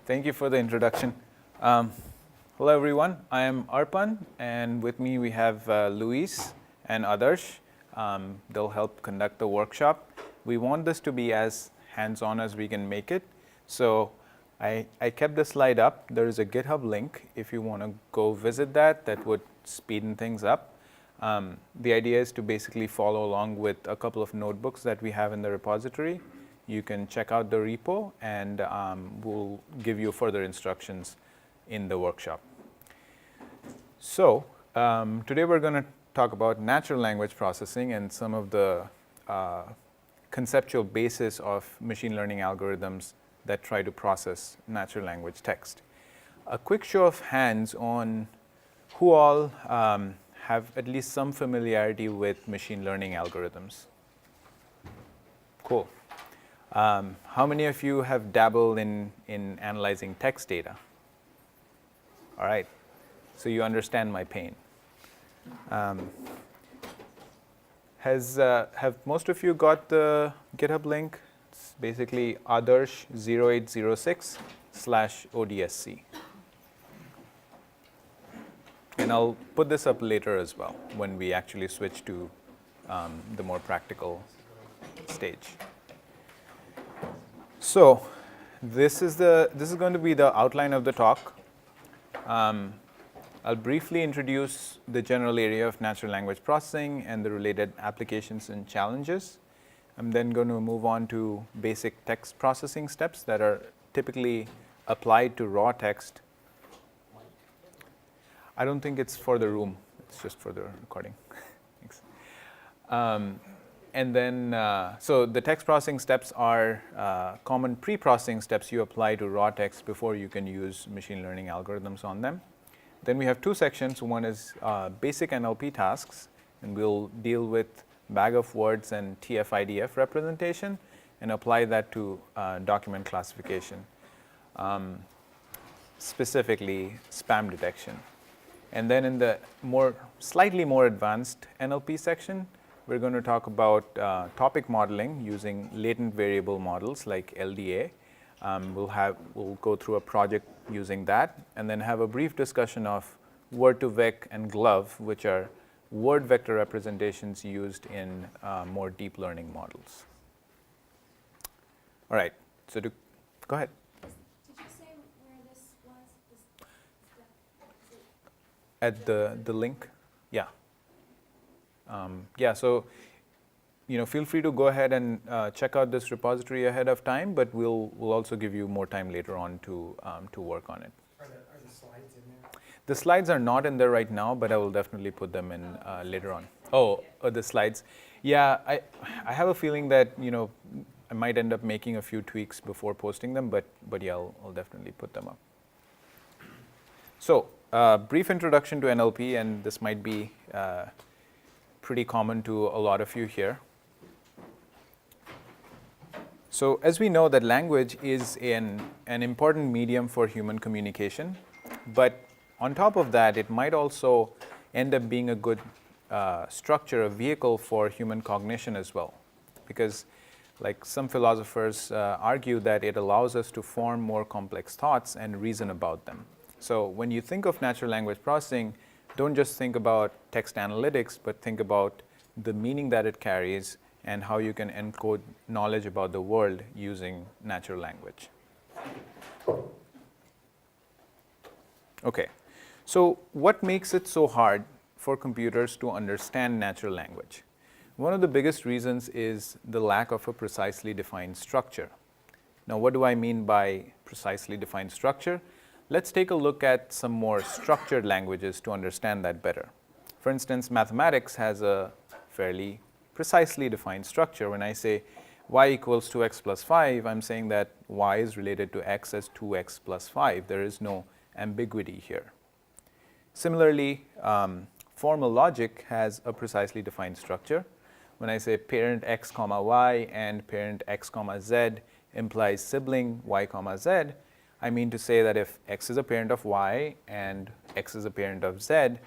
Thank you for the introduction. Hello, everyone. I am Arpan, and with me we have Luis and Adarsh. They'll help conduct the workshop. We want this to be as hands-on as we can make it. So I kept the slide up. There is a GitHub link. If you want to go visit that, that would speeden things up. The idea is to basically follow along with a couple of notebooks that we have in the repository. You can check out the repo, and we'll give you further instructions in the workshop. So today we're going to talk about natural language processing and some of the conceptual basis of machine learning algorithms that try to process natural language text. A quick show of hands on who all have at least some familiarity with machine learning algorithms. Cool. How many of you have dabbled in analyzing text data? All right, so you understand my pain. Have most of you got the GitHub link? It's basically Adarsh 0806/ODSC. And I'll put this up later as well when we actually switch to the more practical stage. So this is going to be the outline of the talk. I'll briefly introduce the general area of natural language processing and the related applications and challenges. I'm then going to move on to basic text processing steps that are typically applied to raw text. I don't think it's for the room. It's just for the recording. Thanks. And then, so the text processing steps are common pre-processing steps you apply to raw text before you can use machine learning algorithms on them. Then we have two sections. One is basic NLP tasks, and we'll deal with bag of words and TF-IDF representation and apply that to document classification, specifically spam detection. And then in the slightly more advanced NLP section, we're going to talk about topic modeling using latent variable models like LDA. We'll go through a project using that, and then have a brief discussion of word-to-vec and GLOVE, which are word vector representations used in more deep learning models. All right, so go ahead. Did you say where this was? At the link? Yeah. Yeah, so feel free to go ahead and check out this repository ahead of time, but we'll also give you more time later on to work on it. Are the slides in there? The slides are not in there right now, but I will definitely put them in later on. Oh, the slides. Yeah, I have a feeling that I might end up making a few tweaks before posting them, but yeah, I'll definitely put them up. So, brief introduction to NLP, and this might be pretty common to a lot of you here. So as we know that language is an important medium for human communication, but on top of that, it might also end up being a good structure, a vehicle for human cognition as well. Because like some philosophers argue that it allows us to form more complex thoughts and reason about them. So when you think of natural language processing, don't just think about text analytics, but think about the meaning that it carries and how you can encode knowledge about the world using natural language. Okay, so what makes it so hard for computers to understand natural language? One of the biggest reasons is the lack of a precisely defined structure. Now, what do I mean by precisely defined structure? Let's take a look at some more structured languages to understand that better. For instance, mathematics has a fairly precisely defined structure. When I say y equals 2x plus 5, I'm saying that y is related to x as 2x plus 5. There is no ambiguity here. Similarly, formal logic has a precisely defined structure. When I say parent x comma y and parent x comma z implies sibling y comma z, I mean to say that if x is a parent of y and x is a parent of z,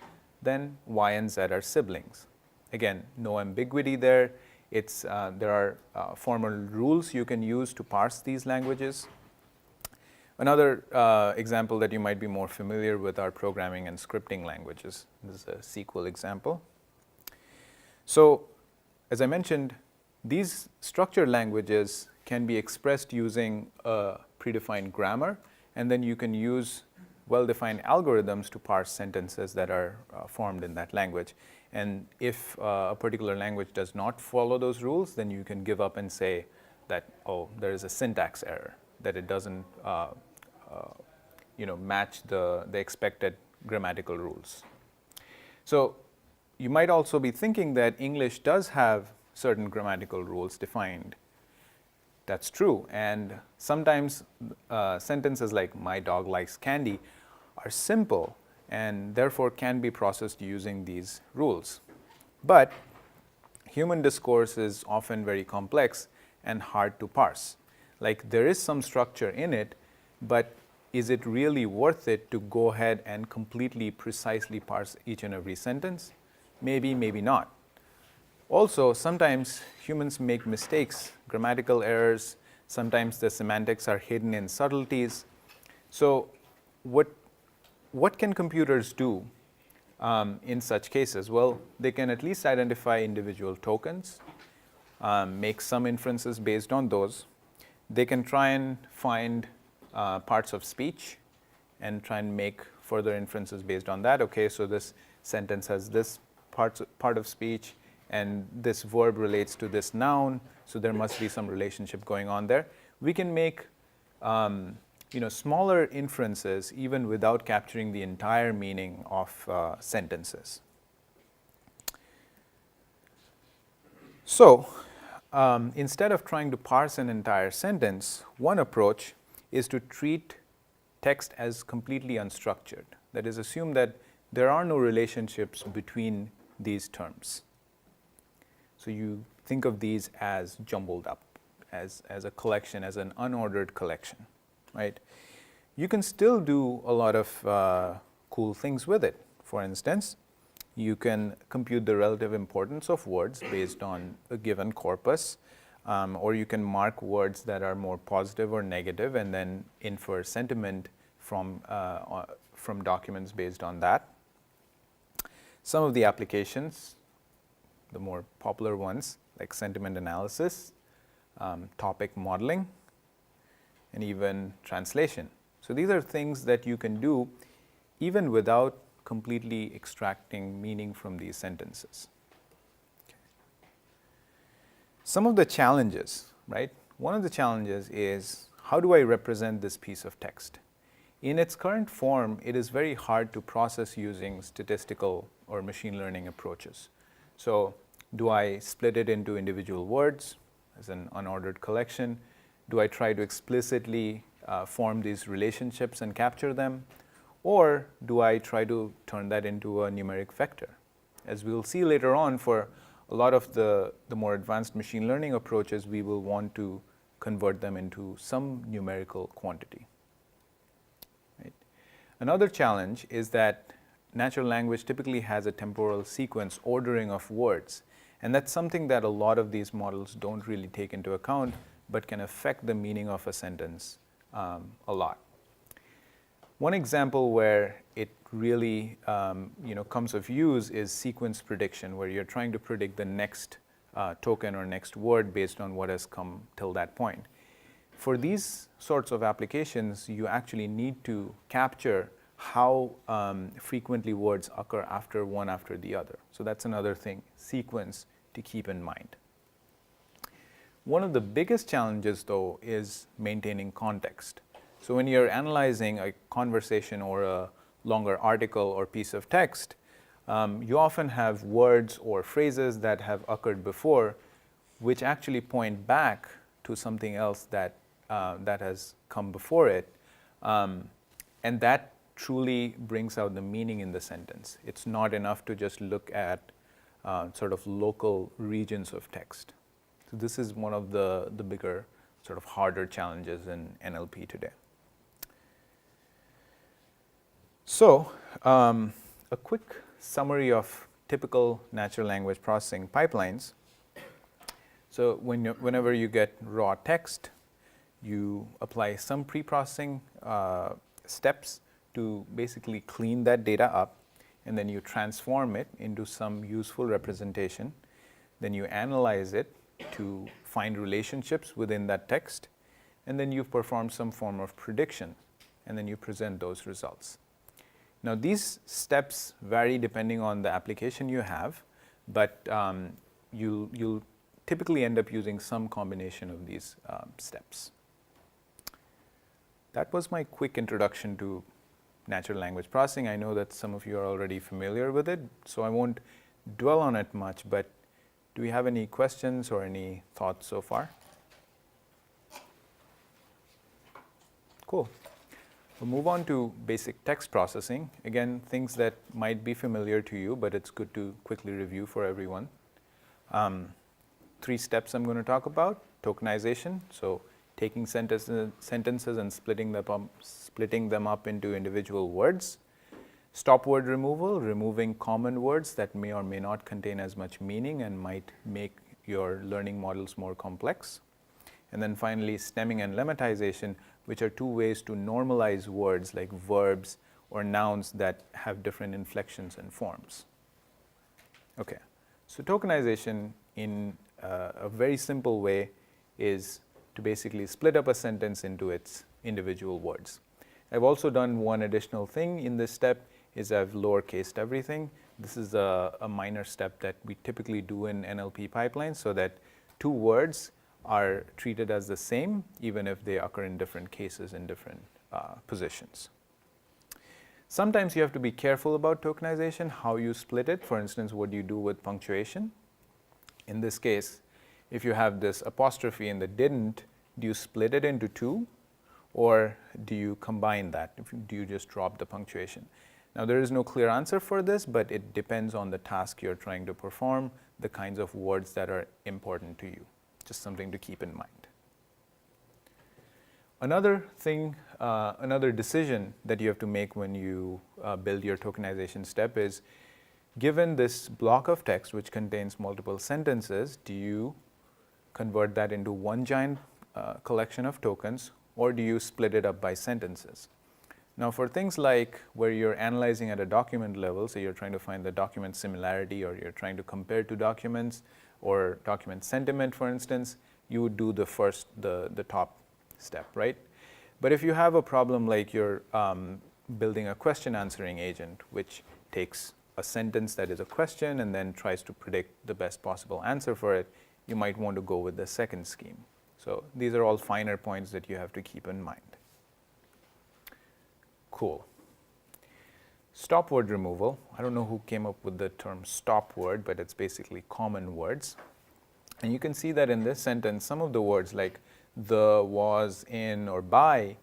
then y and z are siblings. Again, no ambiguity there. There are formal rules you can use to parse these languages. Another example that you might be more familiar with are programming and scripting languages. This is a SQL example. So, as I mentioned, these structured languages can be expressed using a predefined grammar, and then you can use well-defined algorithms to parse sentences that are formed in that language. And if a particular language does not follow those rules, then you can give up and say that, oh, there is a syntax error, that it doesn't match the expected grammatical rules. So you might also be thinking that English does have certain grammatical rules defined. That's true, and sometimes sentences like "my dog likes candy" are simple and therefore can be processed using these rules. But human discourse is often very complex and hard to parse. Like, there is some structure in it, but is it really worth it to go ahead and completely precisely parse each and every sentence? Maybe, maybe not. Also, sometimes humans make mistakes, grammatical errors, sometimes the semantics are hidden in subtleties. So what can computers do in such cases? Well, they can at least identify individual tokens, make some inferences based on those. They can try and find parts of speech and try and make further inferences based on that. Okay, so this sentence has this part of speech, and this verb relates to this noun, so there must be some relationship going on there. We can make smaller inferences even without capturing the entire meaning of sentences. So instead of trying to parse an entire sentence, one approach is to treat text as completely unstructured. That is, assume that there are no relationships between these terms. So you think of these as jumbled up, as a collection, as an unordered collection, right? You can still do a lot of cool things with it. For instance, you can compute the relative importance of words based on a given corpus, or you can mark words that are more positive or negative and then infer sentiment from documents based on that. Some of the applications, the more popular ones, like sentiment analysis, topic modeling, and even translation. So these are things that you can do even without completely extracting meaning from these sentences. Okay. Some of the challenges, right? One of the challenges is, how do I represent this piece of text? In its current form, it is very hard to process using statistical or machine learning approaches. So do I split it into individual words as an unordered collection? Do I try to explicitly form these relationships and capture them? Or do I try to turn that into a numeric vector? As we'll see later on, for a lot of the more advanced machine learning approaches, we will want to convert them into some numerical quantity. Right? Another challenge is that natural language typically has a temporal sequence ordering of words, and that's something that a lot of these models don't really take into account, but can affect the meaning of a sentence a lot. One example where it really comes of use is sequence prediction, where you're trying to predict the next token or next word based on what has come till that point. For these sorts of applications, you actually need to capture how frequently words occur one after the other. So that's another thing, sequence, to keep in mind. One of the biggest challenges, though, is maintaining context. So when you're analyzing a conversation or a longer article or piece of text, you often have words or phrases that have occurred before, which actually point back to something else that has come before it, and that truly brings out the meaning in the sentence. It's not enough to just look at sort of local regions of text. So this is one of the bigger, sort of harder challenges in NLP today. So a quick summary of typical natural language processing pipelines. So whenever you get raw text, you apply some pre-processing steps to basically clean that data up, and then you transform it into some useful representation. Then you analyze it to find relationships within that text, and then you perform some form of prediction, and then you present those results. Now, these steps vary depending on the application you have, but you'll typically end up using some combination of these steps. That was my quick introduction to natural language processing. I know that some of you are already familiar with it, so I won't dwell on it much, but do we have any questions or any thoughts so far? Cool. We'll move on to basic text processing. Again, things that might be familiar to you, but it's good to quickly review for everyone. 3 steps I'm going to talk about. Tokenization, so taking sentences and splitting them up into individual words. Stop word removal, removing common words that may or may not contain as much meaning and might make your learning models more complex. And then finally, stemming and lemmatization, which are 2 ways to normalize words like verbs or nouns that have different inflections and forms. Okay, so tokenization in a very simple way is to basically split up a sentence into its individual words. I've also done one additional thing in this step is I've lowercased everything. This is a minor step that we typically do in NLP pipelines so that 2 words are treated as the same even if they occur in different cases in different positions. Sometimes you have to be careful about tokenization, how you split it. For instance, what do you do with punctuation? In this case, if you have this apostrophe and the didn't, do you split it into 2 or do you combine that? Do you just drop the punctuation? Now, there is no clear answer for this, but it depends on the task you're trying to perform, the kinds of words that are important to you. Just something to keep in mind. Another thing, another decision that you have to make when you build your tokenization step is, given this block of text which contains multiple sentences, do you convert that into one giant collection of tokens, or do you split it up by sentences? Now, for things like where you're analyzing at a document level, so you're trying to find the document similarity or you're trying to compare 2 documents or document sentiment, for instance, you would do the top step, right? But if you have a problem like you're building a question answering agent, which takes a sentence that is a question and then tries to predict the best possible answer for it, you might want to go with the second scheme. So these are all finer points that you have to keep in mind. Cool. Stop word removal. I don't know who came up with the term stop word, but it's basically common words. And you can see that in this sentence, some of the words like the, was, in, or by,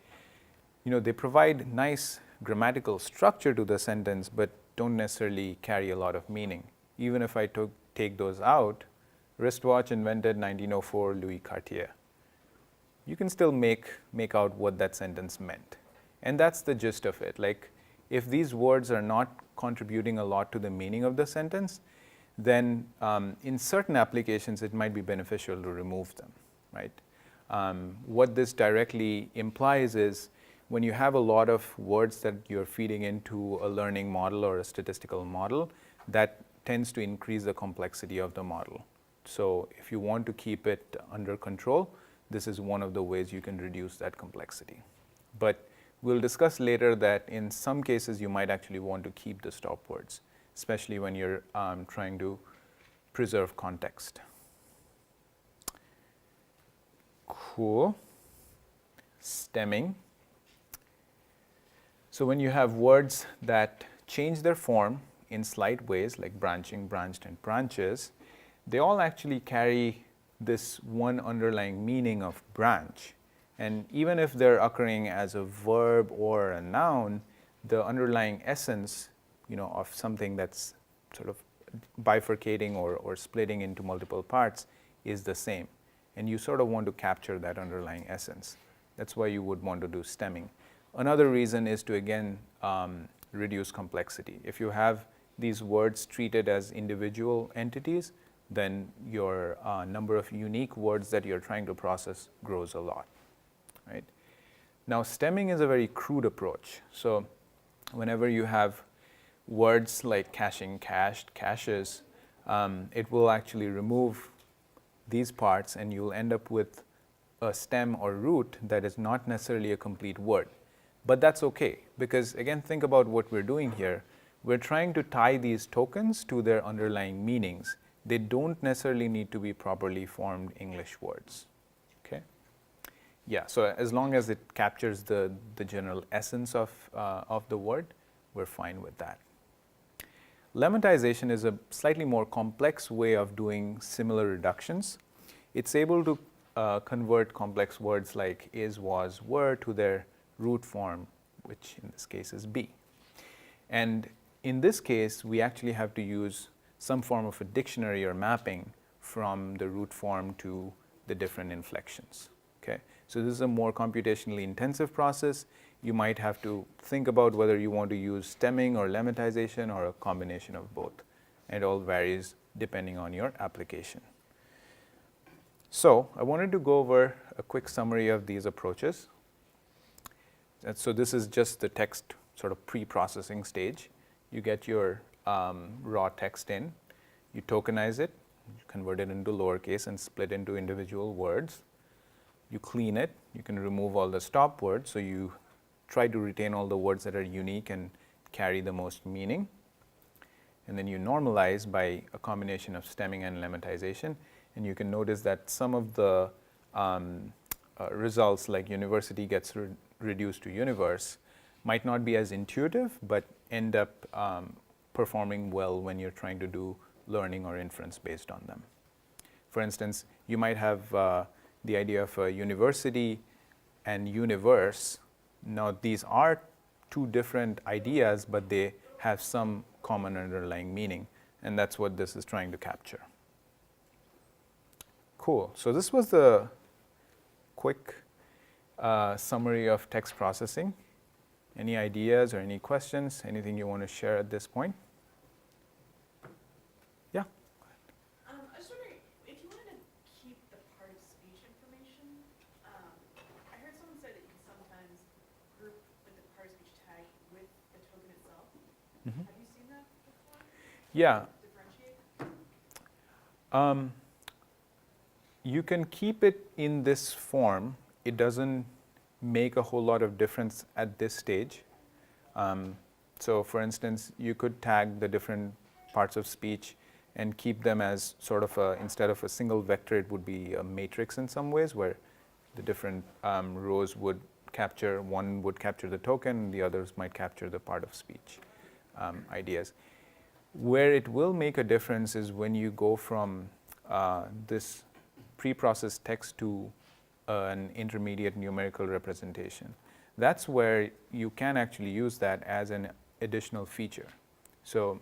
they provide nice grammatical structure to the sentence, but don't necessarily carry a lot of meaning. Even if I take those out, wristwatch invented 1904, Louis Cartier. You can still make out what that sentence meant. And that's the gist of it. Like, if these words are not contributing a lot to the meaning of the sentence, then in certain applications it might be beneficial to remove them, right? What this directly implies is when you have a lot of words that you're feeding into a learning model or a statistical model, that tends to increase the complexity of the model. So if you want to keep it under control, this is one of the ways you can reduce that complexity. But we'll discuss later that in some cases you might actually want to keep the stop words, especially when you're trying to preserve context. Cool. Stemming. So when you have words that change their form in slight ways, like branching, branched, and branches, they all actually carry this one underlying meaning of branch. And even if they're occurring as a verb or a noun, the underlying essence, of something that's sort of bifurcating or splitting into multiple parts is the same. And you sort of want to capture that underlying essence. That's why you would want to do stemming. Another reason is to, again, reduce complexity. If you have these words treated as individual entities, then your number of unique words that you're trying to process grows a lot. Now, stemming is a very crude approach. So whenever you have words like caching, cached, caches, it will actually remove these parts and you'll end up with a stem or root that is not necessarily a complete word. But that's okay, because again, think about what we're doing here. We're trying to tie these tokens to their underlying meanings. They don't necessarily need to be properly formed English words. Okay? Yeah, so as long as it captures the general essence of the word, we're fine with that. Lemmatization is a slightly more complex way of doing similar reductions. It's able to convert complex words like is, was, were to their root form, which in this case is be. And in this case, we actually have to use some form of a dictionary or mapping from the root form to the different inflections. Okay? So this is a more computationally intensive process. You might have to think about whether you want to use stemming or lemmatization or a combination of both. It all varies depending on your application. So I wanted to go over a quick summary of these approaches. And so this is just the text sort of pre-processing stage. You get your raw text in, you tokenize it, you convert it into lowercase and split into individual words. You clean it, you can remove all the stop words, so you try to retain all the words that are unique and carry the most meaning. And then you normalize by a combination of stemming and lemmatization. And you can notice that some of the results, like university gets reduced to universe, might not be as intuitive, but end up performing well when you're trying to do learning or inference based on them. For instance, you might have the idea of a university and universe. Now, these are two different ideas, but they have some common underlying meaning, and that's what this is trying to capture. Cool. So this was the quick summary of text processing. Any ideas or any questions? Anything you want to share at this point? Yeah? I was wondering, if you wanted to keep the part of speech information, I heard someone say that you can sometimes group like the part of speech tag with the token itself. Mm-hmm. Have you seen that before? Yeah. Differentiate? You can keep it in this form. It doesn't make a whole lot of difference at this stage. So for instance, you could tag the different parts of speech and keep them as sort of instead of a single vector, it would be a matrix in some ways, where the different rows would capture, one would capture the token, the others might capture the part of speech ideas. Where it will make a difference is when you go from this pre-processed text to an intermediate numerical representation. That's where you can actually use that as an additional feature. So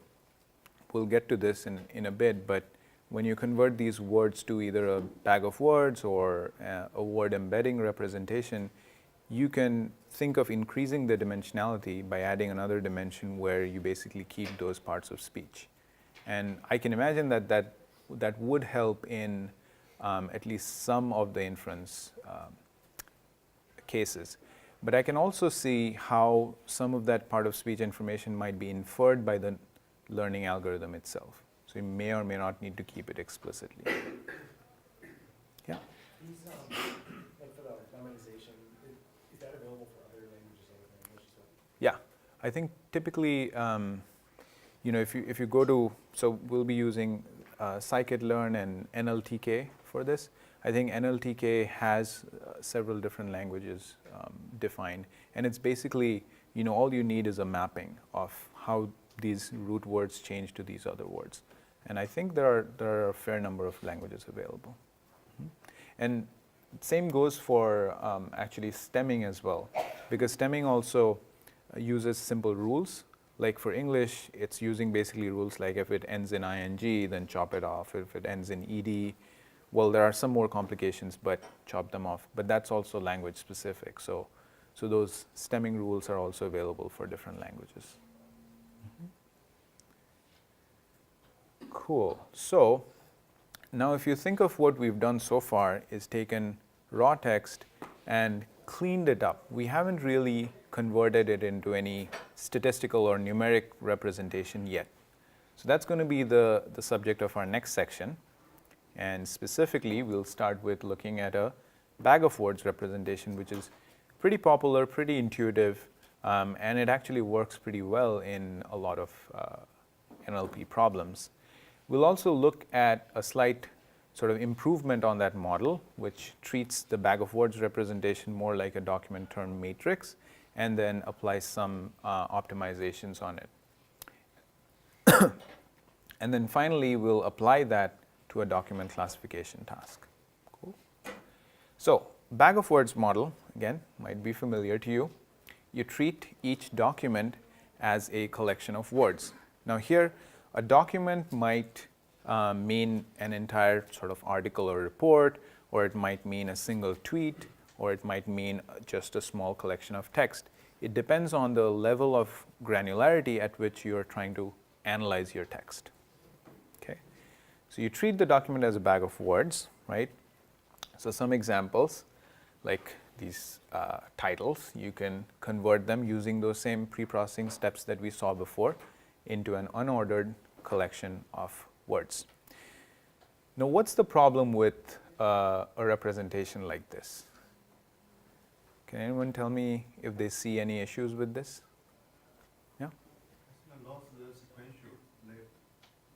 we'll get to this in a bit, but when you convert these words to either a bag of words or a word embedding representation, you can think of increasing the dimensionality by adding another dimension where you basically keep those parts of speech. And I can imagine that would help in at least some of the inference cases. But I can also see how some of that part of speech information might be inferred by the learning algorithm itself. So you may or may not need to keep it explicitly. Yeah? These, like for the lemmatization, is that available for other languages other than English as well? Yeah. I think typically, if you go to, so we'll be using scikit-learn and NLTK for this. I think NLTK has several different languages defined, and it's basically, all you need is a mapping of how these root words change to these other words. And I think there are a fair number of languages available. Mm-hmm. And same goes for actually stemming as well, because stemming also uses simple rules. Like for English, it's using basically rules like if it ends in ing, then chop it off. If it ends in ed, well, there are some more complications, but chop them off. But that's also language specific. So those stemming rules are also available for different languages. Mm-hmm. Cool. So now if you think of what we've done so far is taken raw text and cleaned it up. We haven't really converted it into any statistical or numeric representation yet. So that's going to be the subject of our next section. And specifically, we'll start with looking at a bag of words representation, which is pretty popular, pretty intuitive, and it actually works pretty well in a lot of NLP problems. We'll also look at a slight sort of improvement on that model, which treats the bag of words representation more like a document term matrix, and then applies some optimizations on it. And then finally, we'll apply that to a document classification task. Cool. So, bag of words model, again, might be familiar to you. You treat each document as a collection of words. Now here, a document might mean an entire sort of article or report, or it might mean a single tweet, or it might mean just a small collection of text. It depends on the level of granularity at which you are trying to analyze your text. Okay, so you treat the document as a bag of words, right? So some examples, like these titles, you can convert them using those same pre-processing steps that we saw before into an unordered collection of words. Now, what's the problem with a representation like this? Can anyone tell me if they see any issues with this? Yeah? I lost the sequential, like,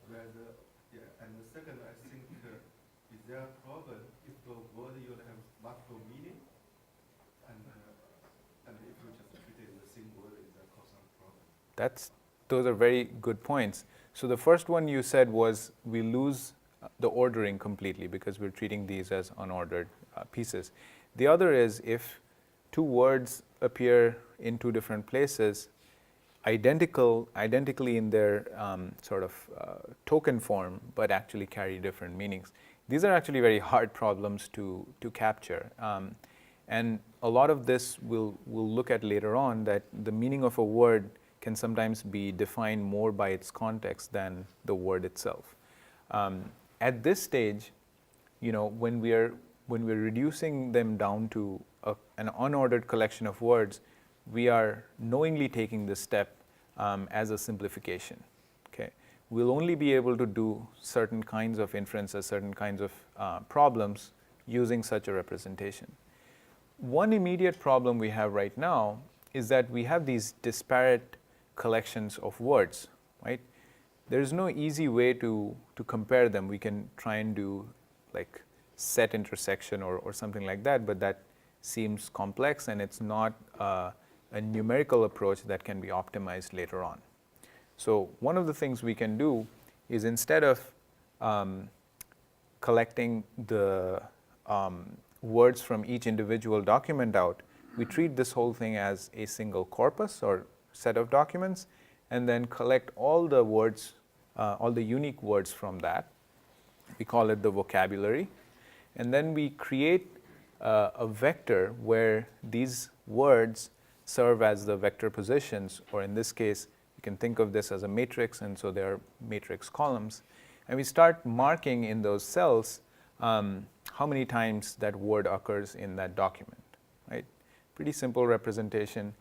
where and the second, I think, is there a problem if the word you have multiple meaning, and if you just treat it as a single word, is that cause some problem? Those are very good points. So the first one you said was we lose the ordering completely because we're treating these as unordered pieces. The other is if two words appear in two different places, identically in their sort of token form, but actually carry different meanings. These are actually very hard problems to capture. And a lot of this we'll look at later on, that the meaning of a word can sometimes be defined more by its context than the word itself. At this stage, when we're reducing them down to an unordered collection of words, we are knowingly taking this step as a simplification. Okay, we'll only be able to do certain kinds of inferences, certain kinds of problems using such a representation. One immediate problem we have right now is that we have these disparate collections of words, right? There's no easy way to compare them. We can try and do like set intersection or something like that, but that seems complex and it's not a numerical approach that can be optimized later on. So one of the things we can do is, instead of collecting the words from each individual document out, we treat this whole thing as a single corpus or set of documents, and then collect all the words, all the unique words from that. We call it the vocabulary. And then we create a vector where these words serve as the vector positions, or in this case, you can think of this as a matrix, and so there are matrix columns. And we start marking in those cells how many times that word occurs in that document, right? Pretty simple representation.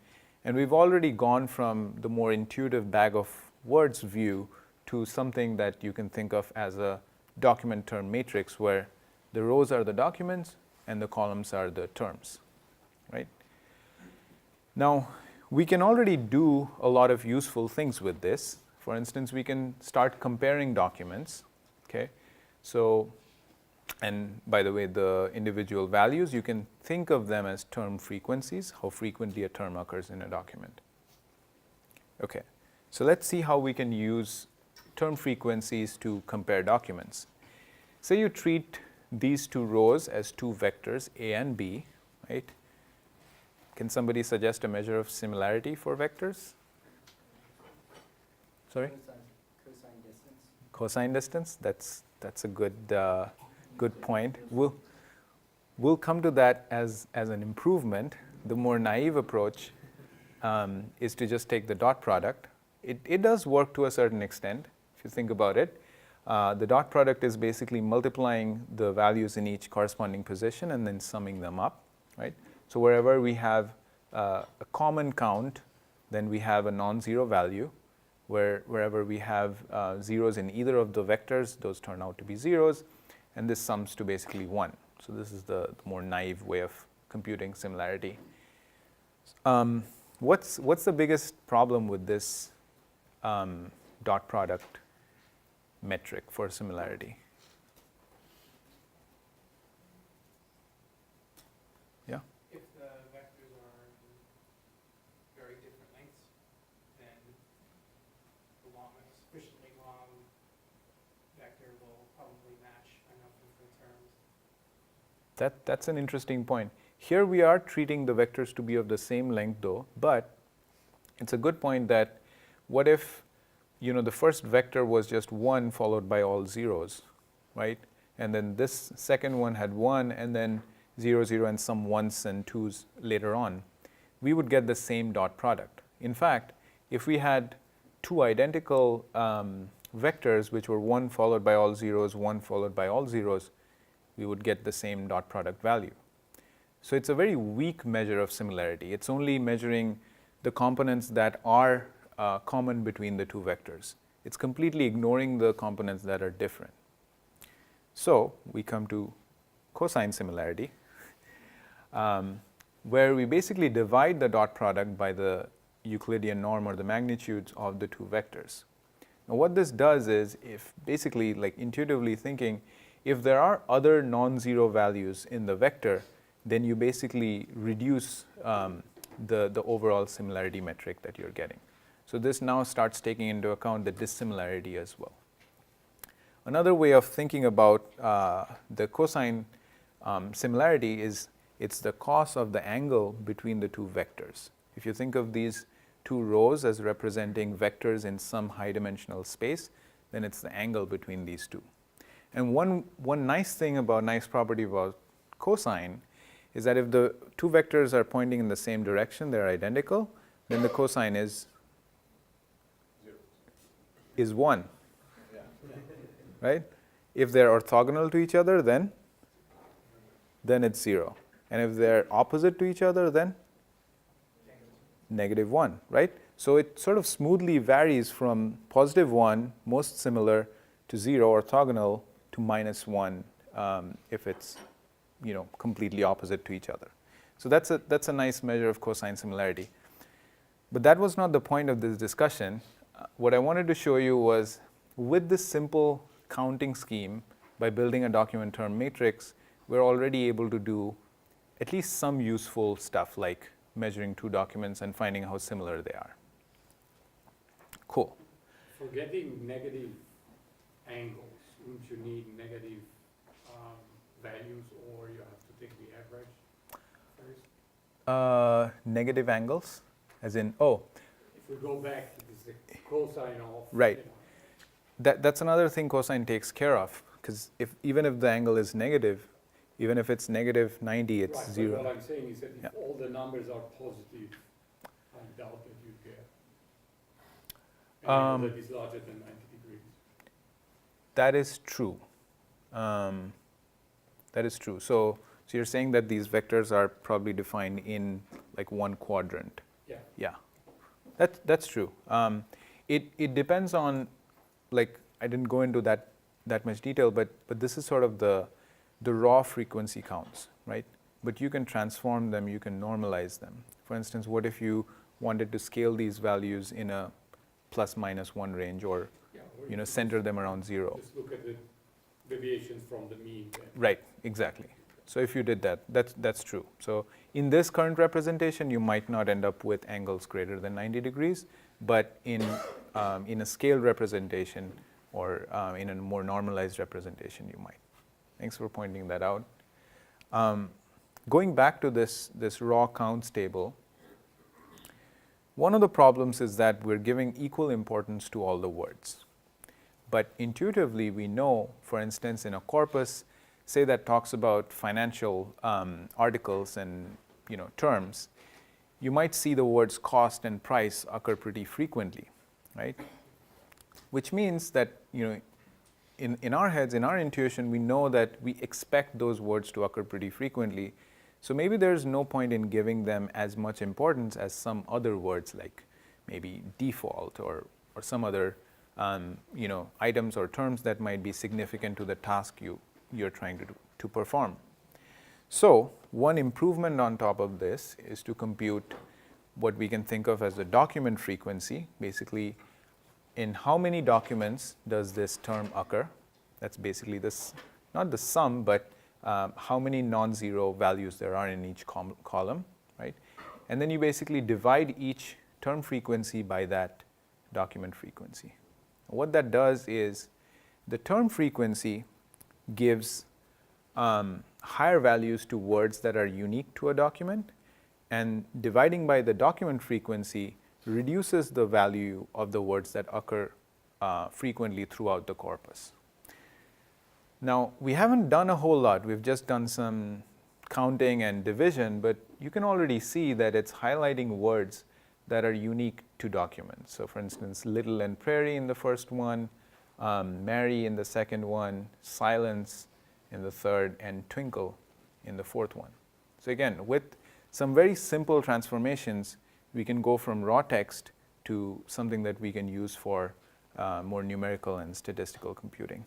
And we've already gone from the more intuitive bag of words view to something that you can think of as a document term matrix, where the rows are the documents and the columns are the terms, right? Now, we can already do a lot of useful things with this. For instance, we can start comparing documents, okay? So, and by the way, the individual values, you can think of them as term frequencies, how frequently a term occurs in a document. Okay, so let's see how we can use term frequencies to compare documents. Say you treat these two rows as two vectors, A and B, right? Can somebody suggest a measure of similarity for vectors? Sorry? Cosine distance. Cosine distance, that's a good point. We'll come to that as an improvement. The more naive approach is to just take the dot product. It does work to a certain extent, if you think about it. The dot product is basically multiplying the values in each corresponding position and then summing them up, right? So wherever we have a common count, then we have a non-zero value. Wherever we have zeros in either of the vectors, those turn out to be zeros, and this sums to basically 1. So this is the more naive way of computing similarity. What's the biggest problem with this dot product metric for similarity? Yeah? If the vectors are very different lengths, then the sufficiently long vector will probably match enough of the terms. That's an interesting point. Here we are treating the vectors to be of the same length though, but it's a good point that what if the first vector was just 1 followed by all zeros, right? And then this second one had 1 and then 0, 0 and some 1s and 2s later on. We would get the same dot product. In fact, if we had two identical vectors which were 1 followed by all zeros, 1 followed by all zeros, we would get the same dot product value. So it's a very weak measure of similarity. It's only measuring the components that are common between the two vectors. It's completely ignoring the components that are different. So we come to cosine similarity, where we basically divide the dot product by the Euclidean norm or the magnitudes of the two vectors. Now what this does is, if basically, like intuitively thinking, if there are other non-zero values in the vector, then you basically reduce the overall similarity metric that you're getting. So this now starts taking into account the dissimilarity as well. Another way of thinking about the cosine similarity is it's the cos of the angle between the two vectors. If you think of these two rows as representing vectors in some high dimensional space, then it's the angle between these two. And one nice property about cosine is that if the two vectors are pointing in the same direction, they're identical, then the cosine is 1, right? If they're orthogonal to each other, then it's 0. And if they're opposite to each other, then -1, right? So it sort of smoothly varies from +1, most similar, to 0, orthogonal, to -1 if it's completely opposite to each other. So that's a nice measure of cosine similarity. But that was not the point of this discussion. What I wanted to show you was, with this simple counting scheme, by building a document term matrix, we're already able to do at least some useful stuff like measuring two documents and finding how similar they are. Cool. For getting negative angles, wouldn't you need negative values, or you have to take the average first? Negative angles, as in, If we go back to the cosine of... Right. That's another thing cosine takes care of, because even if the angle is negative, even if it's -90, it's right, 0. But what I'm saying is that if Yeah. all the numbers are positive, I doubt that you get an angle that is larger than 90 degrees. That is true. That is true. So you're saying that these vectors are probably defined in like one quadrant. Yeah. Yeah, that's true. It depends on, like, I didn't go into that much detail, but this is sort of the raw frequency counts, right? But you can transform them, you can normalize them. For instance, what if you wanted to scale these values in a ±1 range, or or center them around 0? Just look at the deviations from the mean. Then. Right, exactly. So if you did that, that's true. So in this current representation, you might not end up with angles greater than 90 degrees, but in a scaled representation or in a more normalized representation, you might. Thanks for pointing that out. Going back to this raw counts table, one of the problems is that we're giving equal importance to all the words. But intuitively, we know, for instance, in a corpus, say that talks about financial articles and terms, you might see the words cost and price occur pretty frequently, right? Which means that in our heads, in our intuition, we know that we expect those words to occur pretty frequently. So maybe there's no point in giving them as much importance as some other words like maybe default or some other items or terms that might be significant to the task you're trying to perform. So one improvement on top of this is to compute what we can think of as the document frequency. Basically, in how many documents does this term occur? That's basically this, not the sum, but how many non-zero values there are in each column, right? And then you basically divide each term frequency by that document frequency. What that does is the term frequency gives higher values to words that are unique to a document, and dividing by the document frequency reduces the value of the words that occur frequently throughout the corpus. Now, we haven't done a whole lot. We've just done some counting and division, but you can already see that it's highlighting words that are unique to documents. So for instance, little and prairie in the first one, Mary in the second one, silence in the third, and twinkle in the fourth one. So again, with some very simple transformations, we can go from raw text to something that we can use for more numerical and statistical computing.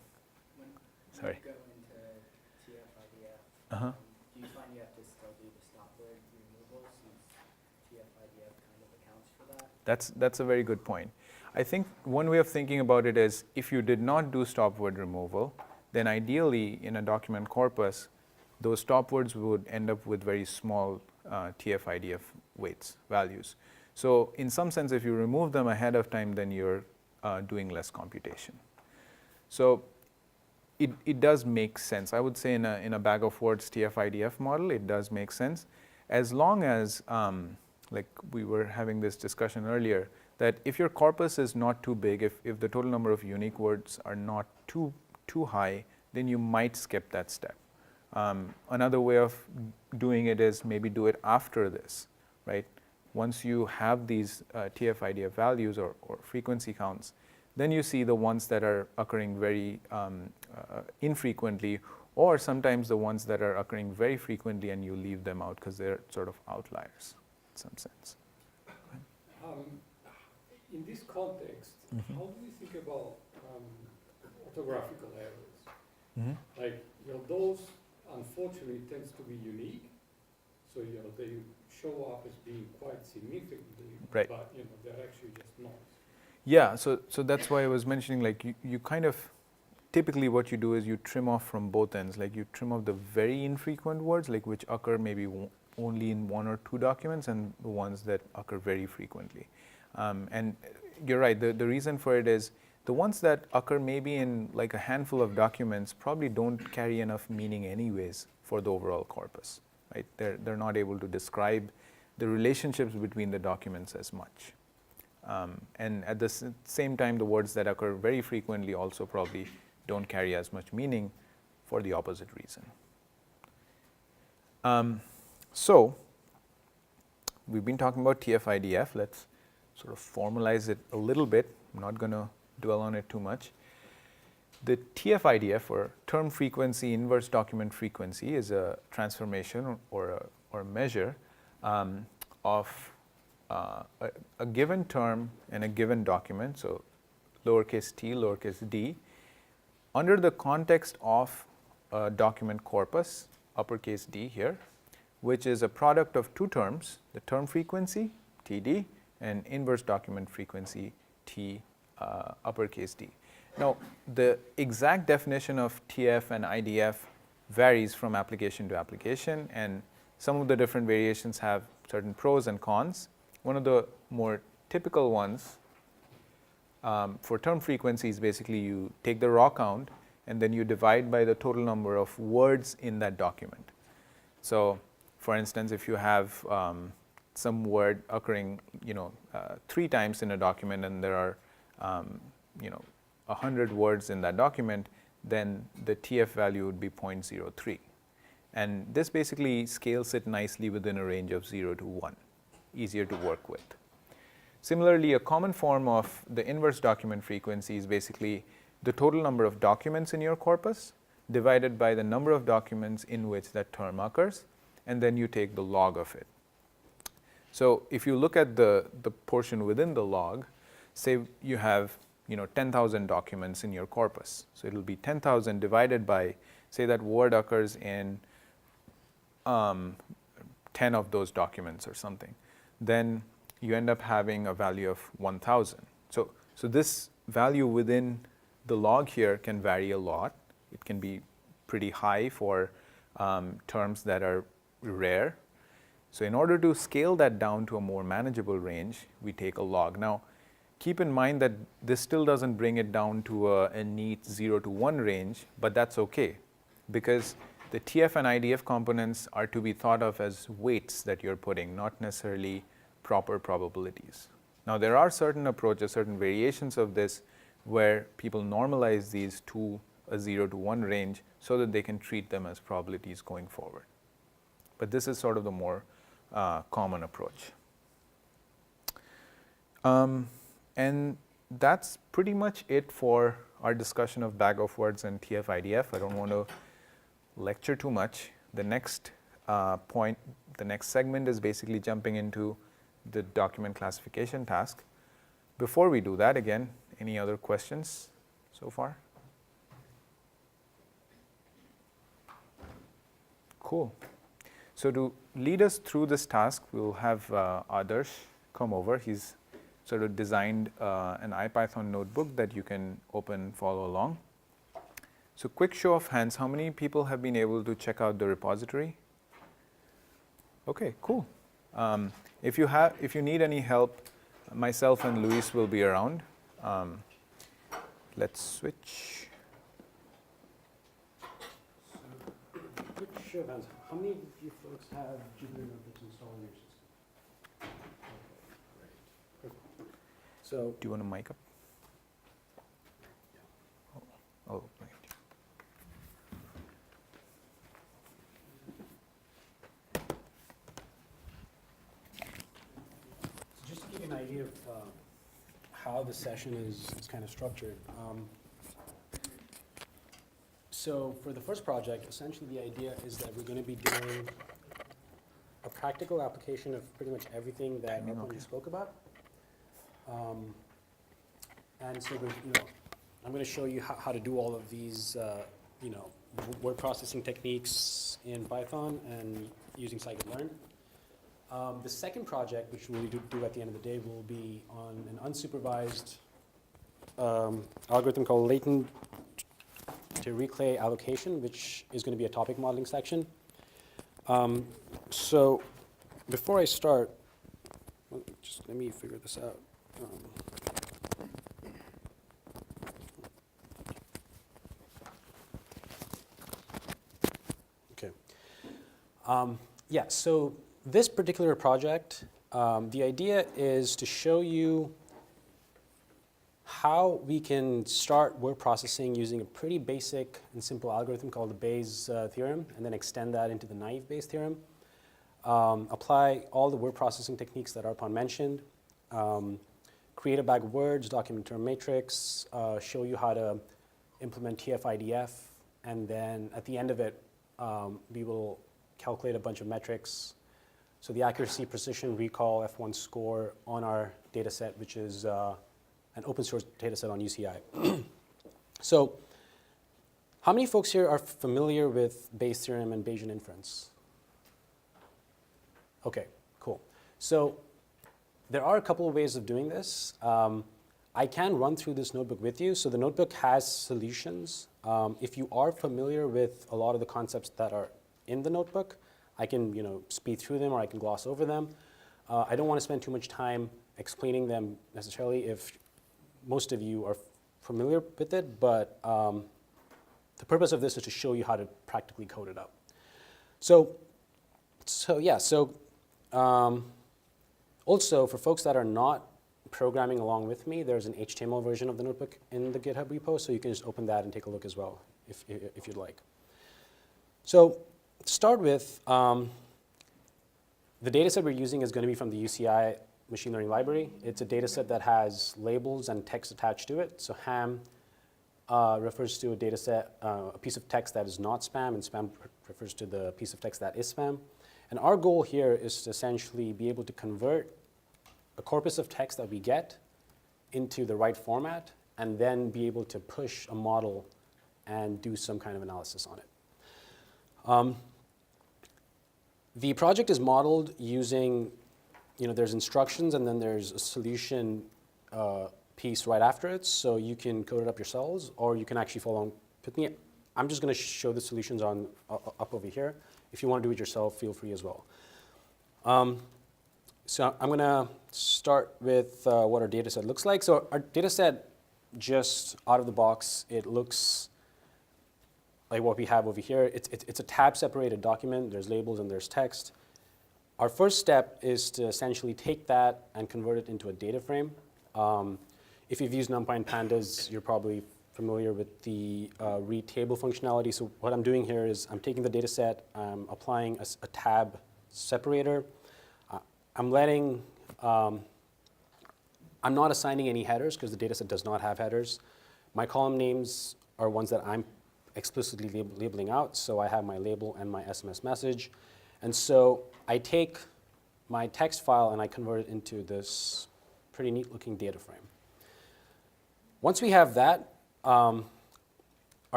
Sorry. When you go into TF-IDF, Uh-huh. do you find you have to still do the stop word removal since TF-IDF kind of accounts for that? That's a very good point. I think one way of thinking about it is if you did not do stop word removal, then ideally in a document corpus, those stop words would end up with very small TF-IDF weights, values. So in some sense, if you remove them ahead of time, then you're doing less computation. So it does make sense. I would say in a bag of words TF-IDF model, it does make sense, as long as, like we were having this discussion earlier, that if your corpus is not too big, if the total number of unique words are not too high, then you might skip that step. Another way of doing it is maybe do it after this, right? Once you have these TF-IDF values or frequency counts, then you see the ones that are occurring very infrequently, or sometimes the ones that are occurring very frequently and you leave them out because they're sort of outliers in some sense. In this context, how do you think about orthographical errors? Like, those unfortunately tends to be unique, so they show up as being quite significantly, right. But they're actually just noise. Yeah, so that's why I was mentioning, like you kind of, typically what you do is you trim off from both ends, like you trim off the very infrequent words, like which occur maybe only in one or two documents, and the ones that occur very frequently. And you're right, the reason for it is the ones that occur maybe in like a handful of documents probably don't carry enough meaning anyways for the overall corpus, right? They're not able to describe the relationships between the documents as much. And at the same time, the words that occur very frequently also probably don't carry as much meaning for the opposite reason. So we've been talking about TF-IDF. Let's sort of formalize it a little bit. I'm not going to dwell on it too much. The TF-IDF, or term frequency inverse document frequency, is a transformation or a measure of a given term in a given document, so lowercase t, lowercase d, under the context of a document corpus, uppercase D here, which is a product of two terms, the term frequency, TD, and inverse document frequency, T, uppercase D. Now, the exact definition of TF and IDF varies from application to application, and some of the different variations have certain pros and cons. One of the more typical ones for term frequency is basically you take the raw count and then you divide by the total number of words in that document. So, for instance, if you have some word occurring, 3 times in a document, and there are, 100 words in that document, then the TF value would be 0.03. And this basically scales it nicely within a range of 0 to 1, easier to work with. Similarly, a common form of the inverse document frequency is basically the total number of documents in your corpus divided by the number of documents in which that term occurs. and then you take the log of it. So if you look at the portion within the log, say you have 10,000 documents in your corpus. So it'll be 10,000 divided by, say that word occurs in 10 of those documents or something. Then you end up having a value of 1,000. So this value within the log here can vary a lot. It can be pretty high for terms that are rare. So in order to scale that down to a more manageable range, we take a log. Now, keep in mind that this still doesn't bring it down to a neat 0 to 1 range, but that's okay, because the TF and IDF components are to be thought of as weights that you're putting, not necessarily proper probabilities. Now, there are certain approaches, certain variations of this, where people normalize these to a 0 to 1 range so that they can treat them as probabilities going forward. But this is sort of the more common approach. And that's pretty much it for our discussion of bag of words and TF-IDF. I don't want to lecture too much. The next point, the next segment is basically jumping into the document classification task. Before we do that, again, any other questions so far? Cool. So to lead us through this task, we'll have Adarsh come over. He's sort of designed an IPython notebook that you can open, follow along. So quick show of hands, how many people have been able to check out the repository? Okay, cool. If you need any help, myself and Luis will be around. Let's switch. Quick show of hands, how many of you folks have Jupyter Notebooks installed in your system? Okay, great. So, Do you want a mic up? Oh, right. just to give you an idea of how the session is kind of structured. So for the first project, essentially the idea is that we're going to be doing a practical application of pretty much everything that Arpan spoke about. And so I'm going to show you how to do all of these word processing techniques in Python and using scikit-learn. The second project, which we'll do at the end of the day, will be on an unsupervised algorithm called latent to reclay allocation, which is going to be a topic modeling section. So before I start, just let me figure this out. Okay. Yeah, so this particular project, the idea is to show you how we can start word processing using a pretty basic and simple algorithm called the Bayes theorem, and then extend that into the naive Bayes theorem. Apply all the word processing techniques that Arpan mentioned. Create a bag of words, document term matrix, show you how to implement TF-IDF, and then at the end of it, we will calculate a bunch of metrics. So the accuracy, precision, recall, F1 score on our data set, which is an open source data set on UCI. So how many folks here are familiar with Bayes' theorem and Bayesian inference? Okay, cool. So there are a couple of ways of doing this. I can run through this notebook with you. So the notebook has solutions. If you are familiar with a lot of the concepts that are in the notebook, I can speed through them or I can gloss over them. I don't want to spend too much time explaining them necessarily if most of you are familiar with it, but the purpose of this is to show you how to practically code it up. Also, for folks that are not programming along with me, there's an HTML version of the notebook in the GitHub repo, so you can just open that and take a look as well, if you'd like. So to start with, the data set we're using is going to be from the UCI machine learning library. It's a data set that has labels and text attached to it. So ham refers to a data set, a piece of text that is not spam, and spam refers to the piece of text that is spam. And our goal here is to essentially be able to convert a corpus of text that we get into the right format and then be able to push a model and do some kind of analysis on it. The project is modeled using, there's instructions and then there's a solution piece right after it, so you can code it up yourselves or you can actually follow on with me. I'm just going to show the solutions up over here. If you want to do it yourself, feel free as well. So I'm going to start with what our data set looks like. So our data set, just out of the box, it looks like what we have over here. It's a tab-separated document. There's labels and there's text. Our first step is to essentially take that and convert it into a data frame. If you've used NumPy and Pandas, you're probably familiar with the read table functionality. So what I'm doing here is I'm taking the data set, I'm applying a tab separator. I'm not assigning any headers because the data set does not have headers. My column names are ones that I'm explicitly labeling out. So I have my label and my SMS message. And so I take my text file and I convert it into this pretty neat looking data frame. Once we have that, our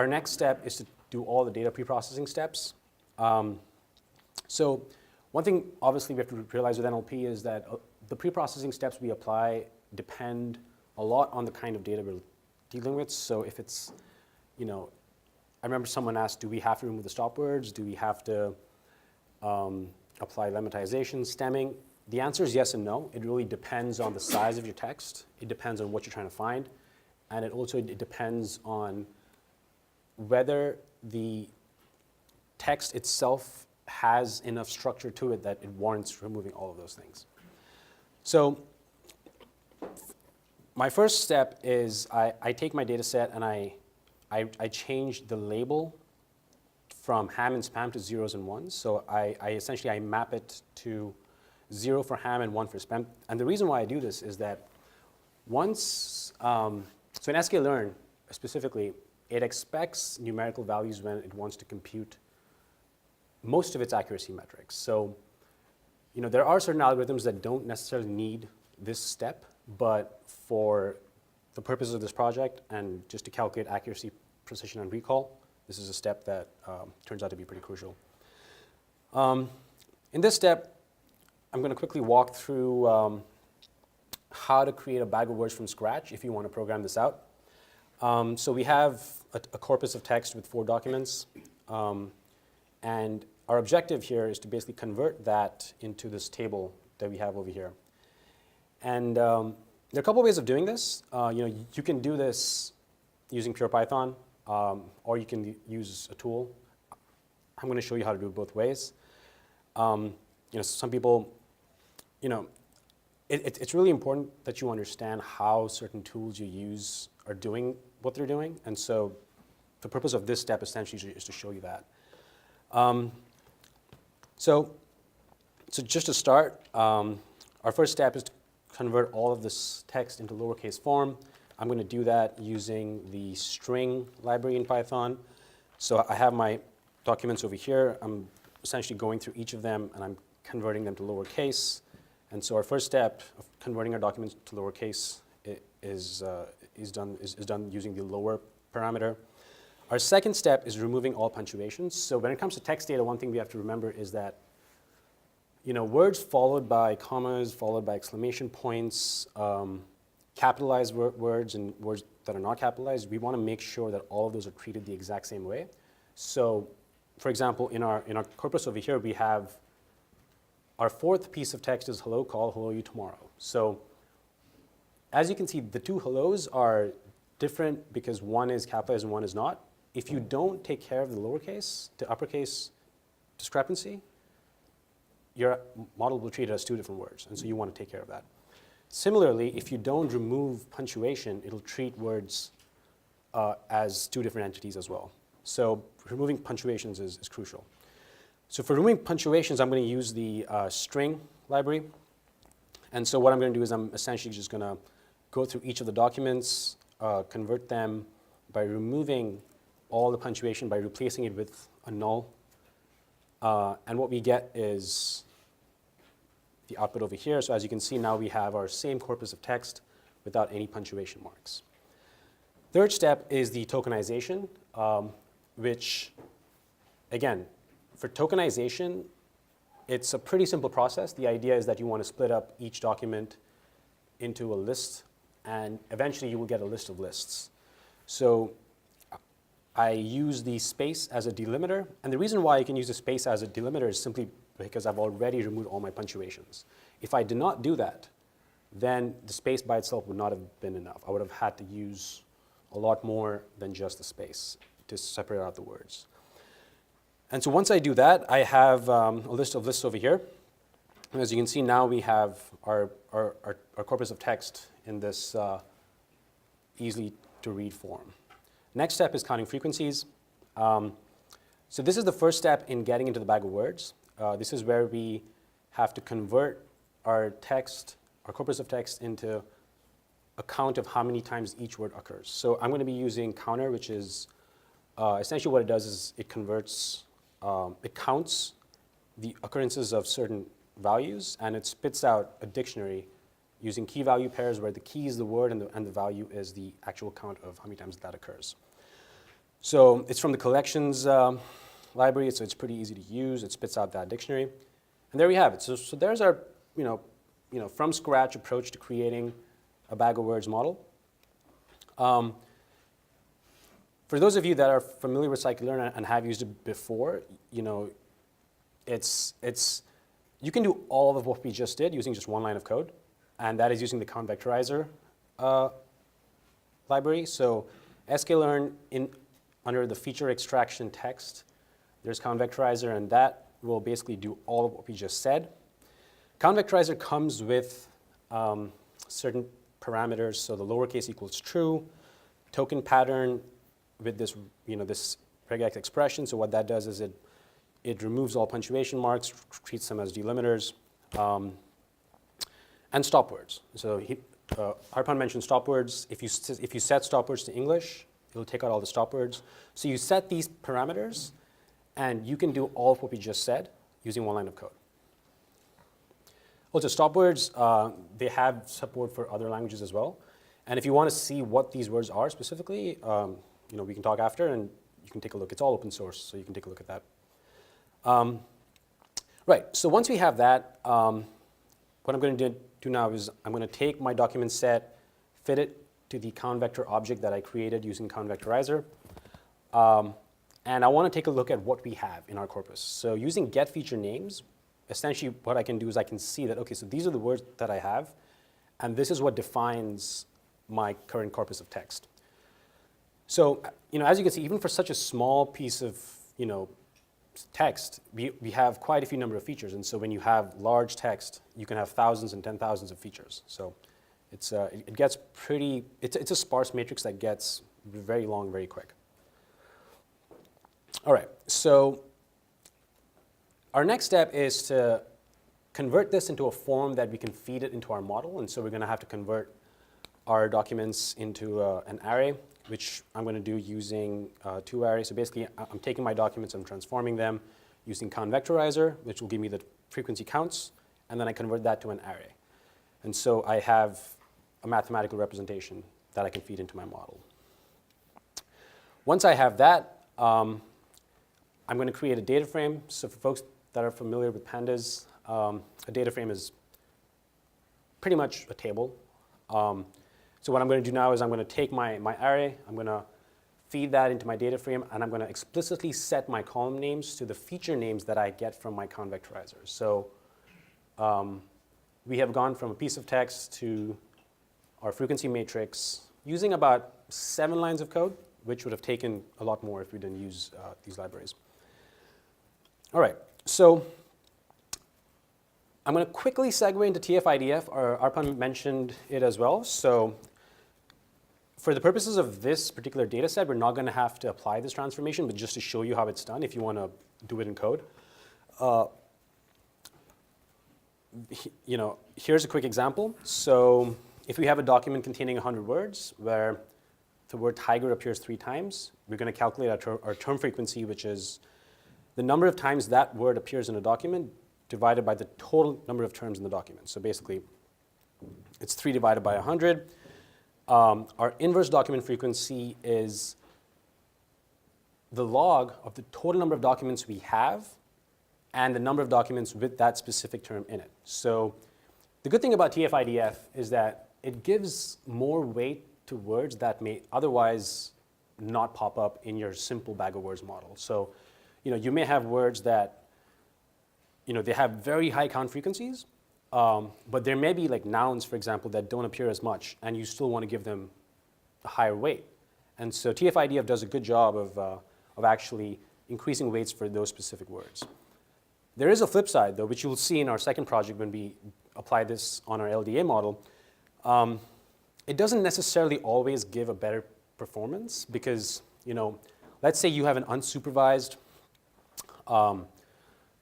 next step is to do all the data preprocessing steps. So one thing obviously we have to realize with NLP is that the preprocessing steps we apply depend a lot on the kind of data we're dealing with. So if it's, I remember someone asked, do we have to remove the stop words? Do we have to apply lemmatization, stemming? The answer is yes and no. It really depends on the size of your text. It depends on what you're trying to find. And it depends on whether the text itself has enough structure to it that it warrants removing all of those things. So my first step is I take my data set and I change the label from ham and spam to zeros and ones. So I essentially map it to 0 for ham and 1 for spam. And the reason why I do this is that once, so in sklearn specifically, it expects numerical values when it wants to compute most of its accuracy metrics. So, there are certain algorithms that don't necessarily need this step, but for the purposes of this project and just to calculate accuracy, precision, and recall, this is a step that turns out to be pretty crucial. In this step, I'm going to quickly walk through how to create a bag of words from scratch if you want to program this out. So we have a corpus of text with 4 documents. And our objective here is to basically convert that into this table that we have over here. And there are a couple ways of doing this. You can do this using pure Python, or you can use a tool. I'm going to show you how to do it both ways. Some people, it's really important that you understand how certain tools you use are doing what they're doing. And so the purpose of this step essentially is to show you that. So just to start, our first step is to convert all of this text into lowercase form. I'm going to do that using the string library in Python. So I have my documents over here. I'm essentially going through each of them, and I'm converting them to lowercase. And so our first step of converting our documents to lowercase is done using the lower parameter. Our second step is removing all punctuations. So when it comes to text data, one thing we have to remember is that words followed by commas, followed by exclamation points, capitalized words and words that are not capitalized, we want to make sure that all of those are treated the exact same way. So for example, in our corpus over here, we have our 4th piece of text is hello, call, hello, you tomorrow. So as you can see, the 2 hellos are different because one is capitalized and one is not. If you don't take care of the lowercase to uppercase discrepancy, your model will treat it as 2 different words, and so you want to take care of that. Similarly, if you don't remove punctuation, it'll treat words as 2 different entities as well. So removing punctuations is crucial. So for removing punctuations, I'm going to use the string library. And so what I'm going to do is I'm essentially just going to go through each of the documents, convert them by removing all the punctuation by replacing it with a null. And what we get is the output over here. So as you can see, now we have our same corpus of text without any punctuation marks. Third step is the tokenization, which, again, for tokenization, it's a pretty simple process. The idea is that you want to split up each document into a list, and eventually you will get a list of lists. So I use the space as a delimiter, and the reason why you can use the space as a delimiter is simply because I've already removed all my punctuations. If I did not do that, then the space by itself would not have been enough. I would have had to use a lot more than just the space to separate out the words. And so once I do that, I have a list of lists over here. And as you can see now, we have our corpus of text in this easily to read form. Next step is counting frequencies. So this is the first step in getting into the bag of words. This is where we have to convert our text, our corpus of text, into a count of how many times each word occurs. So I'm going to be using counter, which is essentially what it does is it converts, it counts the occurrences of certain values, and it spits out a dictionary using key value pairs where the key is the word and the value is the actual count of how many times that occurs. So it's from the collections library, so it's pretty easy to use. It spits out that dictionary. And there we have it. So there's our from scratch approach to creating a bag of words model. For those of you that are familiar with scikit-learn and have used it before, you can do all of what we just did using just one line of code, and that is using the count vectorizer library. So sklearn under the feature extraction text, there's count vectorizer, and that will basically do all of what we just said. Count vectorizer comes with certain parameters. So the lowercase equals true, token pattern with this, this regex expression. So what that does is it removes all punctuation marks, treats them as delimiters, and stop words. So Arpan mentioned stop words. If you set stop words to English, it'll take out all the stop words. So you set these parameters, and you can do all of what we just said using one line of code. Also, stop words, they have support for other languages as well. And if you want to see what these words are specifically, we can talk after, and you can take a look. It's all open source, so you can take a look at that. Right, so once we have that, what I'm going to do now is I'm going to take my document set, fit it to the count vector object that I created using count vectorizer. And I want to take a look at what we have in our corpus. So using get feature names, essentially what I can do is I can see that, okay, so these are the words that I have, and this is what defines my current corpus of text. So, as you can see, even for such a small piece of, text, we have quite a few number of features. And so when you have large text, you can have thousands and 10,000s of features. So it gets pretty, it's a sparse matrix that gets very long very quick. All right, so our next step is to convert this into a form that we can feed it into our model. And so we're going to have to convert our documents into an array, which I'm going to do using two arrays. So basically, I'm taking my documents, I'm transforming them using count vectorizer, which will give me the frequency counts, and then I convert that to an array. And so I have a mathematical representation that I can feed into my model. Once I have that, I'm going to create a data frame. So for folks that are familiar with pandas, a data frame is pretty much a table. So what I'm going to do now is I'm going to take my array, I'm going to feed that into my data frame, and I'm going to explicitly set my column names to the feature names that I get from my count vectorizer. So we have gone from a piece of text to our frequency matrix using about 7 lines of code, which would have taken a lot more if we didn't use these libraries. All right, so I'm going to quickly segue into TF-IDF. Arpan mentioned it as well. So for the purposes of this particular data set, we're not going to have to apply this transformation, but just to show you how it's done if you want to do it in code. Here's a quick example. So if we have a document containing 100 words where the word tiger appears 3 times, we're going to calculate our term frequency, which is the number of times that word appears in a document divided by the total number of terms in the document. So basically, it's 3 divided by 100. Our inverse document frequency is the log of the total number of documents we have and the number of documents with that specific term in it. So the good thing about TF-IDF is that it gives more weight to words that may otherwise not pop up in your simple bag of words model. So, you may have words that, they have very high count frequencies, but there may be like nouns, for example, that don't appear as much, and you still want to give them a higher weight. And so TF-IDF does a good job of actually increasing weights for those specific words. There is a flip side, though, which you will see in our second project when we apply this on our LDA model. It doesn't necessarily always give a better performance because, let's say you have an unsupervised,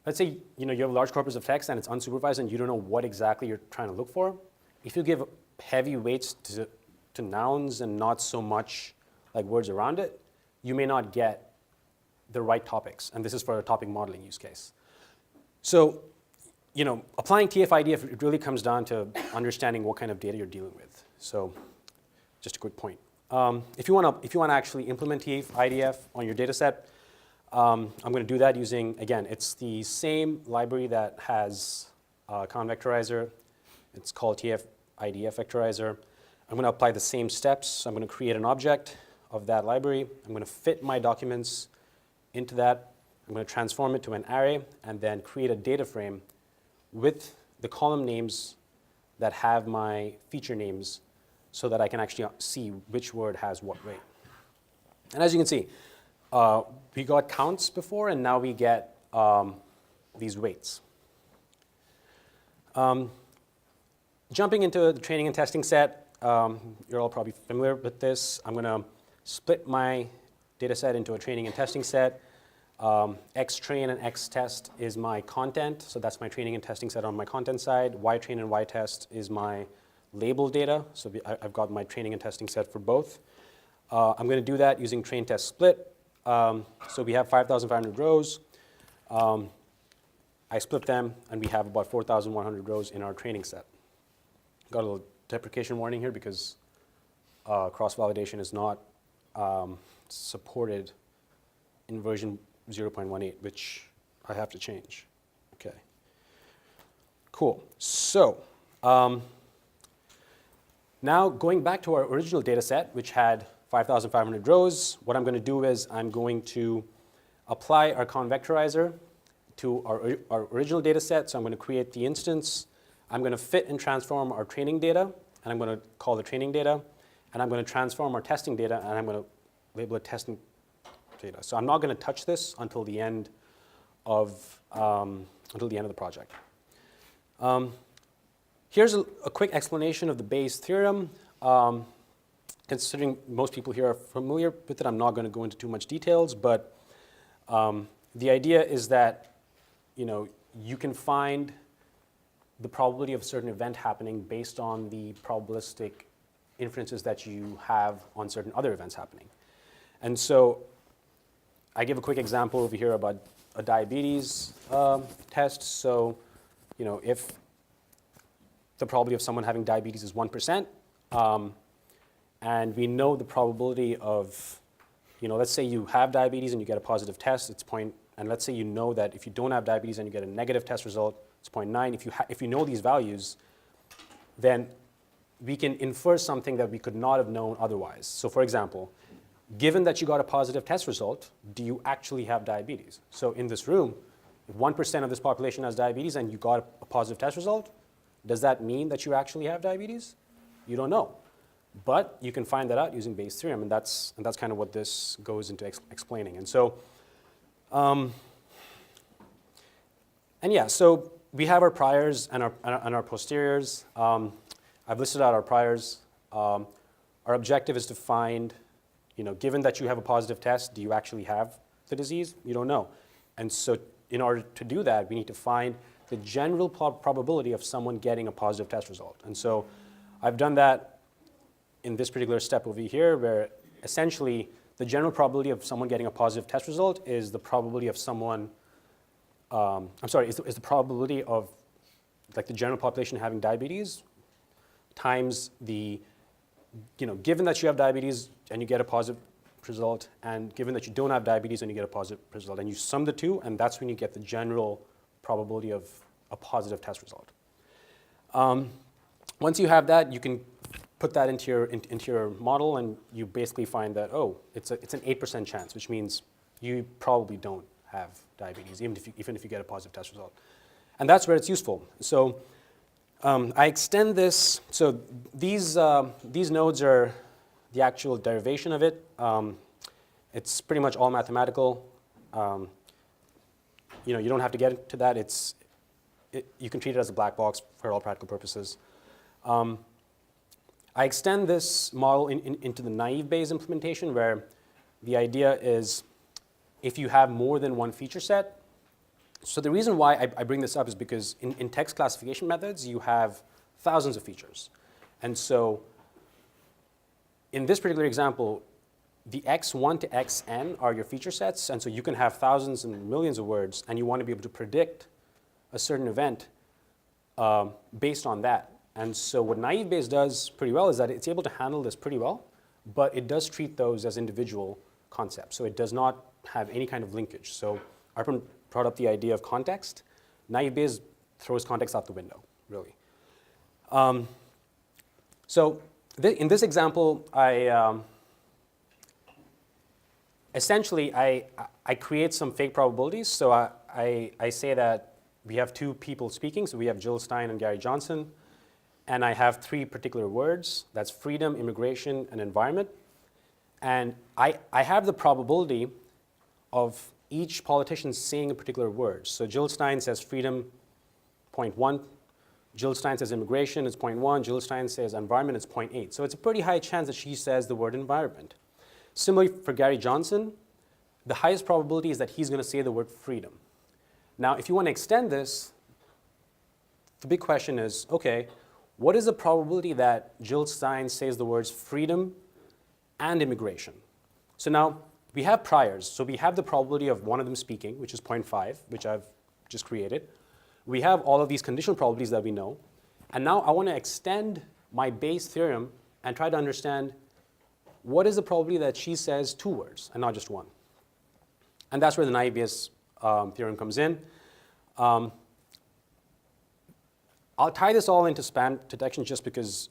let's say you have large corpus of text and it's unsupervised and you don't know what exactly you're trying to look for. If you give heavy weights to nouns and not so much like words around it, you may not get the right topics. And this is for a topic modeling use case. So, applying TF-IDF, it really comes down to understanding what kind of data you're dealing with. So, just a quick point. If you want to actually implement TF-IDF on your data set, I'm going to do that using, again, it's the same library that has convectorizer. It's called TF-IDF vectorizer. I'm going to apply the same steps. So I'm going to create an object of that library. I'm going to fit my documents into that. I'm going to transform it to an array and then create a data frame with the column names that have my feature names so that I can actually see which word has what weight. And as you can see, we got counts before, and now we get these weights. Jumping into the training and testing set, you're all probably familiar with this. I'm going to split my data set into a training and testing set. X-train and X-test is my content, so that's my training and testing set on my content side. Y-train and Y-test is my label data, so I've got my training and testing set for both. I'm going to do that using train test split. So we have 5,500 rows. I split them, and we have about 4,100 rows in our training set. Got a little deprecation warning here because cross-validation is not supported in version 0.18, which I have to change. Okay. Cool. So now going back to our original data set, which had 5,500 rows, what I'm going to do is I'm going to apply our convectorizer to our original data set. So I'm going to create the instance. I'm going to fit and transform our training data, and I'm going to call the training data. And I'm going to transform our testing data, and I'm going to label it testing data. So I'm not going to touch this until the end of the project. Here's a quick explanation of the Bayes theorem. Considering most people here are familiar with it, I'm not going to go into too much details, but the idea is that you can find the probability of a certain event happening based on the probabilistic inferences that you have on certain other events happening. And so I give a quick example over here about a diabetes test. So if the probability of someone having diabetes is 1%, and we know the probability of, let's say you have diabetes and you get a positive test, it's and let's say you know that if you don't have diabetes and you get a negative test result, it's 0.9. If you know these values, then we can infer something that we could not have known otherwise. So for example, given that you got a positive test result, do you actually have diabetes? So in this room, if 1% of this population has diabetes and you got a positive test result, does that mean that you actually have diabetes? You don't know. But you can find that out using Bayes' theorem, and that's kind of what this goes into explaining. And so, so we have our priors and our posteriors. I've listed out our priors. Our objective is to find, given that you have a positive test, do you actually have the disease? You don't know. And so in order to do that, we need to find the general probability of someone getting a positive test result. And so I've done that in this particular step over here, where essentially the general probability of someone getting a positive test result is the probability of someone is the probability of like the general population having diabetes times the, given that you have diabetes and you get a positive result, and given that you don't have diabetes and you get a positive result, and you sum the two, and that's when you get the general probability of a positive test result. Once you have that, you can put that into your model, and you basically find that, oh, it's an 8% chance, which means you probably don't have diabetes, even if you get a positive test result. And that's where it's useful. So I extend this. So these nodes are the actual derivation of it. It's pretty much all mathematical. You don't have to get into that. You can treat it as a black box for all practical purposes. I extend this model into the naive Bayes implementation, where the idea is if you have more than one feature set. So the reason why I bring this up is because in text classification methods, you have thousands of features. And so in this particular example, the x1 to xn are your feature sets. And so you can have thousands and millions of words, and you want to be able to predict a certain event based on that. And so what naive Bayes does pretty well is that it's able to handle this pretty well, but it does treat those as individual concepts. So it does not have any kind of linkage. So Arpan brought up the idea of context. Naive Bayes throws context out the window, really. So in this example, essentially I create some fake probabilities. So I say that we have two people speaking. So we have Jill Stein and Gary Johnson. And I have three particular words. That's freedom, immigration, and environment. And I have the probability of each politician saying a particular word. So Jill Stein says freedom, 0.1. Jill Stein says immigration, it's 0.1. Jill Stein says environment, it's 0.8. So it's a pretty high chance that she says the word environment. Similarly, for Gary Johnson, the highest probability is that he's going to say the word freedom. Now, if you want to extend this, the big question is, okay, what is the probability that Jill Stein says the words freedom and immigration? So now we have priors. So we have the probability of one of them speaking, which is 0.5, which I've just created. We have all of these conditional probabilities that we know. And now I want to extend my Bayes theorem and try to understand what is the probability that she says two words and not just one. And that's where the naive Bayes theorem comes in. I'll tie this all into spam detection just because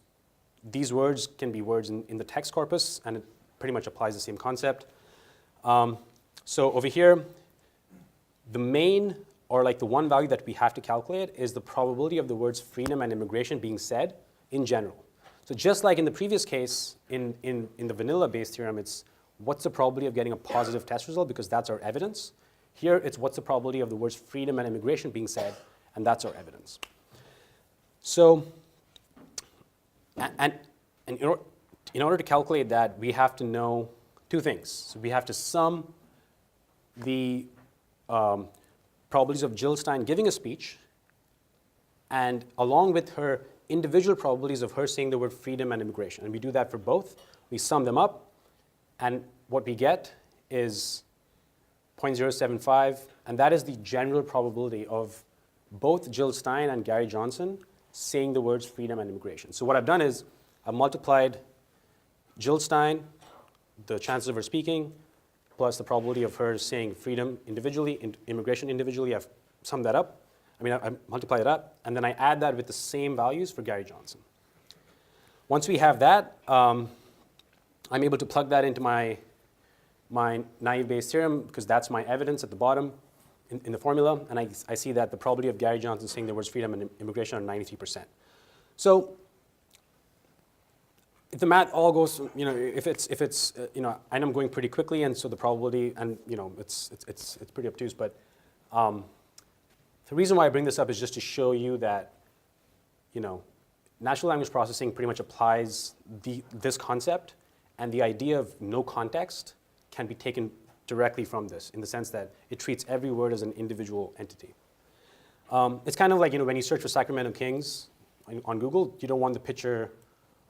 these words can be words in the text corpus, and it pretty much applies the same concept. So over here, the main, or like the one value that we have to calculate is the probability of the words freedom and immigration being said in general. So just like in the previous case, in the vanilla Bayes theorem, it's what's the probability of getting a positive test result, because that's our evidence. Here, it's what's the probability of the words freedom and immigration being said, and that's our evidence. So, and in order to calculate that, we have to know two things. So we have to sum the probabilities of Jill Stein giving a speech, and along with her individual probabilities of her saying the word freedom and immigration. And we do that for both. We sum them up, and what we get is 0.075, and that is the general probability of both Jill Stein and Gary Johnson saying the words freedom and immigration. So what I've done is I've multiplied Jill Stein, the chances of her speaking, plus the probability of her saying freedom individually, immigration individually. I've summed that up. I multiply it up, and then I add that with the same values for Gary Johnson. Once we have that, I'm able to plug that into my naive Bayes theorem, because that's my evidence at the bottom in the formula, and I see that the probability of Gary Johnson saying the words freedom and immigration are 93%. So if the math all goes, if it's and I'm going pretty quickly, and so the probability, and it's pretty obtuse, but the reason why I bring this up is just to show you that, natural language processing pretty much applies this concept, and the idea of no context can be taken directly from this, in the sense that it treats every word as an individual entity. It's kind of like when you search for Sacramento Kings on Google, you don't want the picture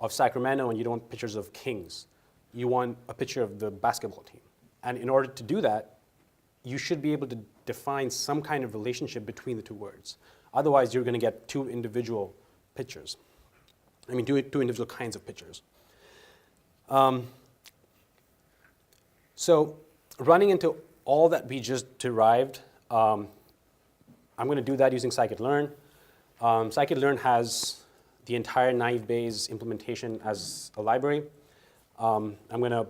of Sacramento and you don't want pictures of Kings. You want a picture of the basketball team. And in order to do that, you should be able to define some kind of relationship between the two words. Otherwise, you're going to get two individual pictures. I mean, two individual kinds of pictures. So running into all that we just derived, I'm going to do that using scikit-learn. Scikit-learn has the entire naive Bayes implementation as a library. I'm going to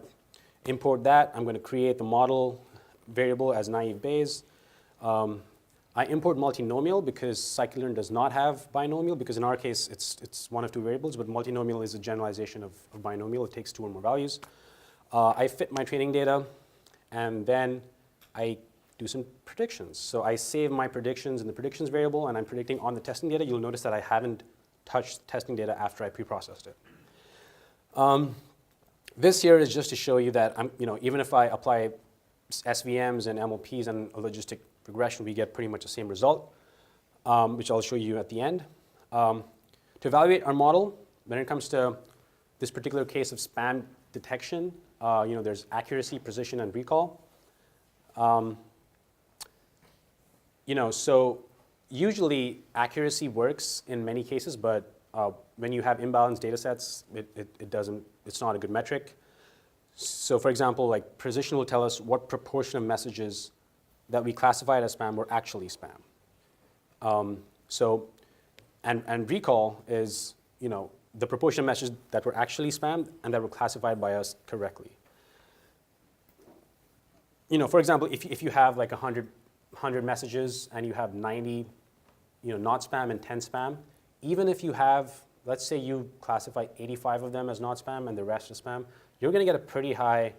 import that. I'm going to create the model variable as naive Bayes. I import multinomial because scikit-learn does not have binomial, because in our case, it's one of two variables, but multinomial is a generalization of binomial. It takes two or more values. I fit my training data, and then I do some predictions. So I save my predictions in the predictions variable, and I'm predicting on the testing data. You'll notice that I haven't touched testing data after I pre-processed it. This here is just to show you that even if I apply SVMs and MLPs and a logistic regression, we get pretty much the same result, which I'll show you at the end. To evaluate our model, when it comes to this particular case of spam detection, there's accuracy, precision, and recall. So usually accuracy works in many cases, but when you have imbalanced data sets, it's not a good metric. So for example, like precision will tell us what proportion of messages that we classified as spam were actually spam. And recall is, the proportion of messages that were actually spam and that were classified by us correctly. For example, if you have like 100 messages and you have 90, not spam and 10 spam, even if you have, let's say you classify 85 of them as not spam and the rest is spam, you're going to get a pretty high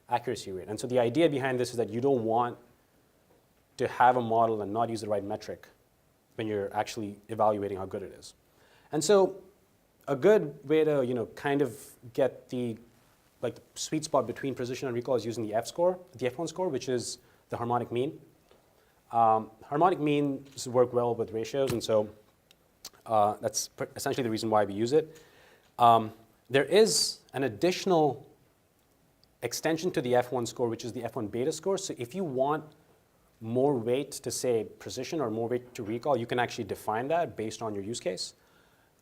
accuracy rate. And so the idea behind this is that you don't want to have a model and not use the right metric when you're actually evaluating how good it is. And so a good way to kind of get the sweet spot between precision and recall is using the F1 score, which is the harmonic mean. Harmonic means work well with ratios, and so that's essentially the reason why we use it. There is an additional extension to the F1 score, which is the F1 beta score. So if you want more weight to, say, precision or more weight to recall, you can actually define that based on your use case.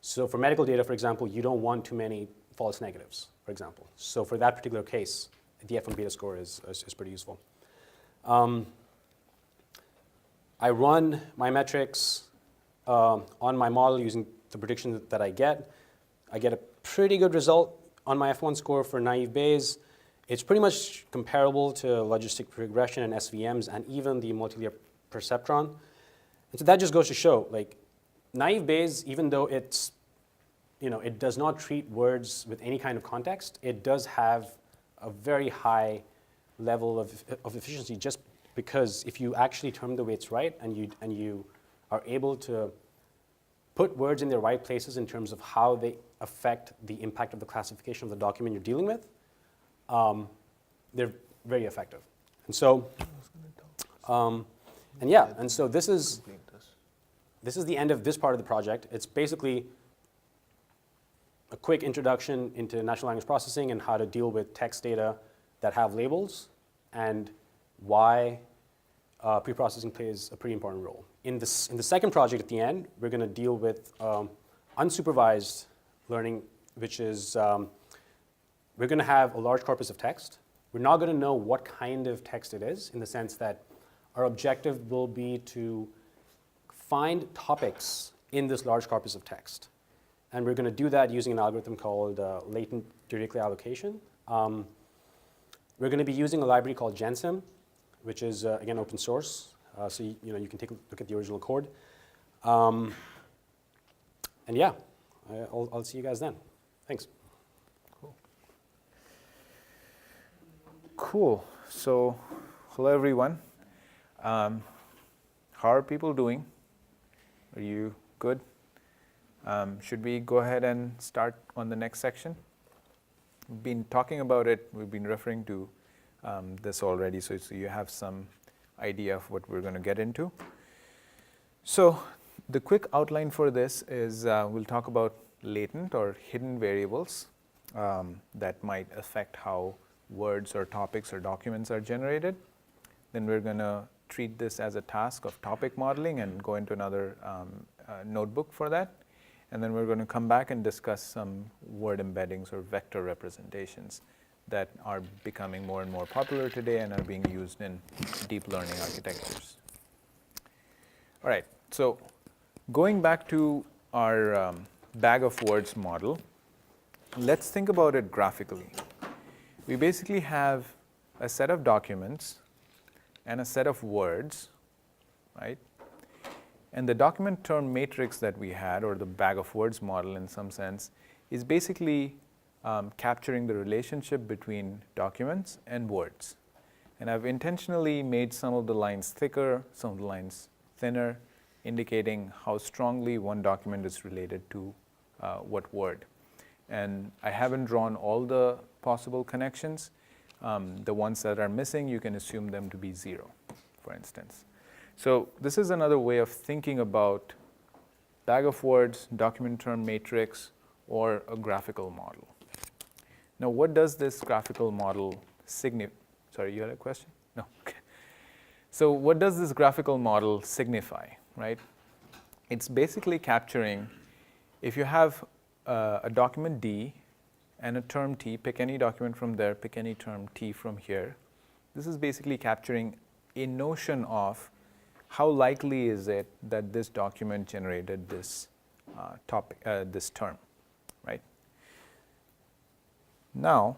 So for medical data, for example, you don't want too many false negatives, for example. So for that particular case, the F1 beta score is pretty useful. I run my metrics on my model using the prediction that I get. I get a pretty good result on my F1 score for naive Bayes. It's pretty much comparable to logistic regression and SVMs and even the multilayer perceptron. And so that just goes to show, naive Bayes, even though it does not treat words with any kind of context, it does have a very high level of efficiency, just because if you actually term the weights right and you are able to put words in their right places in terms of how they affect the impact of the classification of the document you're dealing with, they're very effective. And so, and so this is the end of this part of the project. It's basically a quick introduction into natural language processing and how to deal with text data that have labels and why preprocessing plays a pretty important role. In the second project at the end, we're going to deal with unsupervised learning, which is we're going to have a large corpus of text. We're not going to know what kind of text it is, in the sense that our objective will be to find topics in this large corpus of text. And we're going to do that using an algorithm called latent directly allocation. We're going to be using a library called GenSim, which is, again, open source. So you can take a look at the original code. And yeah, I'll see you guys then. Thanks. Cool. So, hello everyone. How are people doing? Are you good? Should we go ahead and start on the next section? We've been talking about it. We've been referring to this already, so you have some idea of what we're going to get into. So the quick outline for this is we'll talk about latent or hidden variables that might affect how words or topics or documents are generated. Then we're going to treat this as a task of topic modeling and go into another notebook for that. And then we're going to come back and discuss some word embeddings or vector representations that are becoming more and more popular today and are being used in deep learning architectures. All right, so going back to our bag of words model, let's think about it graphically. We basically have a set of documents and a set of words, right? And the document term matrix that we had, or the bag of words model in some sense, is basically capturing the relationship between documents and words. And I've intentionally made some of the lines thicker, some of the lines thinner, indicating how strongly one document is related to what word. And I haven't drawn all the possible connections. The ones that are missing, you can assume them to be 0, for instance. So this is another way of thinking about bag of words, document term matrix, or a graphical model. Now, what does this graphical model signify? Sorry, you had a question? No. Okay. So what does this graphical model signify, right? It's basically capturing, if you have a document D and a term T, pick any document from there, pick any term T from here. This is basically capturing a notion of how likely is it that this document generated this this term, right? Now,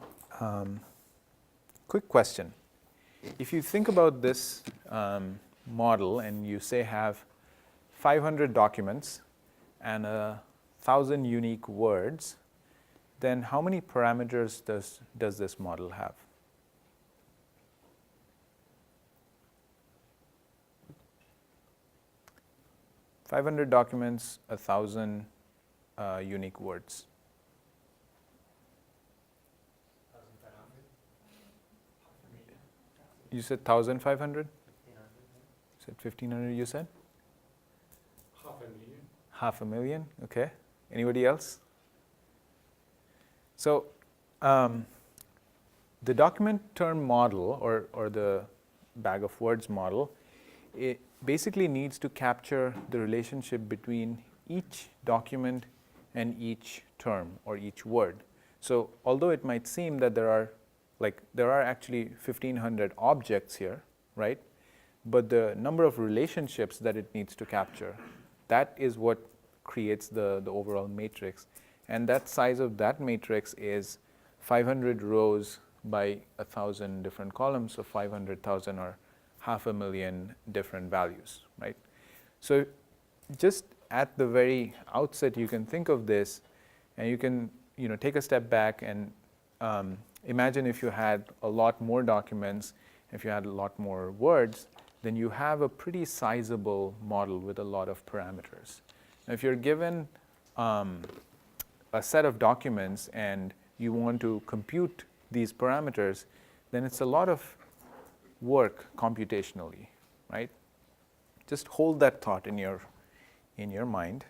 quick question. If you think about this model and you say have 500 documents and 1,000 unique words, then how many parameters does this model have? $500 documents, 1,000 unique words. 1,500. You said 1,500? 1,500. You said 1,500, you said? 500,000. 500,000, okay. Anybody else? So the document term model, or the bag of words model, it basically needs to capture the relationship between each document and each term or each word. So although it might seem that there are actually 1,500 objects here, right? But the number of relationships that it needs to capture, that is what creates the overall matrix. And that size of that matrix is 500 rows by 1,000 different columns, so 500,000 or 500,000 different values, right? So just at the very outset, you can think of this, and you can take a step back and imagine if you had a lot more documents, if you had a lot more words, then you have a pretty sizable model with a lot of parameters. Now, if you're given a set of documents and you want to compute these parameters, then it's a lot of work computationally, right? Just hold that thought in your mind.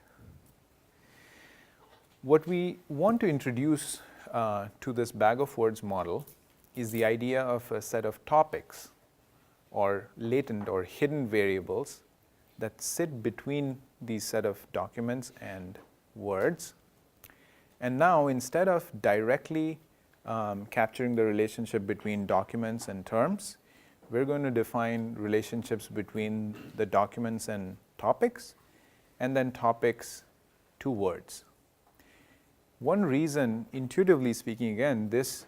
What we want to introduce to this bag of words model is the idea of a set of topics or latent or hidden variables that sit between these set of documents and words. And now, instead of directly capturing the relationship between documents and terms, we're going to define relationships between the documents and topics, and then topics to words. One reason, intuitively speaking, again, this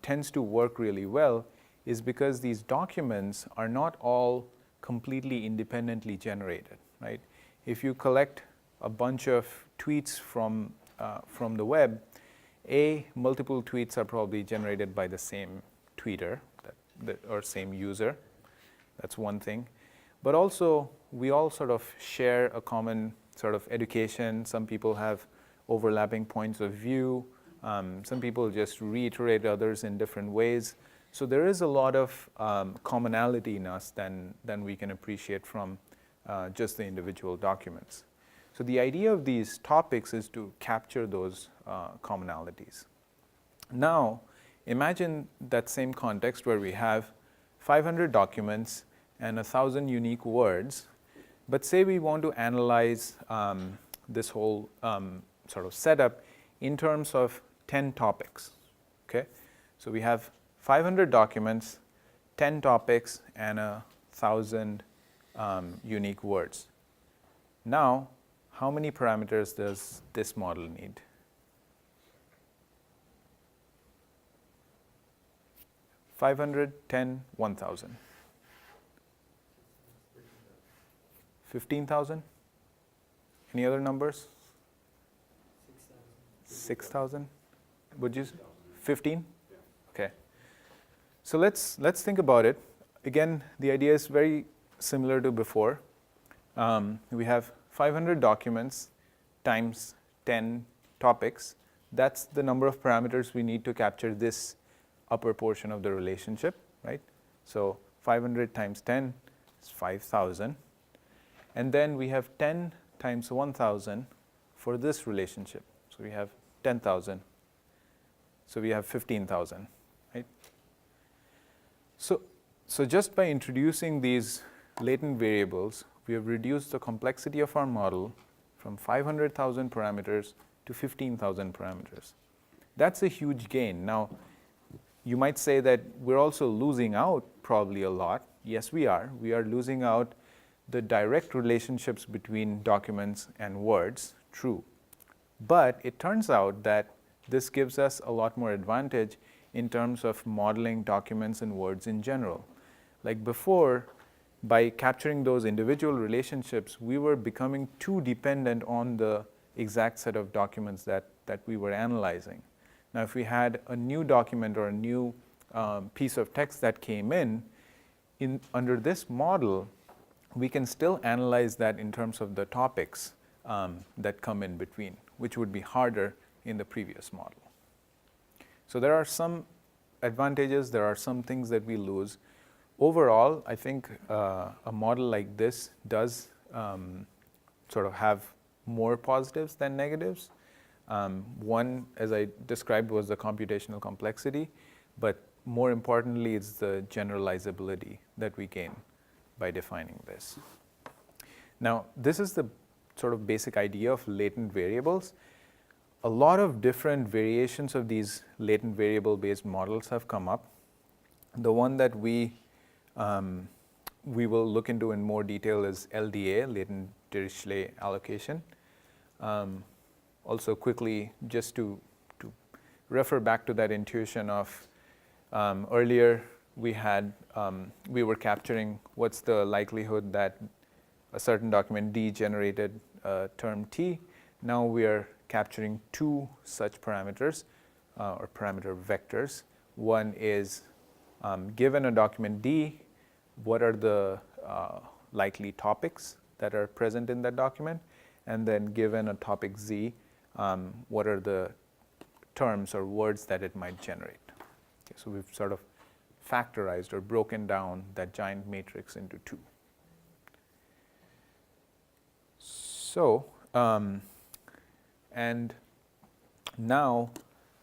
tends to work really well is because these documents are not all completely independently generated, right? If you collect a bunch of tweets from the web, multiple tweets are probably generated by the same tweeter or same user. That's one thing. But also, we all sort of share a common sort of education. Some people have overlapping points of view. Some people just reiterate others in different ways. So there is a lot of commonality in us than we can appreciate from just the individual documents. So the idea of these topics is to capture those commonalities. Now, imagine that same context where we have 500 documents and 1,000 unique words. But say we want to analyze this whole sort of setup in terms of 10 topics. Okay, so we have 500 documents, 10 topics, and 1,000 unique words. Now, how many parameters does this model need? $500, 10, 1,000. 15,000? Any other numbers? 6,000? Would you? 15? Okay. So let's think about it. Again, the idea is very similar to before. We have 500 documents times 10 topics. That's the number of parameters we need to capture this upper portion of the relationship, right? So 500 times 10 is 5,000. And then we have 10 times 1,000 for this relationship. So we have 10,000. So we have 15,000, right? So just by introducing these latent variables, we have reduced the complexity of our model from 500,000 parameters to 15,000 parameters. That's a huge gain. Now, you might say that we're also losing out probably a lot. Yes, we are. We are losing out the direct relationships between documents and words, true. But it turns out that this gives us a lot more advantage in terms of modeling documents and words in general. Like before, by capturing those individual relationships, we were becoming too dependent on the exact set of documents that we were analyzing. Now, if we had a new document or a new piece of text that came in under this model, we can still analyze that in terms of the topics that come in between, which would be harder in the previous model. So there are some advantages, there are some things that we lose. Overall, I think a model like this does sort of have more positives than negatives. One, as I described, was the computational complexity, but more importantly, it's the generalizability that we gain by defining this. Now, this is the sort of basic idea of latent variables. A lot of different variations of these latent variable-based models have come up. The one that we will look into in more detail is LDA, latent Dirichlet allocation. Also quickly, just to refer back to that intuition of earlier we were capturing what's the likelihood that a certain document D generated a term T. Now we are capturing two such parameters or parameter vectors. One is given a document D, what are the likely topics that are present in that document? And then given a topic Z, what are the terms or words that it might generate? Okay, so we've sort of factorized or broken down that giant matrix into two. So, and now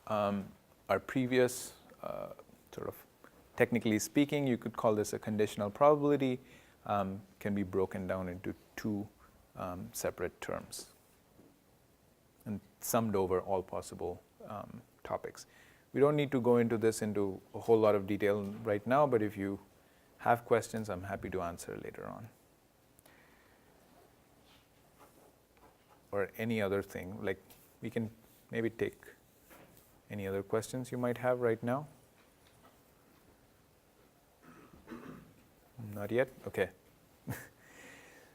our previous sort of technically speaking, you could call this a conditional probability, can be broken down into two separate terms and summed over all possible topics. We don't need to go into this into a whole lot of detail right now, but if you have questions, I'm happy to answer later on. Or any other thing, like we can maybe take any other questions you might have right now. Not yet? Okay.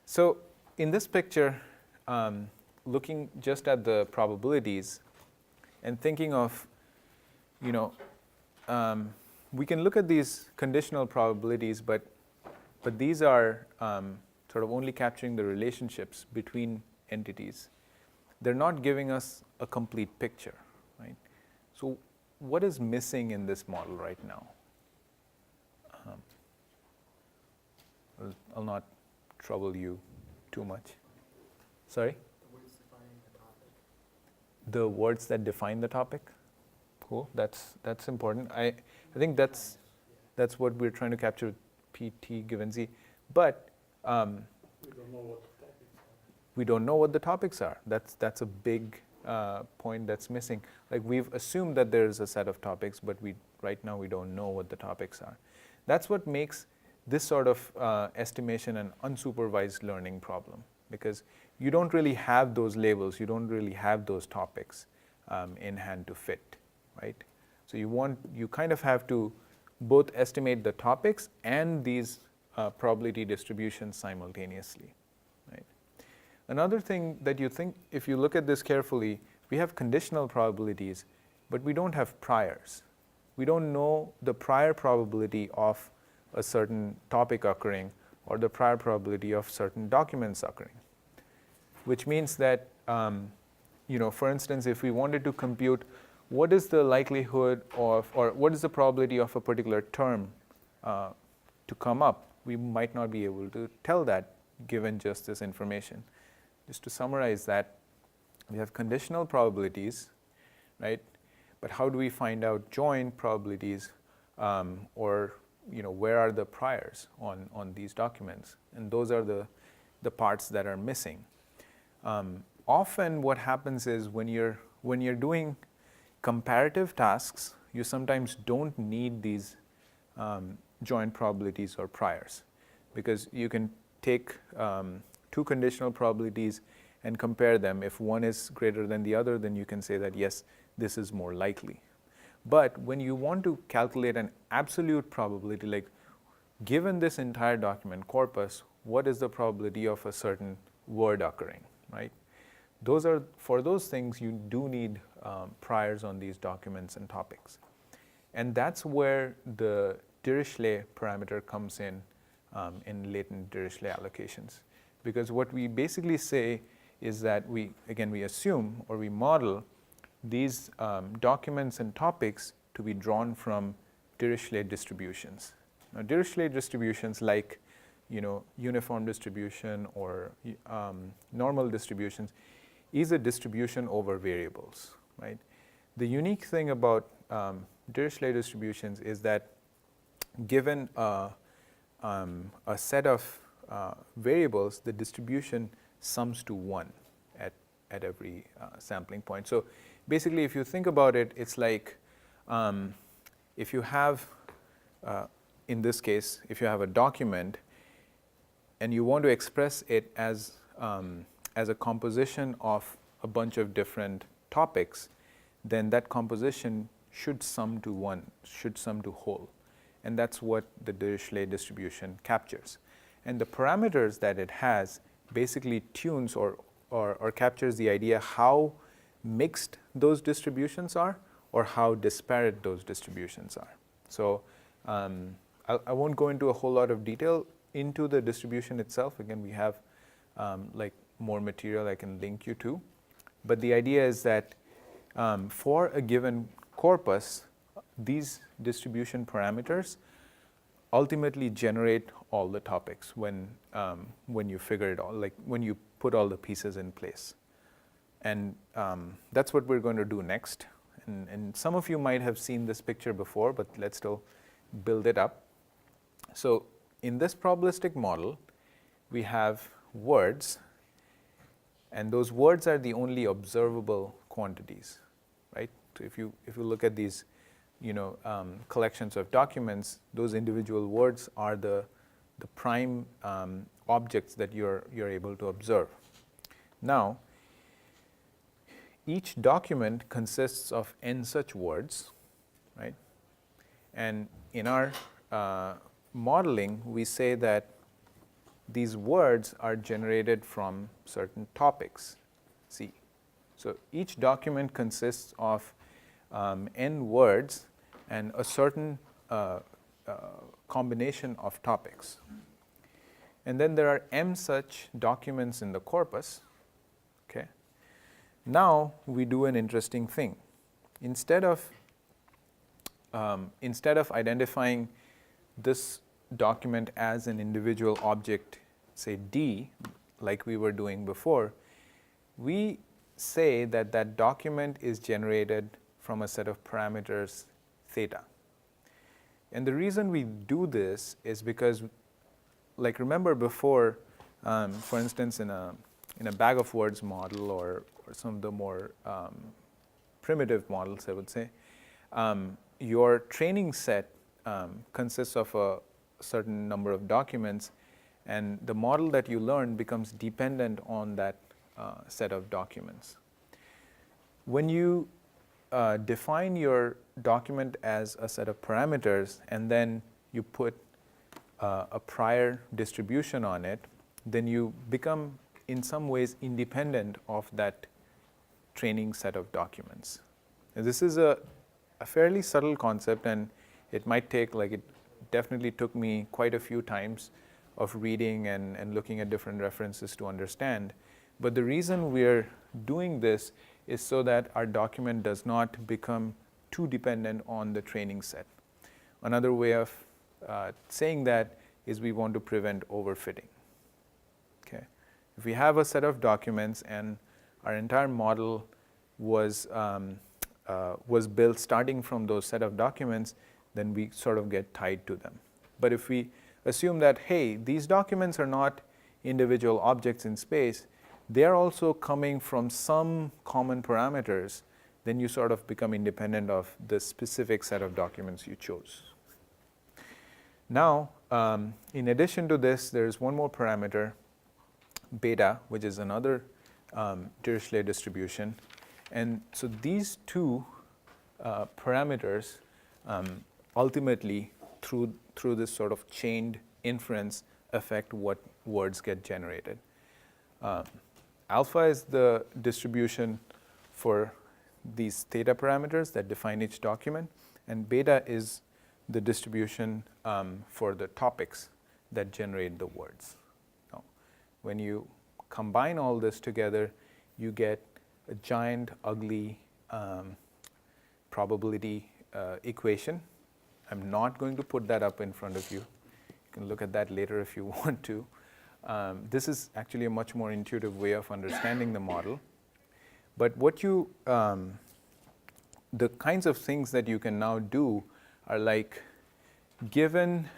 So in this picture, looking just at the probabilities and thinking of, we can look at these conditional probabilities, but these are sort of only capturing the relationships between entities. They're not giving us a complete picture, right? So what is missing in this model right now? I'll not trouble you too much. Sorry? The words defining the topic. The words that define the topic? Cool, that's important. I think that's what we're trying to capture with P, T given Z. But We don't know what the topics are. we don't know what the topics are. That's a big point that's missing. Like we've assumed that there is a set of topics, but right now we don't know what the topics are. That's what makes this sort of estimation an unsupervised learning problem, because you don't really have those labels, you don't really have those topics in hand to fit, right? So you kind of have to both estimate the topics and these probability distributions simultaneously, right? Another thing that you think, if you look at this carefully, we have conditional probabilities, but we don't have priors. We don't know the prior probability of a certain topic occurring or the prior probability of certain documents occurring, which means that, for instance, if we wanted to compute what is the likelihood of, or what is the probability of a particular term to come up, we might not be able to tell that given just this information. Just to summarize that, we have conditional probabilities, right? But how do we find out joint probabilities, or where are the priors on these documents? And those are the parts that are missing. Often what happens is when you're doing comparative tasks, you sometimes don't need these joint probabilities or priors, because you can take two conditional probabilities and compare them. If one is greater than the other, then you can say that yes, this is more likely. But when you want to calculate an absolute probability, like given this entire document corpus, what is the probability of a certain word occurring, right? For those things, you do need priors on these documents and topics. And that's where the Dirichlet parameter comes in latent Dirichlet allocations. Because what we basically say is that we assume or we model these documents and topics to be drawn from Dirichlet distributions. Now, Dirichlet distributions like uniform distribution or normal distributions is a distribution over variables, right? The unique thing about Dirichlet distributions is that given a set of variables, the distribution sums to 1 at every sampling point. So basically, if you think about it, it's like if you have, in this case, if you have a document and you want to express it as a composition of a bunch of different topics, then that composition should sum to 1, should sum to whole. And that's what the Dirichlet distribution captures. And the parameters that it has basically tunes or captures the idea how mixed those distributions are or how disparate those distributions are. So I won't go into a whole lot of detail into the distribution itself. Again, we have like more material I can link you to. But the idea is that for a given corpus, these distribution parameters ultimately generate all the topics when you figure it all, like when you put all the pieces in place. And that's what we're going to do next. And some of you might have seen this picture before, but let's still build it up. So in this probabilistic model, we have words, and those words are the only observable quantities, right? So if you look at these collections of documents, those individual words are the prime objects that you're able to observe. Now, each document consists of n such words, right? And in our modeling, we say that these words are generated from certain topics, C. So each document consists of n words and a certain combination of topics. And then there are m such documents in the corpus. Okay. Now we do an interesting thing. Instead of identifying this document as an individual object, say D, like we were doing before, we say that that document is generated from a set of parameters theta. And the reason we do this is because, like, remember before, for instance, in a bag of words model or some of the more primitive models, I would say, your training set consists of a certain number of documents, and the model that you learn becomes dependent on that set of documents. When you define your document as a set of parameters and then you put a prior distribution on it, then you become in some ways independent of that training set of documents. And this is a fairly subtle concept, and it might take, like it definitely took me quite a few times of reading and looking at different references to understand. But the reason we're doing this is so that our document does not become too dependent on the training set. Another way of saying that is we want to prevent overfitting. Okay. If we have a set of documents and our entire model was built starting from those set of documents, then we sort of get tied to them. But if we assume that, hey, these documents are not individual objects in space, they're also coming from some common parameters, then you sort of become independent of the specific set of documents you chose. Now, in addition to this, there's one more parameter, beta, which is another Dirichlet distribution. And so these two parameters ultimately, through this sort of chained inference, affect what words get generated. Alpha is the distribution for these theta parameters that define each document, and beta is the distribution for the topics that generate the words. Now, when you combine all this together, you get a giant, ugly probability equation. I'm not going to put that up in front of you. You can look at that later if you want to. This is actually a much more intuitive way of understanding the model. But what you, the kinds of things that you can now do are like, given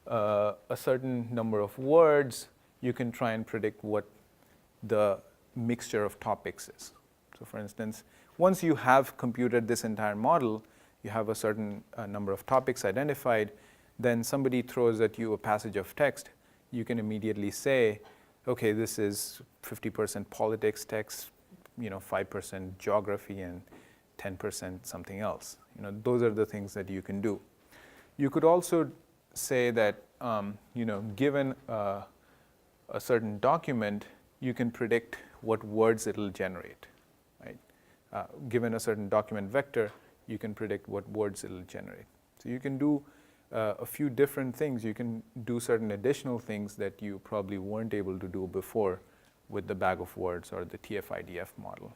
a certain number of words, you can try and predict what the mixture of topics is. So for instance, once you have computed this entire model, you have a certain number of topics identified, then somebody throws at you a passage of text, you can immediately say, okay, this is 50% politics text, 5% geography, and 10% something else. Those are the things that you can do. You could also say that, given a certain document, you can predict what words it'll generate, right? Given a certain document vector, you can predict what words it'll generate. So you can do a few different things. You can do certain additional things that you probably weren't able to do before with the bag of words or the TF-IDF model.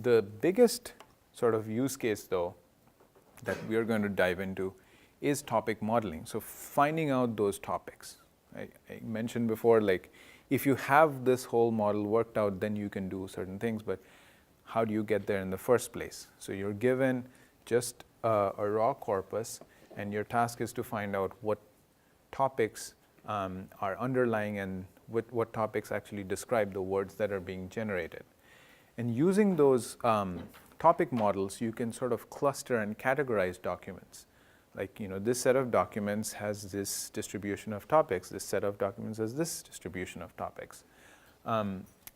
The biggest sort of use case, though, that we are going to dive into is topic modeling. So finding out those topics. I mentioned before, like, if you have this whole model worked out, then you can do certain things, but how do you get there in the first place? So you're given just a raw corpus, and your task is to find out what topics are underlying and what topics actually describe the words that are being generated. And using those topic models, you can sort of cluster and categorize documents. Like, this set of documents has this distribution of topics, this set of documents has this distribution of topics.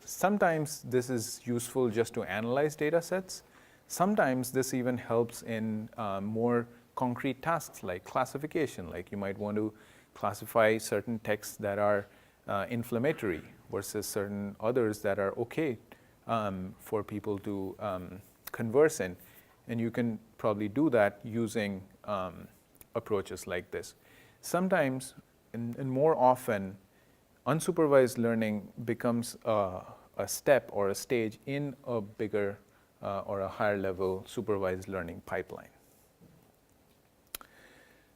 Sometimes this is useful just to analyze data sets. Sometimes this even helps in more concrete tasks like classification. Like, you might want to classify certain texts that are inflammatory versus certain others that are okay for people to converse in. And you can probably do that using approaches like this. Sometimes, and more often, unsupervised learning becomes a step or a stage in a bigger or a higher level supervised learning pipeline.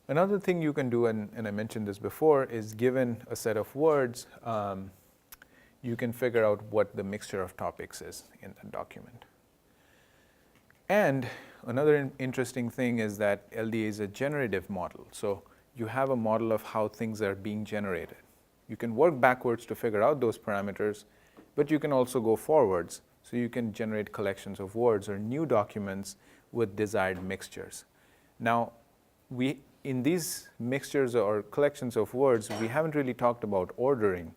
Another thing you can do, and I mentioned this before, is given a set of words, you can figure out what the mixture of topics is in the document. And another interesting thing is that LDA is a generative model. So you have a model of how things are being generated. You can work backwards to figure out those parameters, but you can also go forwards. So you can generate collections of words or new documents with desired mixtures. Now, in these mixtures or collections of words, we haven't really talked about ordering.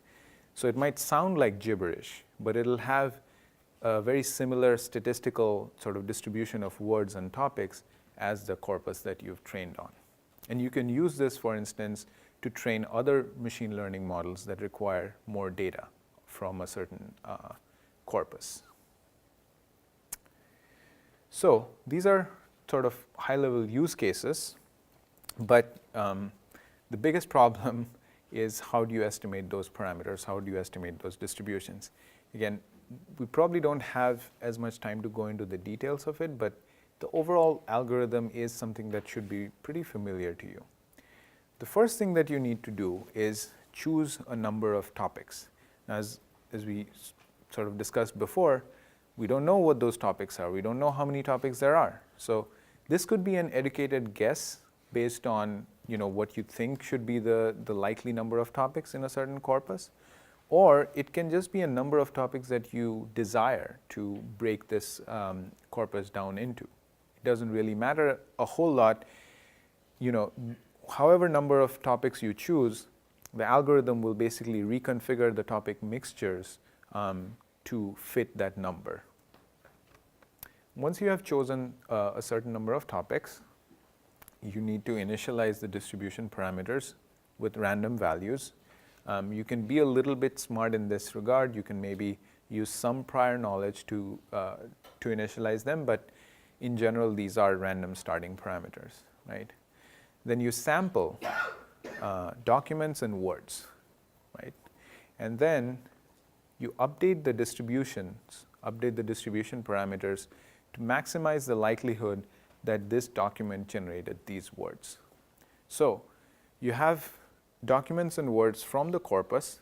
So it might sound like gibberish, but it'll have a very similar statistical sort of distribution of words and topics as the corpus that you've trained on. And you can use this, for instance, to train other machine learning models that require more data from a certain corpus. So these are sort of high-level use cases, but the biggest problem is how do you estimate those parameters? How do you estimate those distributions? Again, we probably don't have as much time to go into the details of it, but the overall algorithm is something that should be pretty familiar to you. The first thing that you need to do is choose a number of topics. As we sort of discussed before, we don't know what those topics are. We don't know how many topics there are. So this could be an educated guess based on what you think should be the likely number of topics in a certain corpus. Or it can just be a number of topics that you desire to break this corpus down into. It doesn't really matter a whole lot. However number of topics you choose, the algorithm will basically reconfigure the topic mixtures to fit that number. Once you have chosen a certain number of topics, you need to initialize the distribution parameters with random values. You can be a little bit smart in this regard. You can maybe use some prior knowledge to initialize them, but in general, these are random starting parameters, right? Then you sample documents and words, right? And then you update the distribution parameters to maximize the likelihood that this document generated these words. So you have documents and words from the corpus,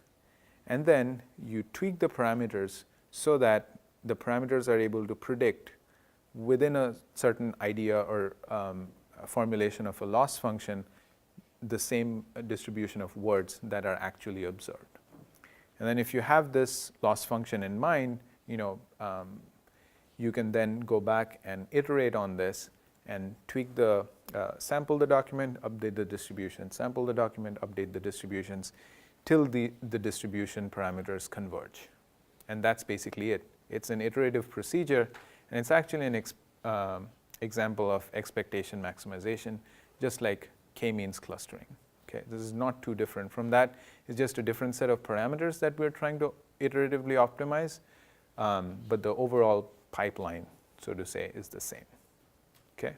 and then you tweak the parameters so that the parameters are able to predict within a certain idea or a formulation of a loss function the same distribution of words that are actually observed. And then if you have this loss function in mind, you can then go back and iterate on this and tweak the sample the document, update the distribution, sample the document, update the distributions till the distribution parameters converge. And that's basically it. It's an iterative procedure, and it's actually an example of expectation maximization, just like k-means clustering. Okay, this is not too different from that. It's just a different set of parameters that we're trying to iteratively optimize, but the overall pipeline, so to say, is the same. Okay.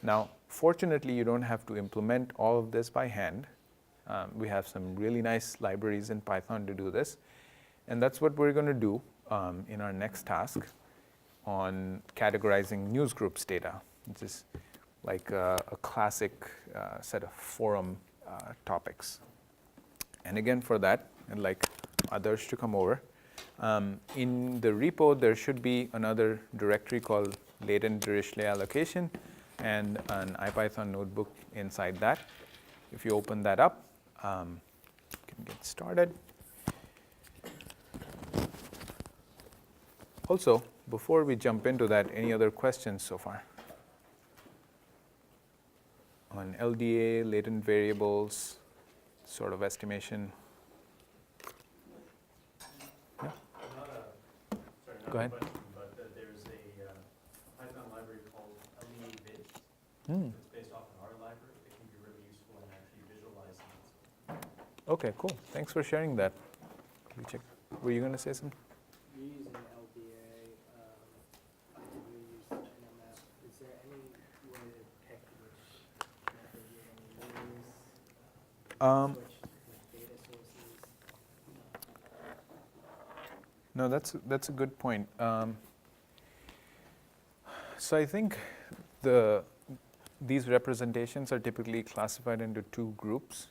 Now, fortunately, you don't have to implement all of this by hand. We have some really nice libraries in Python to do this, and that's what we're going to do in our next task on categorizing newsgroups data, which is like a classic set of forum topics. And again, for that, I'd like Adarsh to come over. In the repo, there should be another directory called latent Dirichlet allocation and an IPython notebook inside that. If you open that up, you can get started. Also, before we jump into that, any other questions so far? On LDA, latent variables, sort of estimation. Yeah? Go ahead. But there's a Python library called LDA Vid. It's based off of our library. It can be really useful in actually visualizing it. Okay, cool. Thanks for sharing that. Let me check. Were you going to say something? You're using LDA, actively use NMF. Is there any way to pick which method you're going to use? Which data sources? No, that's a good point. So I think these representations are typically classified into two groups.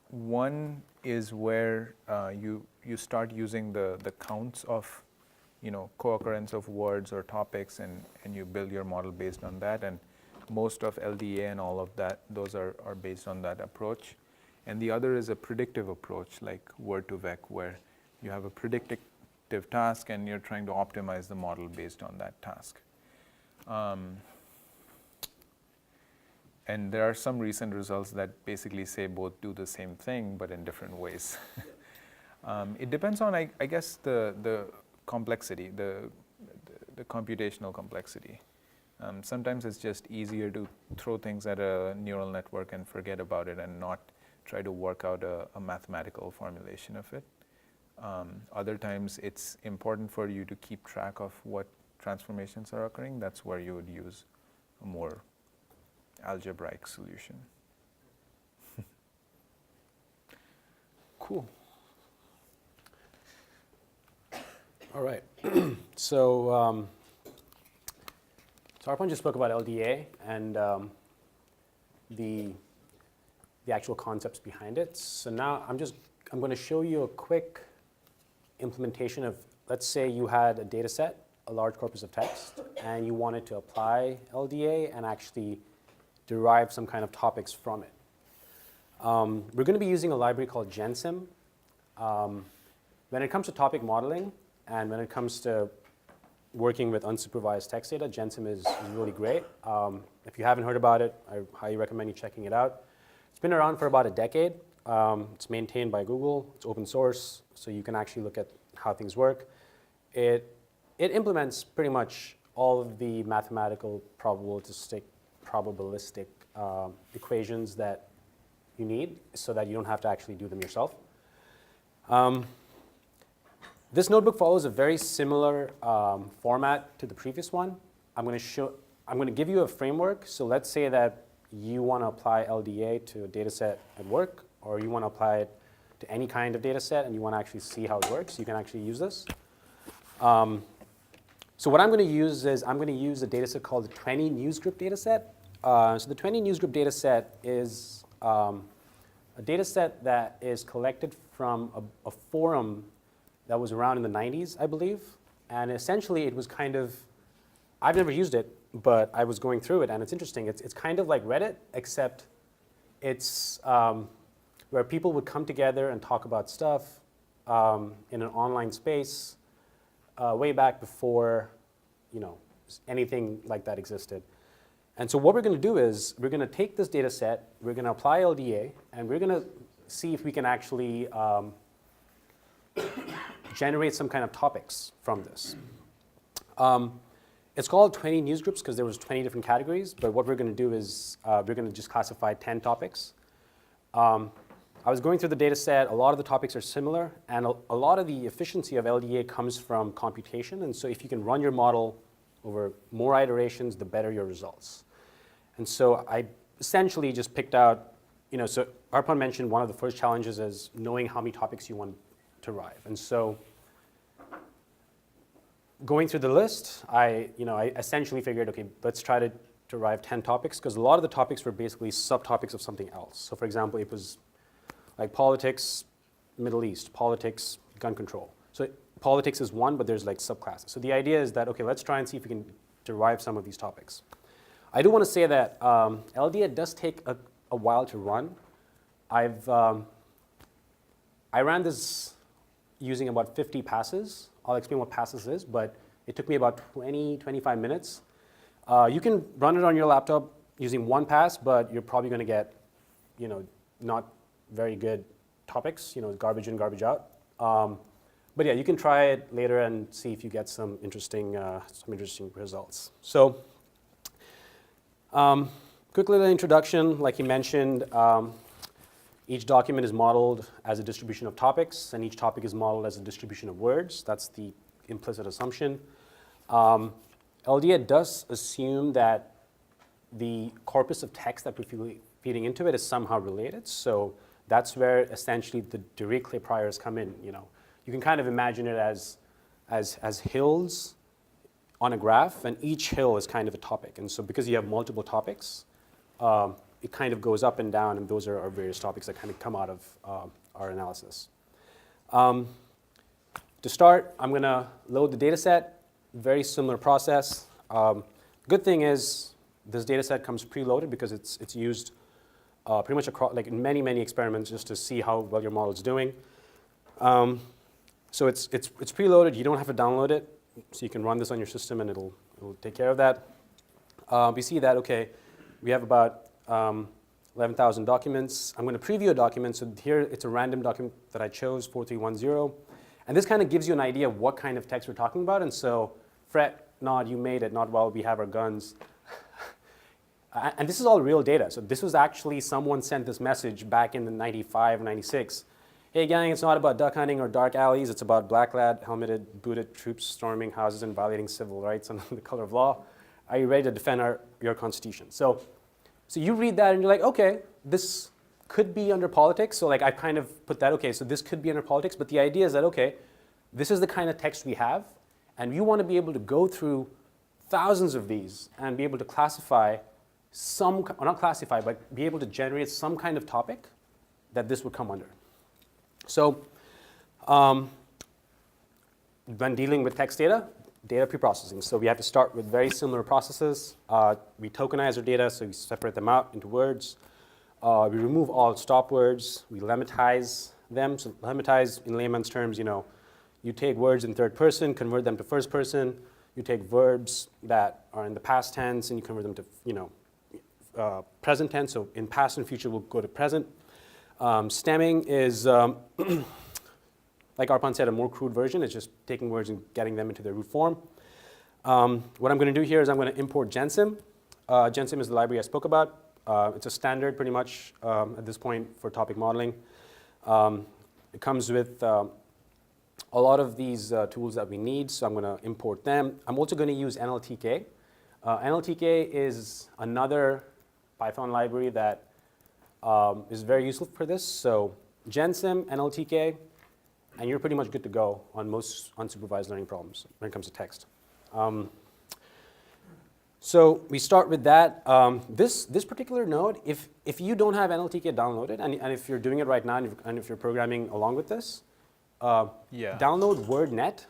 One is where you start using the counts of co-occurrence of words or topics, and you build your model based on that. And most of LDA and all of that, those are based on that approach. And the other is a predictive approach, like Word2Vec, where you have a predictive task and you're trying to optimize the model based on that task. And there are some recent results that basically say both do the same thing, but in different ways. It depends on, I guess, the complexity, the computational complexity. Sometimes it's just easier to throw things at a neural network and forget about it and not try to work out a mathematical formulation of it. Other times it's important for you to keep track of what transformations are occurring. That's where you would use a more algebraic solution. Cool. All right. So Arpan just spoke about LDA and the actual concepts behind it. So now I'm going to show you a quick implementation of, let's say you had a data set, a large corpus of text, and you wanted to apply LDA and actually derive some kind of topics from it. We're going to be using a library called GenSim. When it comes to topic modeling and when it comes to working with unsupervised text data, GenSim is really great. If you haven't heard about it, I highly recommend you checking it out. It's been around for about a decade. It's maintained by Google. It's open source, so you can actually look at how things work. It implements pretty much all of the mathematical probabilistic equations that you need so that you don't have to actually do them yourself. This notebook follows a very similar format to the previous one. I'm going to give you a framework. So let's say that you want to apply LDA to a data set at work, or you want to apply it to any kind of data set and you want to actually see how it works. You can actually use this. So what I'm going to use is I'm going to use a data set called the 20 news group data set. So the 20 news group data set is a data set that is collected from a forum that was around in the 90s, I believe. And essentially it was kind of, I've never used it, but I was going through it and it's interesting. It's kind of like Reddit, except it's where people would come together and talk about stuff in an online space way back before anything like that existed. And so what we're going to do is we're going to take this data set, we're going to apply LDA, and we're going to see if we can actually generate some kind of topics from this. It's called 20 news groups because there was 20 different categories, but what we're going to do is we're going to just classify 10 topics. I was going through the data set. A lot of the topics are similar, and a lot of the efficiency of LDA comes from computation. And so if you can run your model over more iterations, the better your results. And so I essentially just picked out, so Arpan mentioned one of the first challenges is knowing how many topics you want to derive. And so going through the list, I essentially figured, okay, let's try to derive 10 topics, because a lot of the topics were basically subtopics of something else. So for example, it was like politics, Middle East, politics, gun control. So politics is one, but there's like subclasses. So the idea is that, okay, let's try and see if we can derive some of these topics. I do want to say that LDA does take a while to run. I ran this using about 50 passes. I'll explain what passes is, but it took me about 25 minutes. You can run it on your laptop using one pass, but you're probably going to get, not very good topics, garbage in, garbage out. But yeah, you can try it later and see if you get some interesting results. So, quick little introduction. Like he mentioned, each document is modeled as a distribution of topics, and each topic is modeled as a distribution of words. That's the implicit assumption. LDA does assume that the corpus of text that we're feeding into it is somehow related. So that's where essentially the Dirichlet priors come in. You can kind of imagine it as hills on a graph, and each hill is kind of a topic. And so because you have multiple topics, it kind of goes up and down, and those are our various topics that kind of come out of our analysis. To start, I'm going to load the data set. Very similar process. Good thing is this data set comes preloaded because it's used pretty much across, like in many experiments just to see how well your model is doing. So it's preloaded. You don't have to download it. So you can run this on your system and it'll take care of that. We see that, okay, we have about 11,000 documents. I'm going to preview a document. So here it's a random document that I chose, 4310. And this kind of gives you an idea of what kind of text we're talking about. And so, fret, nod, you made it, not while we have our guns. And this is all real data. So this was actually someone sent this message back in the 95, 96. Hey gang, it's not about duck hunting or dark alleys. It's about black lad, helmeted, booted troops storming houses and violating civil rights under the color of law. Are you ready to defend your constitution? So you read that and you're like, okay, this could be under politics. So like I kind of put that, okay, so this could be under politics. But the idea is that, okay, this is the kind of text we have. And you want to be able to go through thousands of these and be able to classify some, or not classify, but be able to generate some kind of topic that this would come under. So when dealing with text data preprocessing. So we have to start with very similar processes. We tokenize our data, so we separate them out into words. We remove all stop words. We lemmatize them. So lemmatize, in layman's terms, you take words in third person, convert them to first person. You take verbs that are in the past tense, and you convert them to present tense. So in past and future, we'll go to present. Stemming is, like Arpan said, a more crude version. It's just taking words and getting them into their root form. What I'm going to do here is I'm going to import GenSim. GenSim is the library I spoke about. It's a standard pretty much at this point for topic modeling. It comes with a lot of these tools that we need, so I'm going to import them. I'm also going to use NLTK. NLTK is another Python library that is very useful for this. So GenSim, NLTK, and you're pretty much good to go on most unsupervised learning problems when it comes to text. So we start with that. This particular node, if you don't have NLTK downloaded, and if you're doing it right now, and if you're programming along with this, download WordNet.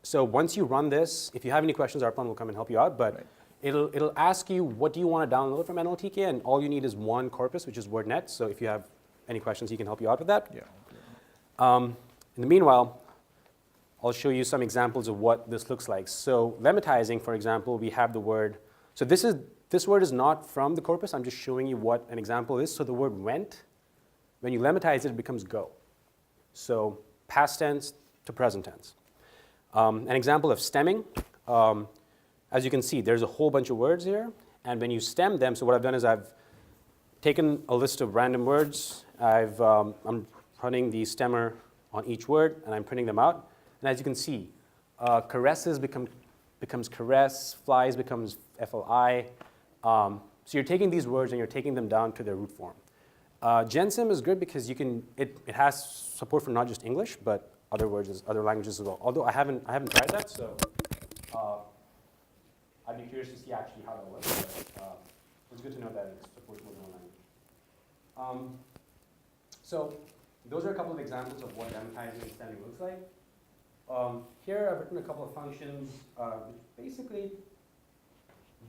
So once you run this, if you have any questions, Arpan will come and help you out. But it'll ask you what do you want to download from NLTK, and all you need is one corpus, which is WordNet. So if you have any questions, he can help you out with that. In the meanwhile, I'll show you some examples of what this looks like. So lemmatizing, for example, we have the word. So this word is not from the corpus. I'm just showing you what an example is. So the word went, when you lemmatize it, it becomes go. So past tense to present tense. An example of stemming. As you can see, there's a whole bunch of words here. And when you stem them, so what I've done is I've taken a list of random words. I'm running the stemmer on each word, and I'm printing them out. And as you can see, caresses becomes caress, flies becomes FLI. So you're taking these words and you're taking them down to their root form. GenSim is good because it has support for not just English, but other words, other languages as well. Although I haven't tried that, so I'd be curious to see actually how that works. But, it's good to know that it supports more than one language. So those are a couple of examples of what lemmatizing and stemming looks like. Here I've written a couple of functions which basically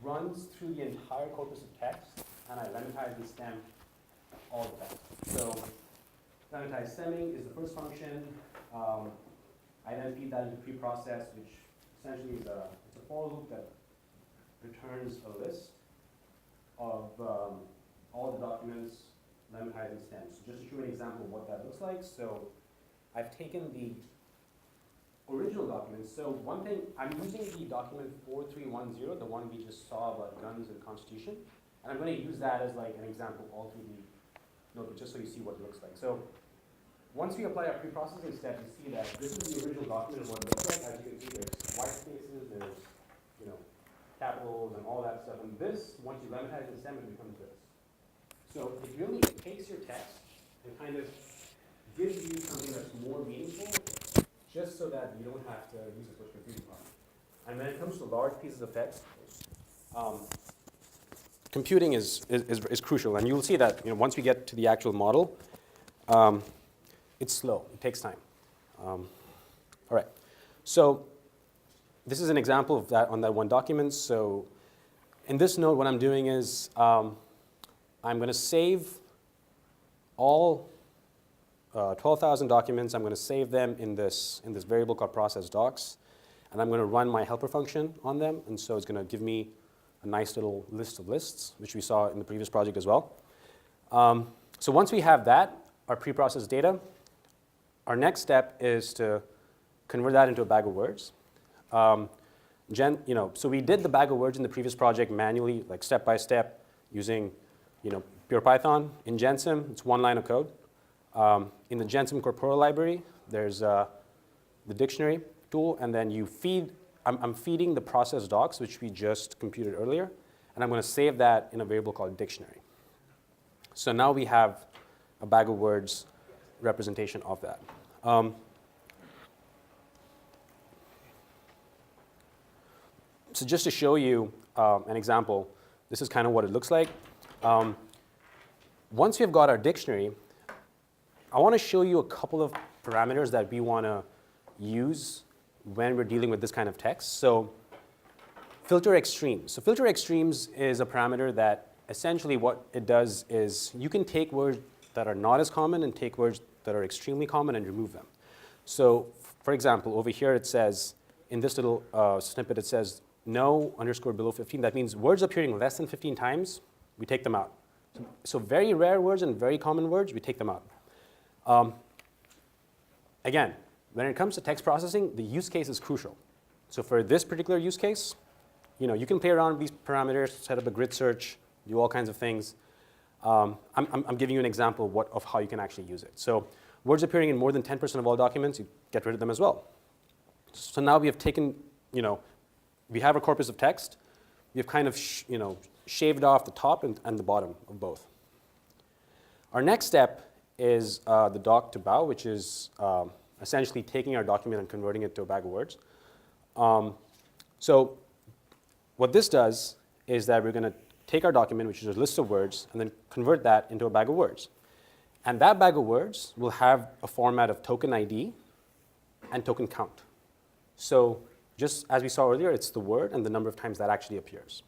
runs through the entire corpus of text, and I lemmatize and stem all the text. So lemmatize stemming is the first function. I then feed that into preprocess, which essentially is it's a for loop that returns a list of all the documents lemmatized and stemmed. So just to show an example of what that looks like. So I've taken the original document. So one thing, I'm using the document 4310, the one we just saw about guns and constitution. And I'm going to use that as like an example all through the notebook, just so you see what it looks like. So once we apply our preprocessing step, you see that this is the original document of what it looks like. As you can see, there's white spaces, there's capitals and all that stuff. And this, once you lemmatize and stem, it becomes this. So it really takes your text and kind of gives you something that's more meaningful, just so that you don't have to use it for confusing problem. And when it comes to large pieces of text, computing is crucial. And you'll see that once we get to the actual model, it's slow. It takes time. All right. So this is an example of that on that one document. So in this node, what I'm doing is I'm going to save all 12,000 documents. I'm going to save them in this variable called process docs, and I'm going to run my helper function on them. And so it's going to give me a nice little list of lists, which we saw in the previous project as well. So once we have that, our pre-processed data, our next step is to convert that into a bag of words. So we did the bag of words in the previous project manually, like step by step, using pure Python. In GenSim, it's one line of code. In the GenSim corpora library, there's the dictionary tool, and then you feed. I'm feeding the process docs, which we just computed earlier, and I'm going to save that in a variable called dictionary. So now we have a bag of words representation of that. So just to show you an example, this is kind of what it looks like. Once we've got our dictionary, I want to show you a couple of parameters that we want to use when we're dealing with this kind of text. So filter extremes. So filter extremes is a parameter that essentially what it does is you can take words that are not as common and take words that are extremely common and remove them. So for example, over here it says, in this little snippet it says, no underscore below 15. That means words appearing less than 15 times, we take them out. So very rare words and very common words, we take them out. Again, when it comes to text processing, the use case is crucial. So for this particular use case, you can play around with these parameters, set up a grid search, do all kinds of things. I'm giving you an example of how you can actually use it. So words appearing in more than 10% of all documents, you get rid of them as well. So now we have taken, we have a corpus of text. We have kind of, shaved off the top and the bottom of both. Our next step is the doc to bow, which is essentially taking our document and converting it to a bag of words. So what this does is that we're going to take our document, which is a list of words, and then convert that into a bag of words. And that bag of words will have a format of token ID and token count. So just as we saw earlier, it's the word and the number of times that actually appears.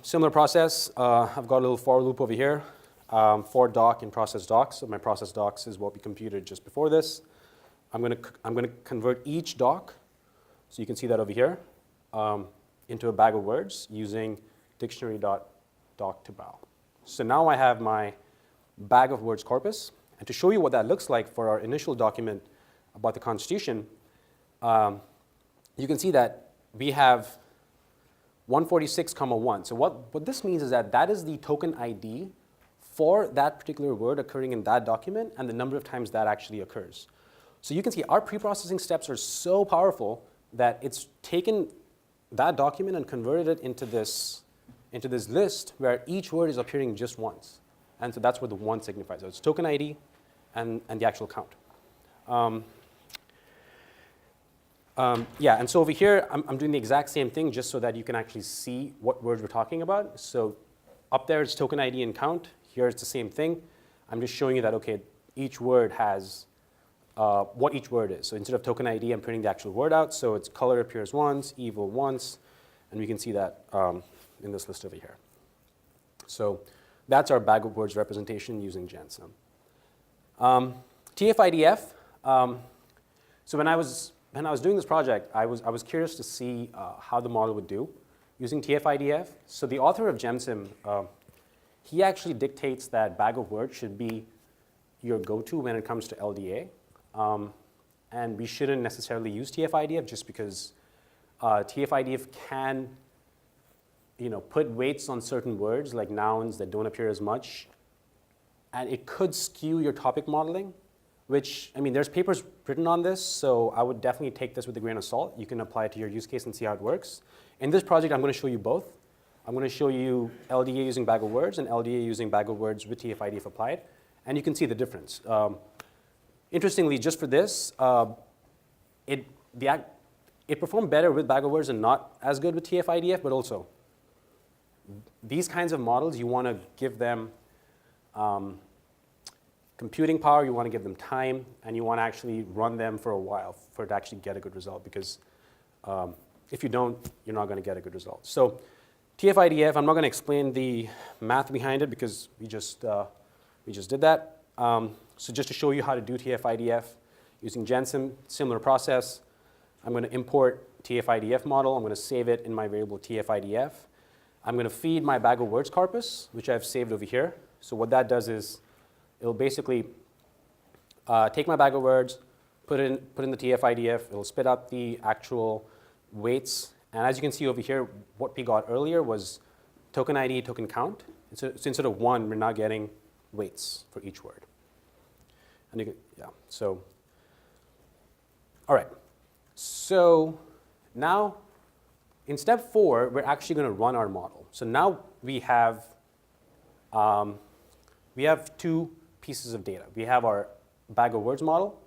Similar process. I've got a little for loop over here. For doc and process docs. So my process docs is what we computed just before this. I'm going to convert each doc, so you can see that over here, into a bag of words using dictionary.doc to bow. So now I have my bag of words corpus. And to show you what that looks like for our initial document about the Constitution, you can see that we have 146,1. So what this means is that is the token ID for that particular word occurring in that document and the number of times that actually occurs. So you can see our pre-processing steps are so powerful that it's taken that document and converted it into this list where each word is appearing just once. And so that's what the one signifies. So it's token ID and the actual count. And so over here, I'm doing the exact same thing just so that you can actually see what words we're talking about. So up there it's token ID and count. Here it's the same thing. I'm just showing you that, okay, each word has what each word is. So instead of token ID, I'm printing the actual word out. So it's color appears once, evil once, and we can see that in this list over here. So that's our bag of words representation using GenSim. TF-IDF. So when I was doing this project, I was curious to see how the model would do using TF-IDF. So the author of GenSim, he actually dictates that bag of words should be your go-to when it comes to LDA. And we shouldn't necessarily use TF-IDF just because TF-IDF can put weights on certain words like nouns that don't appear as much. And it could skew your topic modeling, which, there's papers written on this, so I would definitely take this with a grain of salt. You can apply it to your use case and see how it works. In this project, I'm going to show you both. I'm going to show you LDA using bag of words and LDA using bag of words with TF-IDF applied, and you can see the difference. Interestingly, just for this, it performed better with bag of words and not as good with TF-IDF, but also these kinds of models, you want to give them computing power, you want to give them time, and you want to actually run them for a while for it to actually get a good result, because if you don't, you're not going to get a good result. So TF-IDF, I'm not going to explain the math behind it because we just did that. So just to show you how to do TF-IDF using Gensym, similar process. I'm going to import TF-IDF model. I'm going to save it in my variable TF-IDF. I'm going to feed my bag of words corpus, which I've saved over here. So what that does is it'll basically take my bag of words, put in the TF-IDF. It'll spit out the actual weights. And as you can see over here, what we got earlier was token ID, token count. So instead of 1, we're now getting weights for each word. And you can, yeah, so, all right. So now, in step 4, we're actually going to run our model. So now we have 2 pieces of data. We have our bag of words model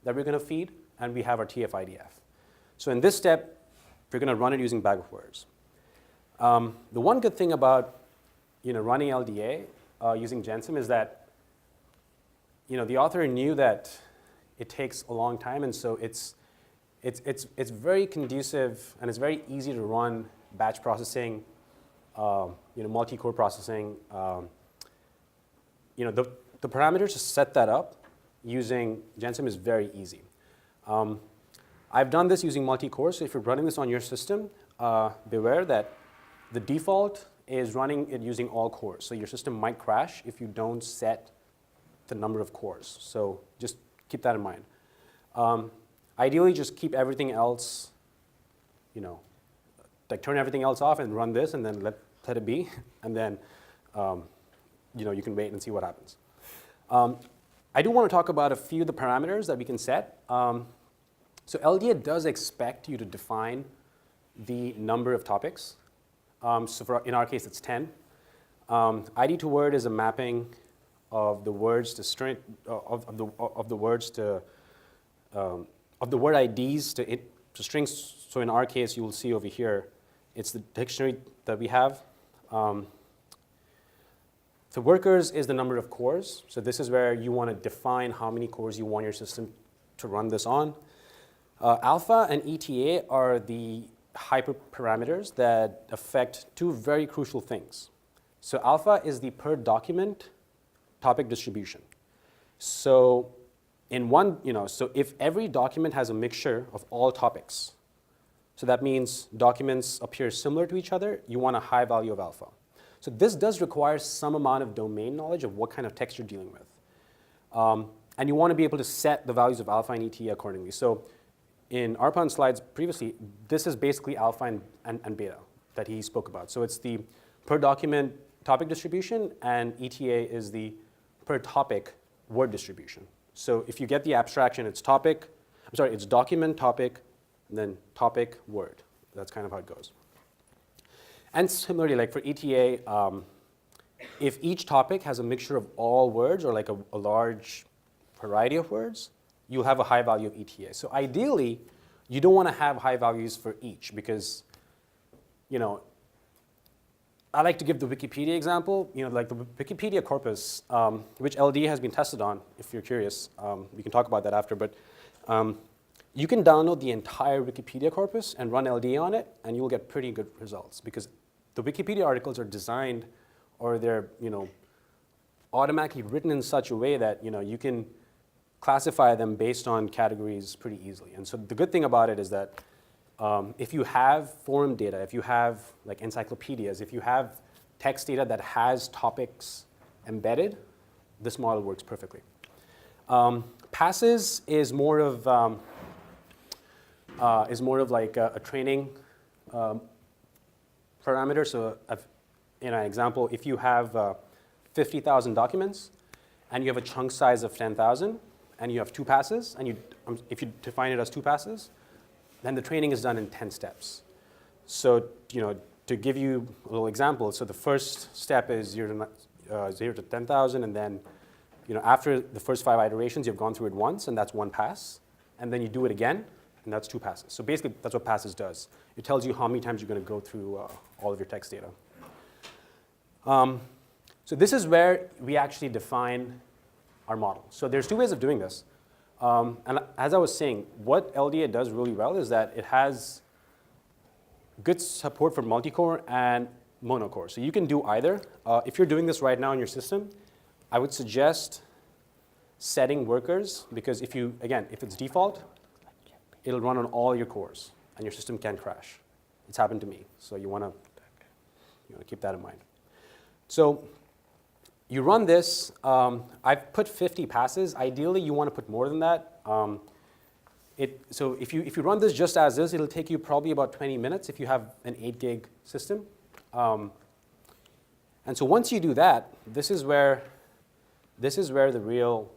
that we're going to feed, and we have our TF-IDF. So in this step, we're going to run it using bag of words. The one good thing about running LDA using Gensym is that the author knew that it takes a long time, and so it's very conducive and it's very easy to run batch processing, multi-core processing. The parameters to set that up using Gensym is very easy. I've done this using multi-core, so if you're running this on your system, beware that the default is running it using all cores. So your system might crash if you don't set the number of cores. So just keep that in mind. Ideally, just keep everything else, turn everything else off and run this and then let it be. And then, you can wait and see what happens. I do want to talk about a few of the parameters that we can set. So LDA does expect you to define the number of topics. In our case, it's 10. ID to word is a mapping of the words to string of the words to of the word IDs to strings. So in our case, you will see over here, it's the dictionary that we have. The workers is the number of cores. So this is where you want to define how many cores you want your system to run this on. Alpha and ETA are the hyperparameters that affect 2 very crucial things. So alpha is the per document topic distribution. So so if every document has a mixture of all topics, so that means documents appear similar to each other, you want a high value of alpha. So this does require some amount of domain knowledge of what kind of text you're dealing with. And you want to be able to set the values of alpha and ETA accordingly. So in Arpan's slides previously, this is basically alpha and beta that he spoke about. So it's the per document topic distribution, and ETA is the per topic word distribution. So if you get the abstraction, it's it's document, topic, and then topic, word. That's kind of how it goes. And similarly, like for ETA, if each topic has a mixture of all words or like a large variety of words, you'll have a high value of ETA. So ideally, you don't want to have high values for each because, I like to give the Wikipedia example. Like the Wikipedia corpus, which LD has been tested on, if you're curious. We can talk about that after, but you can download the entire Wikipedia corpus and run LD on it, and you'll get pretty good results because the Wikipedia articles are designed or they're, automatically written in such a way that, you can classify them based on categories pretty easily. And so the good thing about it is that if you have forum data, if you have like encyclopedias, if you have text data that has topics embedded, this model works perfectly. Passes is more of like a training parameter. So in an example, if you have 50,000 documents and you have a chunk size of 10,000 and you have 2 passes, and if you define it as 2 passes, then the training is done in 10 steps. So to give you a little example, so the first step is 0 to 10,000, and then after the first 5 iterations, you've gone through it once, and that's 1 pass, and then you do it again, and that's 2 passes. So basically, that's what passes does. It tells you how many times you're going to go through all of your text data. So this is where we actually define our model. So there's two ways of doing this. And as I was saying, what LDA does really well is that it has good support for multi-core and monocore. So you can do either. If you're doing this right now in your system, I would suggest setting workers, because if it's default, it'll run on all your cores and your system can crash. It's happened to me, so you want to keep that in mind. So you run this. I've put 50 passes. Ideally, you want to put more than that. So if you run this just as is, it'll take you probably about 20 minutes if you have an 8 gig system. And so once you do that, this is where the real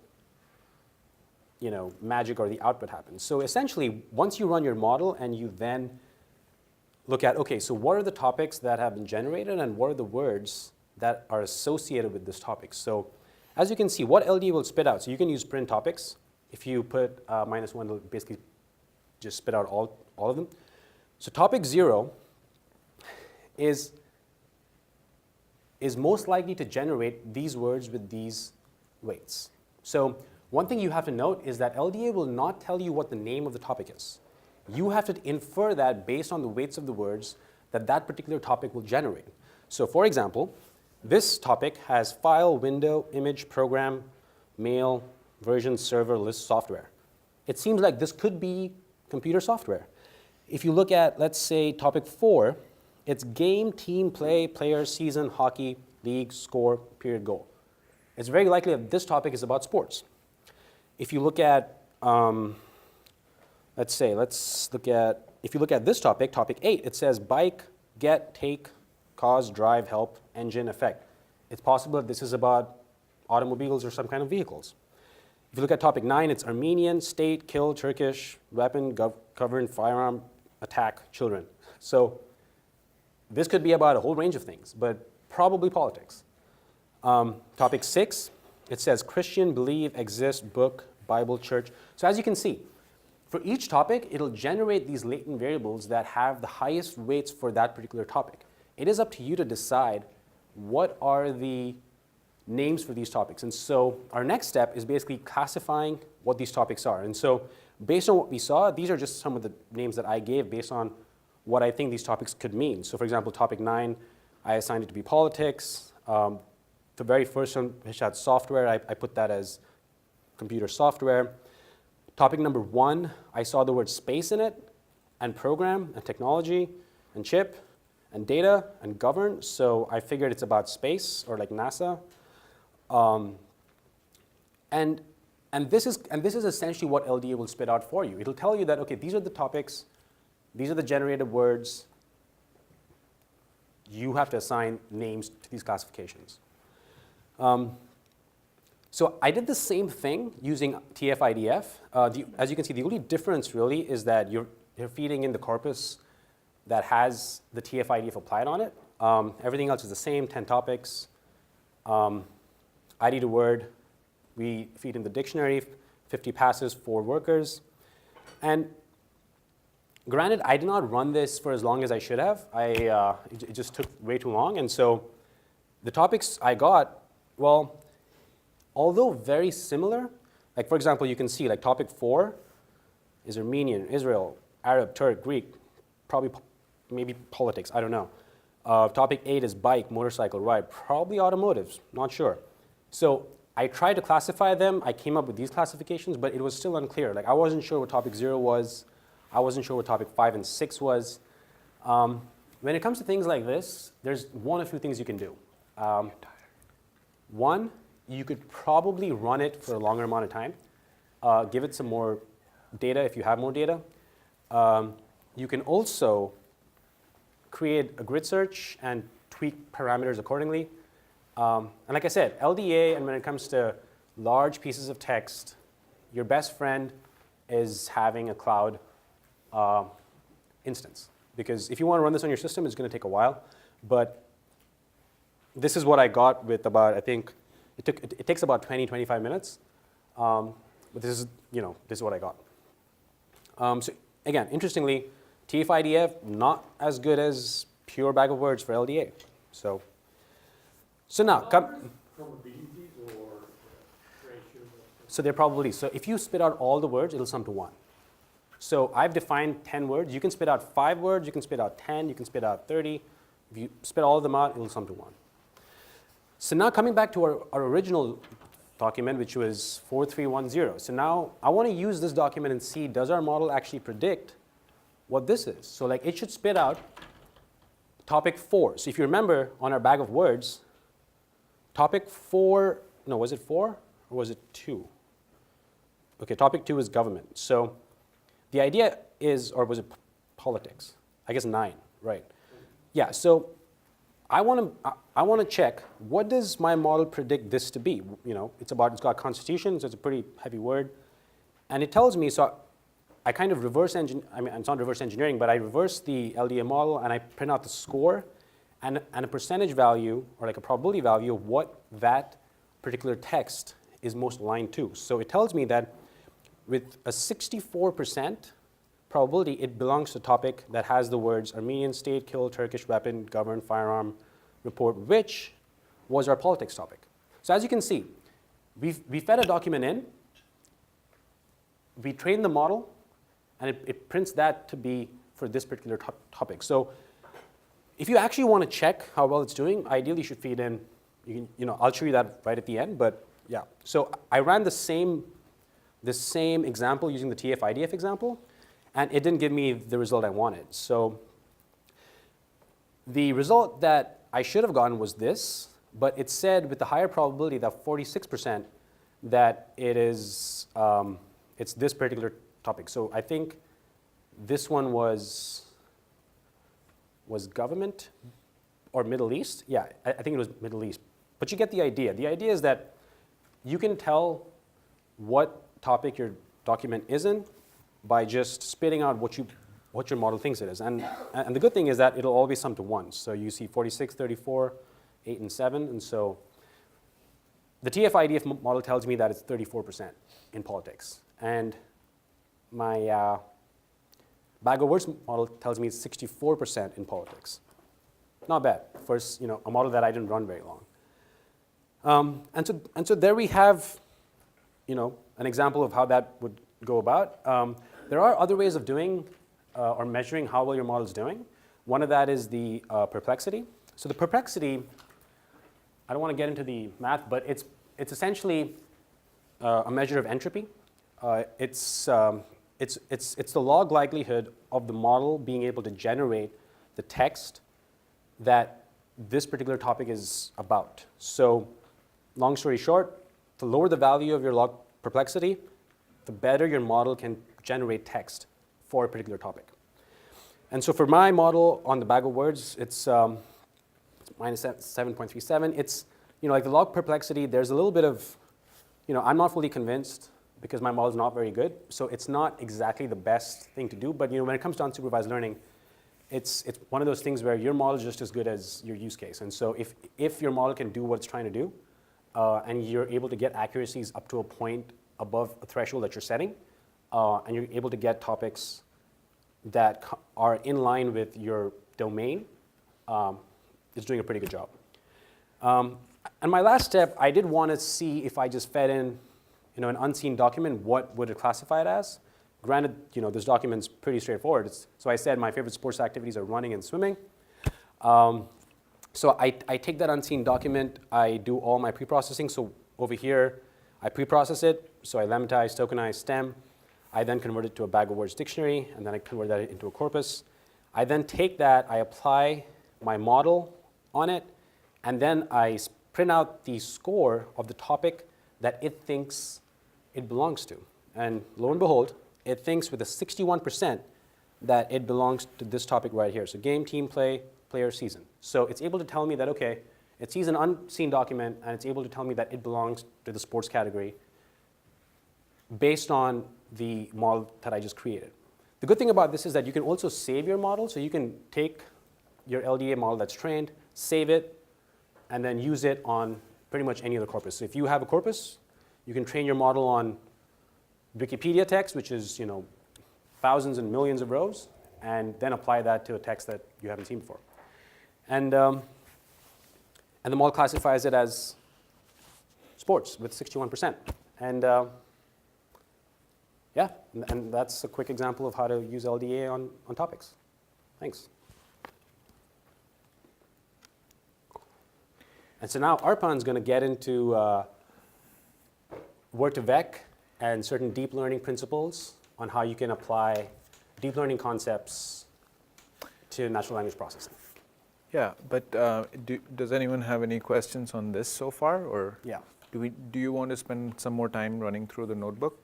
magic or the output happens. So essentially, once you run your model and you then look at, okay, so what are the topics that have been generated and what are the words that are associated with this topic? So as you can see, what LDA will spit out, so you can use print topics. If you put -1, it'll basically just spit out all of them. So topic 0 is most likely to generate these words with these weights. So one thing you have to note is that LDA will not tell you what the name of the topic is. You have to infer that based on the weights of the words that particular topic will generate. So for example, this topic has file, window, image, program, mail, version, server, list, software. It seems like this could be computer software. If you look at, let's say, topic 4, it's game, team, play, player, season, hockey, league, score, period, goal. It's very likely that this topic is about sports. If you look at, if you look at this topic, topic 8, it says bike, get, take, cause, drive, help, engine, effect. It's possible that this is about automobiles or some kind of vehicles. If you look at topic 9, it's Armenian, state, kill, Turkish, weapon, govern, firearm, attack, children. So this could be about a whole range of things, but probably politics. Topic 6, it says Christian, believe, exist, book, Bible, church. So as you can see, for each topic, it'll generate these latent variables that have the highest weights for that particular topic. It is up to you to decide what are the names for these topics. And so our next step is basically classifying what these topics are. And so based on what we saw, these are just some of the names that I gave based on what I think these topics could mean. So for example, topic 9, I assigned it to be politics. The very first one, which had software, I put that as computer software. Topic number 1, I saw the word space in it, and program, and technology, and chip, and data, and govern. So I figured it's about space, or like NASA. And this is essentially what LDA will spit out for you. It'll tell you that, okay, these are the topics, these are the generated words. You have to assign names to these classifications. So I did the same thing using TF-IDF. As you can see, the only difference really is that you're feeding in the corpus that has the TF-IDF applied on it. Everything else is the same, 10 topics. ID to word, we feed in the dictionary, 50 passes, 4 workers. And granted, I did not run this for as long as I should have. It just took way too long. And so the topics I got, well, although very similar, like for example, you can see like topic 4 is Armenian, Israel, Arab, Turk, Greek, probably maybe politics, I don't know. Topic 8 is bike, motorcycle, ride, probably automotives, not sure. So I tried to classify them. I came up with these classifications, but it was still unclear. Like I wasn't sure what topic 0 was. I wasn't sure what topic 5 and 6 was. When it comes to things like this, there's one of two things you can do. One, you could probably run it for a longer amount of time. Give it some more data if you have more data. You can also create a grid search and tweak parameters accordingly. And like I said, LDA, and when it comes to large pieces of text, your best friend is having a cloud instance. Because if you want to run this on your system, it's going to take a while. But this is what I got with about, I think, it takes about 20, 25 minutes. But this is what I got. So again, interestingly, TF-IDF, not as good as pure bag of words for LDA. So now, Probabilities or ratio So they're probabilities. So if you spit out all the words, it'll sum to 1. So I've defined 10 words. You can spit out 5 words, you can spit out 10, you can spit out 30. If you spit all of them out, it'll sum to 1. So now coming back to our original document, which was 4310. So now I want to use this document and see, does our model actually predict what this is? So like it should spit out topic 4. So if you remember on our bag of words, topic 4, no, was it 4 or was it 2? Okay, topic 2 is government. So the idea is, or was it politics? I guess 9, right? Yeah, so I want to check, what does my model predict this to be? You know, it's got constitution, so it's a pretty heavy word. And it tells me, so I kind of it's not reverse engineering, but I reverse the LDA model and I print out the score and a percentage value, or like a probability value of what that particular text is most aligned to. So it tells me that with a 64% probability, it belongs to a topic that has the words Armenian state, kill, Turkish weapon, govern, firearm, report, which was our politics topic. So as you can see, we fed a document in, we trained the model, and it prints that to be for this particular topic. So if you actually want to check how well it's doing, ideally you should feed in, I'll show you that right at the end, but yeah. So I ran the same example using the TF-IDF example, and it didn't give me the result I wanted. So the result that I should have gotten was this, but it said with the higher probability, that 46%, that it's this particular topic. So I think this one was government or Middle East. Yeah, I think it was Middle East. But you get the idea. The idea is that you can tell what topic your document is in by just spitting out what your model thinks it is. And the good thing is that it'll always sum to 1. So you see 46, 34, 8, and 7. And so the TF-IDF model tells me that it's 34% in politics. And my bag of words model tells me it's 64% in politics. Not bad for a model that I didn't run very long. And so there we have an example of how that would go about. There are other ways of doing or measuring how well your model is doing. One of that is the perplexity. So the perplexity, I don't want to get into the math, but it's essentially a measure of entropy. It's the log likelihood of the model being able to generate the text that this particular topic is about. So long story short, the lower the value of your log perplexity, the better your model can generate text for a particular topic. And so for my model on the bag of words, it's minus 7.37. It's, like the log perplexity, there's a little bit of, I'm not fully convinced because my model is not very good. So it's not exactly the best thing to do. But when it comes to unsupervised learning, it's one of those things where your model is just as good as your use case. And so if your model can do what it's trying to do, and you're able to get accuracies up to a point above a threshold that you're setting, and you're able to get topics that are in line with your domain, it's doing a pretty good job. And my last step, I did want to see if I just fed in an unseen document, what would it classify it as? Granted, this document's pretty straightforward. So I said my favorite sports activities are running and swimming. So I take that unseen document, I do all my pre-processing. So over here, I pre-process it. So I lematize, tokenize, stem. I then convert it to a bag of words dictionary, and then I convert that into a corpus. I then take that, I apply my model on it, and then I print out the score of the topic that it thinks it belongs to. And lo and behold, it thinks with a 61% that it belongs to this topic right here. So game, team, play, player, season. So it's able to tell me that, okay, it sees an unseen document, and it's able to tell me that it belongs to the sports category based on the model that I just created. The good thing about this is that you can also save your model. So you can take your LDA model that's trained, save it, and then use it on pretty much any other corpus. So if you have a corpus, you can train your model on Wikipedia text, which is thousands and millions of rows, and then apply that to a text that you haven't seen before. And the model classifies it as sports with 61%. And yeah, and that's a quick example of how to use LDA on topics. Thanks. And so now Arpan's going to get into Word2Vec and certain deep learning principles on how you can apply deep learning concepts to natural language processing. Yeah, but does anyone have any questions on this so far, or Yeah. do you want to spend some more time running through the notebook?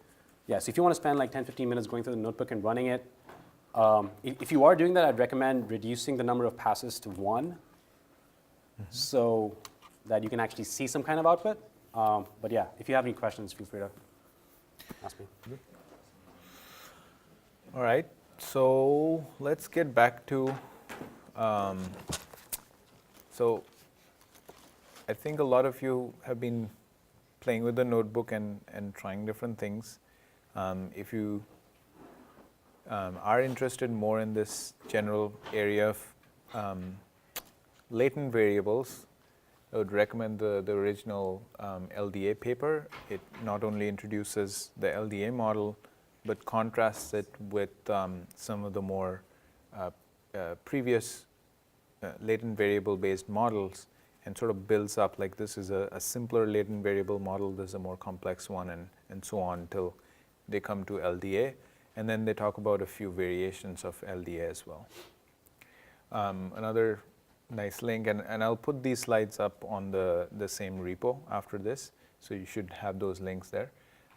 Yeah, so if you want to spend like 10, 15 minutes going through the notebook and running it, if you are doing that, I'd recommend reducing the number of passes to 1 so that you can actually see some kind of output. But yeah, if you have any questions, feel free to ask me. All right, so let's get back to, so I think a lot of you have been playing with the notebook and trying different things. If you are interested more in this general area of latent variables, I would recommend the original LDA paper. It not only introduces the LDA model, but contrasts it with some of the more previous latent variable based models, and sort of builds up like this is a simpler latent variable model, this is a more complex one, and so on until they come to LDA. And then they talk about a few variations of LDA as well. Another nice link, and I'll put these slides up on the same repo after this, so you should have those links there.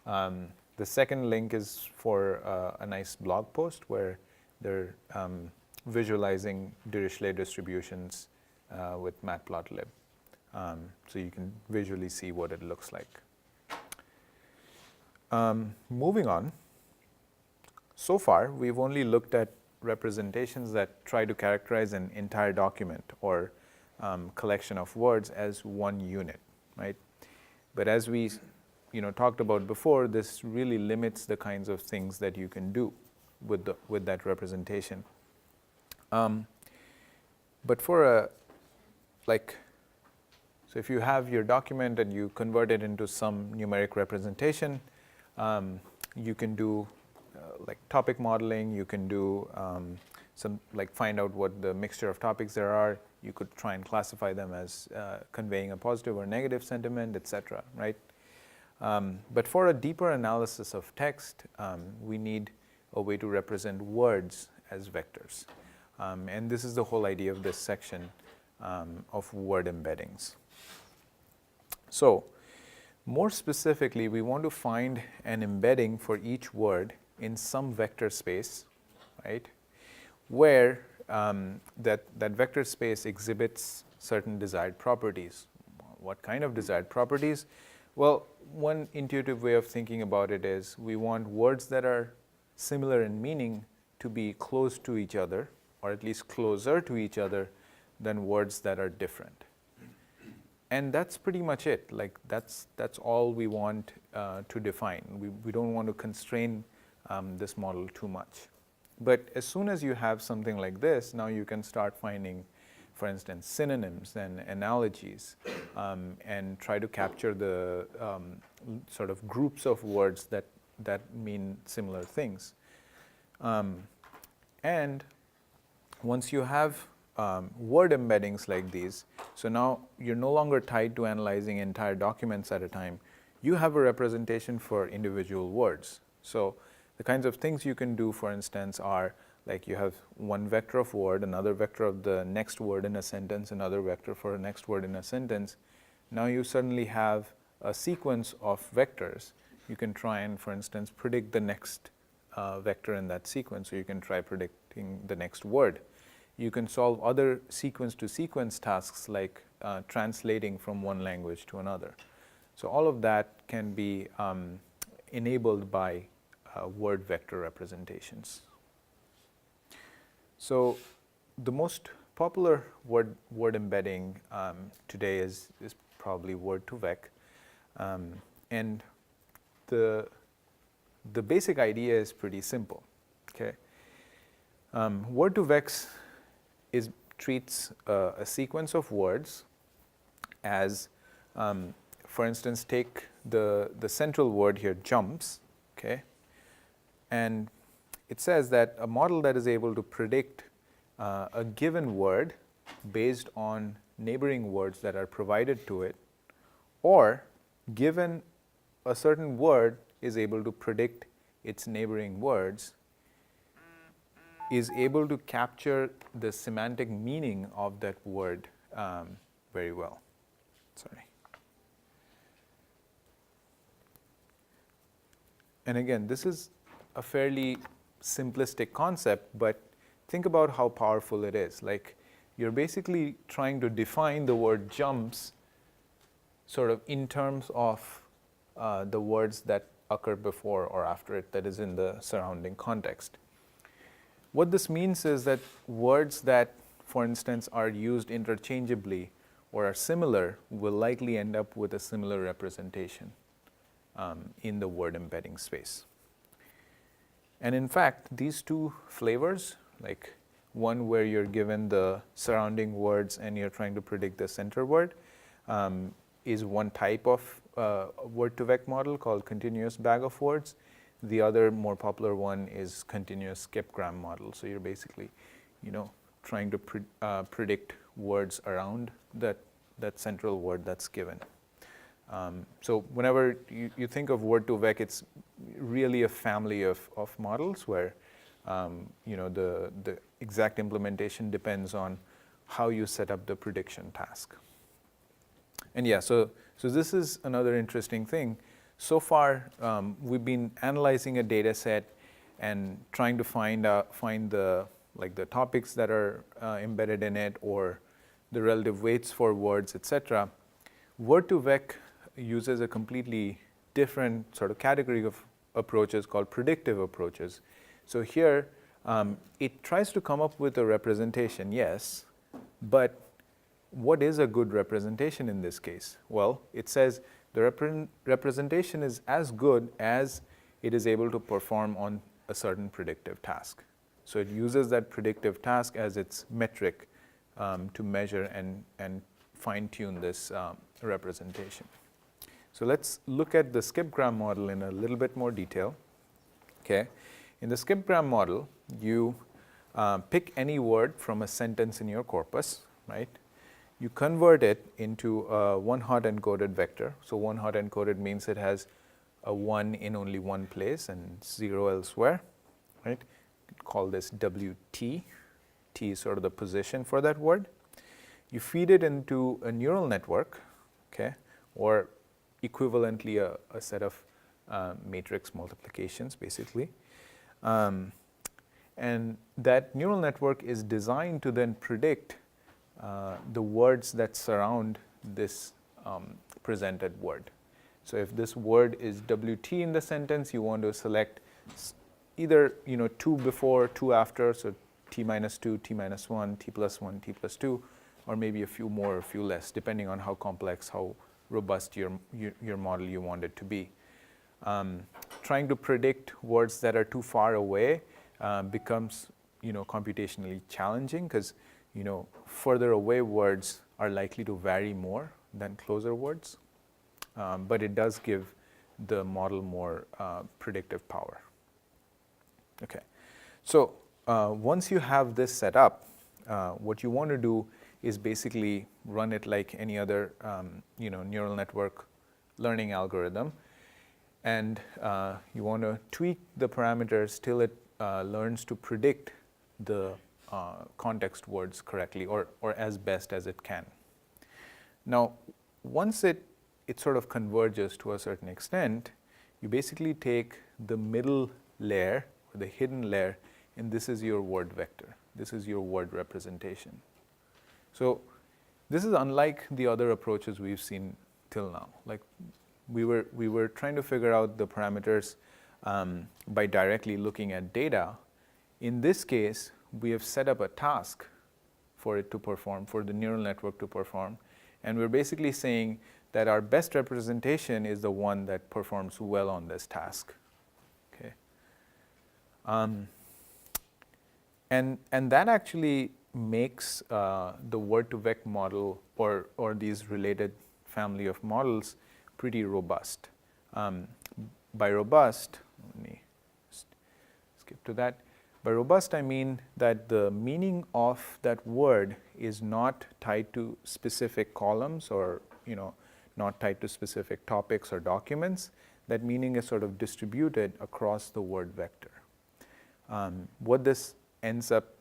The second link is for a nice blog post where they're visualizing Dirichlet distributions with Matplotlib. So you can visually see what it looks like. Moving on, so far we've only looked at representations that try to characterize an entire document or collection of words as one unit, right? But as we talked about before, this really limits the kinds of things that you can do with that representation. But for so if you have your document and you convert it into some numeric representation, you can do like topic modeling, you can do some find out what the mixture of topics there are. You could try and classify them as conveying a positive or negative sentiment, etc., right? But for a deeper analysis of text, we need a way to represent words as vectors. And this is the whole idea of this section of word embeddings. So more specifically, we want to find an embedding for each word in some vector space, right, where that vector space exhibits certain desired properties. What kind of desired properties? Well, one intuitive way of thinking about it is we want words that are similar in meaning to be close to each other, or at least closer to each other than words that are different. And that's pretty much it. Like that's all we want to define. We don't want to constrain this model too much. But as soon as you have something like this, now you can start finding, for instance, synonyms and analogies, and try to capture the sort of groups of words that mean similar things. And once you have word embeddings like these, so now you're no longer tied to analyzing entire documents at a time. You have a representation for individual words. So the kinds of things you can do, for instance, are like you have one vector of word, another vector of the next word in a sentence, another vector for a next word in a sentence. Now you suddenly have a sequence of vectors. You can try and, for instance, predict the next vector in that sequence, so you can try predicting the next word. You can solve other sequence-to-sequence tasks like translating from one language to another. So all of that can be enabled by word vector representations. So the most popular word embedding today is probably Word2Vec. And the basic idea is pretty simple. Okay, Word2Vec treats a sequence of words as, for instance, take the central word here, jumps, okay? And it says that a model that is able to predict a given word based on neighboring words that are provided to it, or given a certain word is able to predict its neighboring words, is able to capture the semantic meaning of that word very well. Sorry. And again, this is a fairly simplistic concept, but think about how powerful it is. Like, you're basically trying to define the word jumps sort of in terms of the words that occur before or after it, that is in the surrounding context. What this means is that words that, for instance, are used interchangeably or are similar will likely end up with a similar representation in the word embedding space. And in fact, these two flavors, like one where you're given the surrounding words and you're trying to predict the center word, is one type of word-to-vec model called continuous bag of words. The other more popular one is continuous skip-gram model. So you're basically, trying to predict words around that central word that's given. So whenever you think of word-to-vec, it's really a family of models where the exact implementation depends on how you set up the prediction task. And yeah, so this is another interesting thing. So far, we've been analyzing a data set and trying to find the topics that are embedded in it, or the relative weights for words, etc. Word2Vec uses a completely different sort of category of approaches called predictive approaches. So here, it tries to come up with a representation, yes, but what is a good representation in this case? Well, it says the representation is as good as it is able to perform on a certain predictive task. So it uses that predictive task as its metric to measure and fine-tune this representation. So let's look at the skip-gram model in a little bit more detail. Okay. In the skip-gram model, you pick any word from a sentence in your corpus, right? You convert it into a one-hot encoded vector. So one-hot encoded means it has a 1 in only one place and 0 elsewhere, right? Call this WT. T is sort of the position for that word. You feed it into a neural network, okay, or equivalently a set of matrix multiplications, basically. And that neural network is designed to then predict the words that surround this presented word. So if this word is WT in the sentence, you want to select either 2 before, 2 after, so T minus 2, T minus 1, T plus 1, T plus 2, or maybe a few more or a few less, depending on how complex, how robust your model you want it to be. Trying to predict words that are too far away becomes computationally challenging, because further away words are likely to vary more than closer words, but it does give the model more predictive power. Okay, so once you have this set up, what you want to do is basically run it like any other neural network learning algorithm, and you want to tweak the parameters till it learns to predict the context words correctly, or as best as it can. Now, once it sort of converges to a certain extent, you basically take the middle layer, or the hidden layer, and this is your word vector. This is your word representation. So this is unlike the other approaches we've seen till now. Like we were trying to figure out the parameters by directly looking at data. In this case, we have set up a task for it to perform, for the neural network to perform, and we're basically saying that our best representation is the one that performs well on this task. Okay. And that actually makes the word-to-vec model or these related family of models pretty robust. By robust, let me skip to that. By robust, I mean that the meaning of that word is not tied to specific columns or, not tied to specific topics or documents. That meaning is sort of distributed across the word vector. What this ends up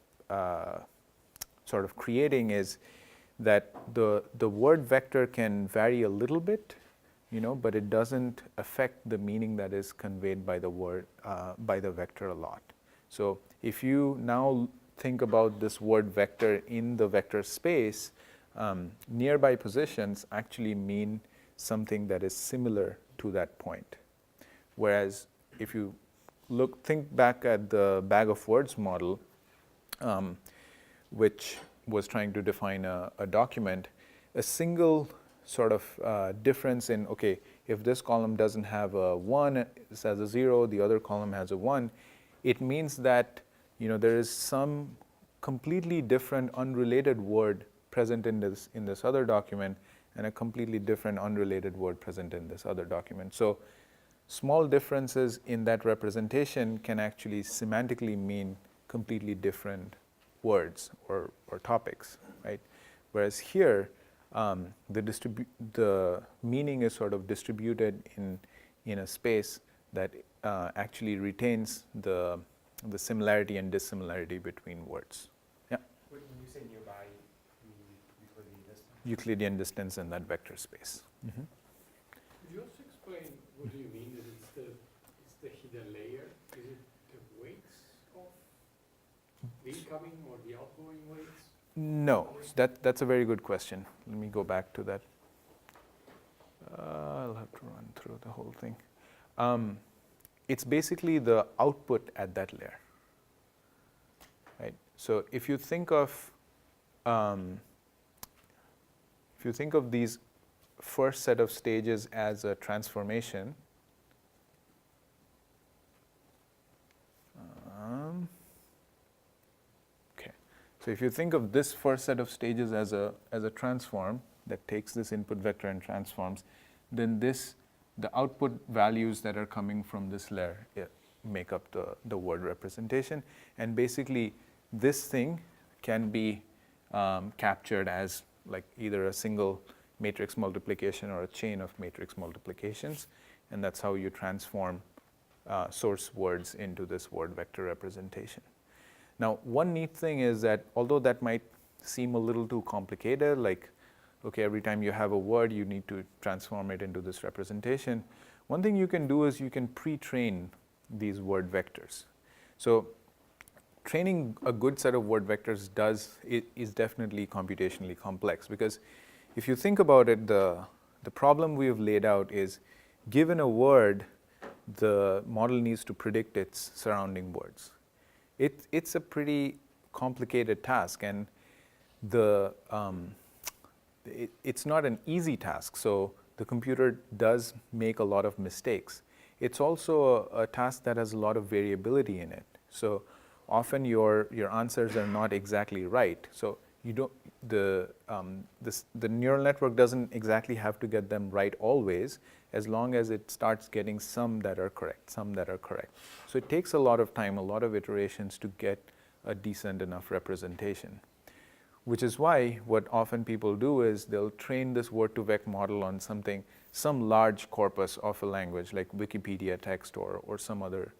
sort of creating is that the word vector can vary a little bit, but it doesn't affect the meaning that is conveyed by the word, by the vector a lot. So if you now think about this word vector in the vector space, nearby positions actually mean something that is similar to that point. Whereas if you think back at the bag of words model, which was trying to define a document, a single sort of difference in, okay, if this column doesn't have a 1, it has a 0, the other column has a 1, it means that there is some completely different unrelated word present in this other document and a completely different unrelated word present in this other document. So small differences in that representation can actually semantically mean completely different words or topics, right? Whereas here, the meaning is sort of distributed in a space that actually retains the similarity and dissimilarity between words. Yeah? When you say nearby, you mean Euclidean distance? Euclidean distance in that vector space. Mm-hmm. Could you also explain what do you mean that it's the hidden layer? Is it the weights of the incoming or the outgoing weights? No, that's a very good question. Let me go back to that. I'll have to run through the whole thing. It's basically the output at that layer, right? So if you think of these first set of stages as a transformation, so if you think of this first set of stages as a transform that takes this input vector and transforms, then the output values that are coming from this layer make up the word representation. And basically, this thing can be captured as like either a single matrix multiplication or a chain of matrix multiplications. And that's how you transform source words into this word vector representation. Now, one neat thing is that although that might seem a little too complicated, like, okay, every time you have a word, you need to transform it into this representation, one thing you can do is you can pre-train these word vectors. So training a good set of word vectors is definitely computationally complex, because if you think about it, the problem we have laid out is, given a word, the model needs to predict its surrounding words. It's a pretty complicated task, and it's not an easy task. So the computer does make a lot of mistakes. It's also a task that has a lot of variability in it. So often your answers are not exactly right. So the neural network doesn't exactly have to get them right always, as long as it starts getting some that are correct, some that are correct. So it takes a lot of time, a lot of iterations to get a decent enough representation. Which is why what often people do is they'll train this word-to-vec model on some large corpus of a language, like Wikipedia text or some other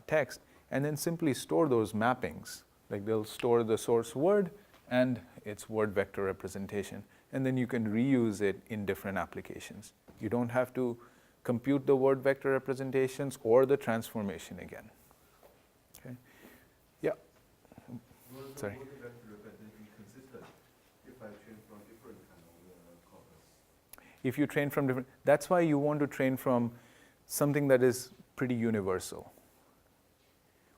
text, and then simply store those mappings. Like they'll store the source word and its word vector representation, and then you can reuse it in different applications. You don't have to compute the word vector representations or the transformation again. Okay? Yeah. Sorry. Would the vector representation be consistent if I train from different kind of corpus? If you train from different, that's why you want to train from something that is pretty universal,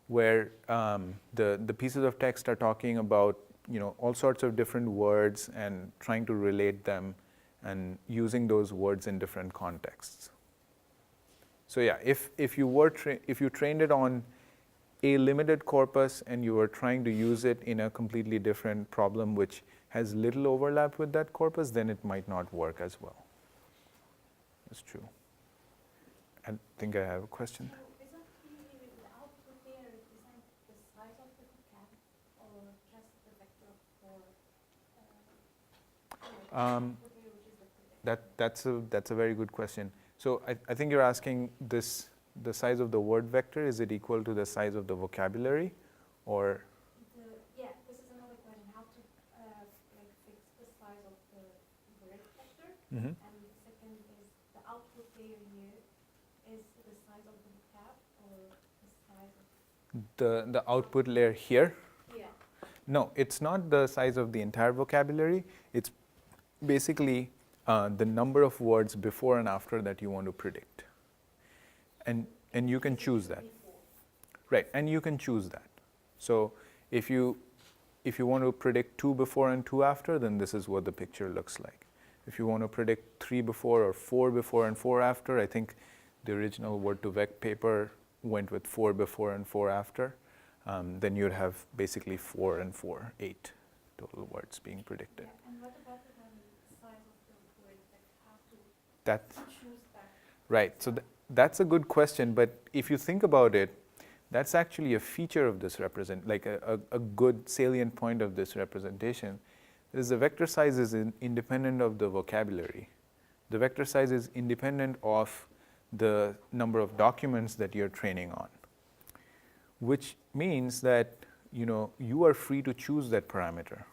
where the pieces of text are talking about all sorts of different words and trying to relate them and using those words in different contexts. So yeah, if you trained it on a limited corpus and you were trying to use it in a completely different problem which has little overlap with that corpus, then it might not work as well. That's true. I think I have a question. So isn't the output there represent the size of the vocab or just the vector for output layer, which is the predictor? That's a very good question. So I think you're asking this, the size of the word vector, is it equal to the size of the vocabulary, or? Yeah, this is another question. How to like fix the size of the word vector? Mhm. And the second is the output layer here is the size of the vocab or the size of The output layer here? yeah. No, it's not the size of the entire vocabulary. It's basically the number of words before and after that you want to predict. And you can choose that. Right, and you can choose that. So if you want to predict 2 before and 2 after, then this is what the picture looks like. If you want to predict 3 before or 4 before and 4 after, I think the original word2vec paper went with 4 before and 4 after. Then you'd have basically 4 and 4, 8 total words being predicted. Yeah. And what about the size of the word vector? How to That, choose that? right, so that's a good question, but if you think about it, that's actually a feature of this like a good salient point of this representation, is the vector size is independent of the vocabulary. The vector size is independent of the number of documents that you're training on, which means that you are free to choose that parameter.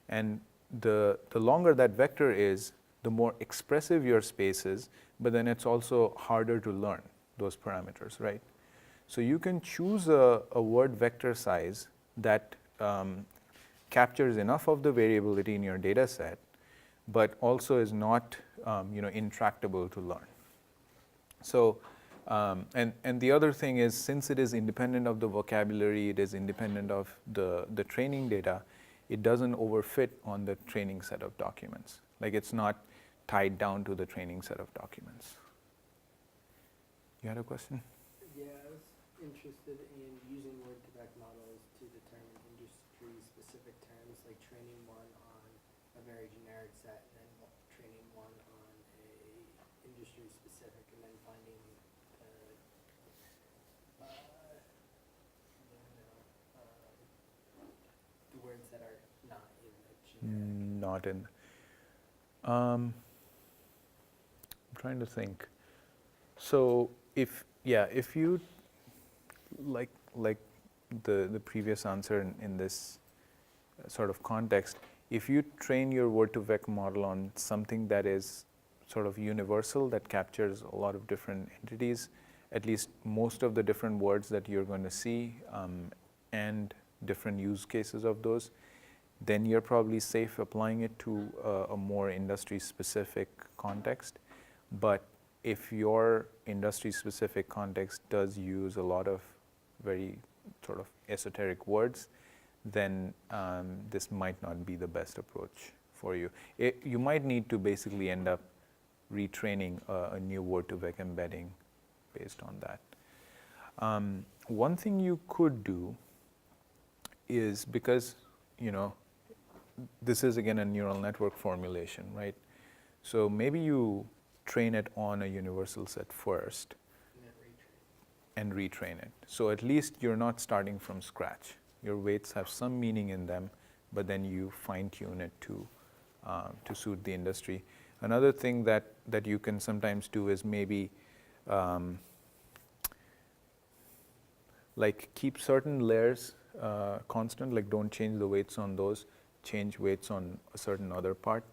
And the longer that vector is, the more expressive your space is, but then it's also harder to learn those parameters, right? So you can choose a word vector size that captures enough of the variability in your data set, but also is not intractable to learn. So, and the other thing is, since it is independent of the vocabulary, it is independent of the training data, it doesn't overfit on the training set of documents. Like, it's not tied down to the training set of documents. You had a question? Yeah, I was interested in using word-to-vec models to determine industry-specific terms, like training one on a very generic set, and then training one on a industry-specific, and then finding the words that are not in the generic. Not in. I'm trying to think. So if you like the previous answer in this sort of context, if you train your word2vec model on something that is sort of universal, that captures a lot of different entities, at least most of the different words that you're going to see, and different use cases of those, then you're probably safe applying it to a more industry-specific context. But if your industry-specific context does use a lot of very sort of esoteric words, then this might not be the best approach for you. You might need to basically end up retraining a new word2vec embedding based on that. One thing you could do is, because this is again a neural network formulation, right? So maybe you train it on a universal set first and retrain it. So at least you're not starting from scratch. Your weights have some meaning in them, but then you fine-tune it to suit the industry. Another thing that you can sometimes do is maybe like keep certain layers constant, like don't change the weights on those, change weights on a certain other part.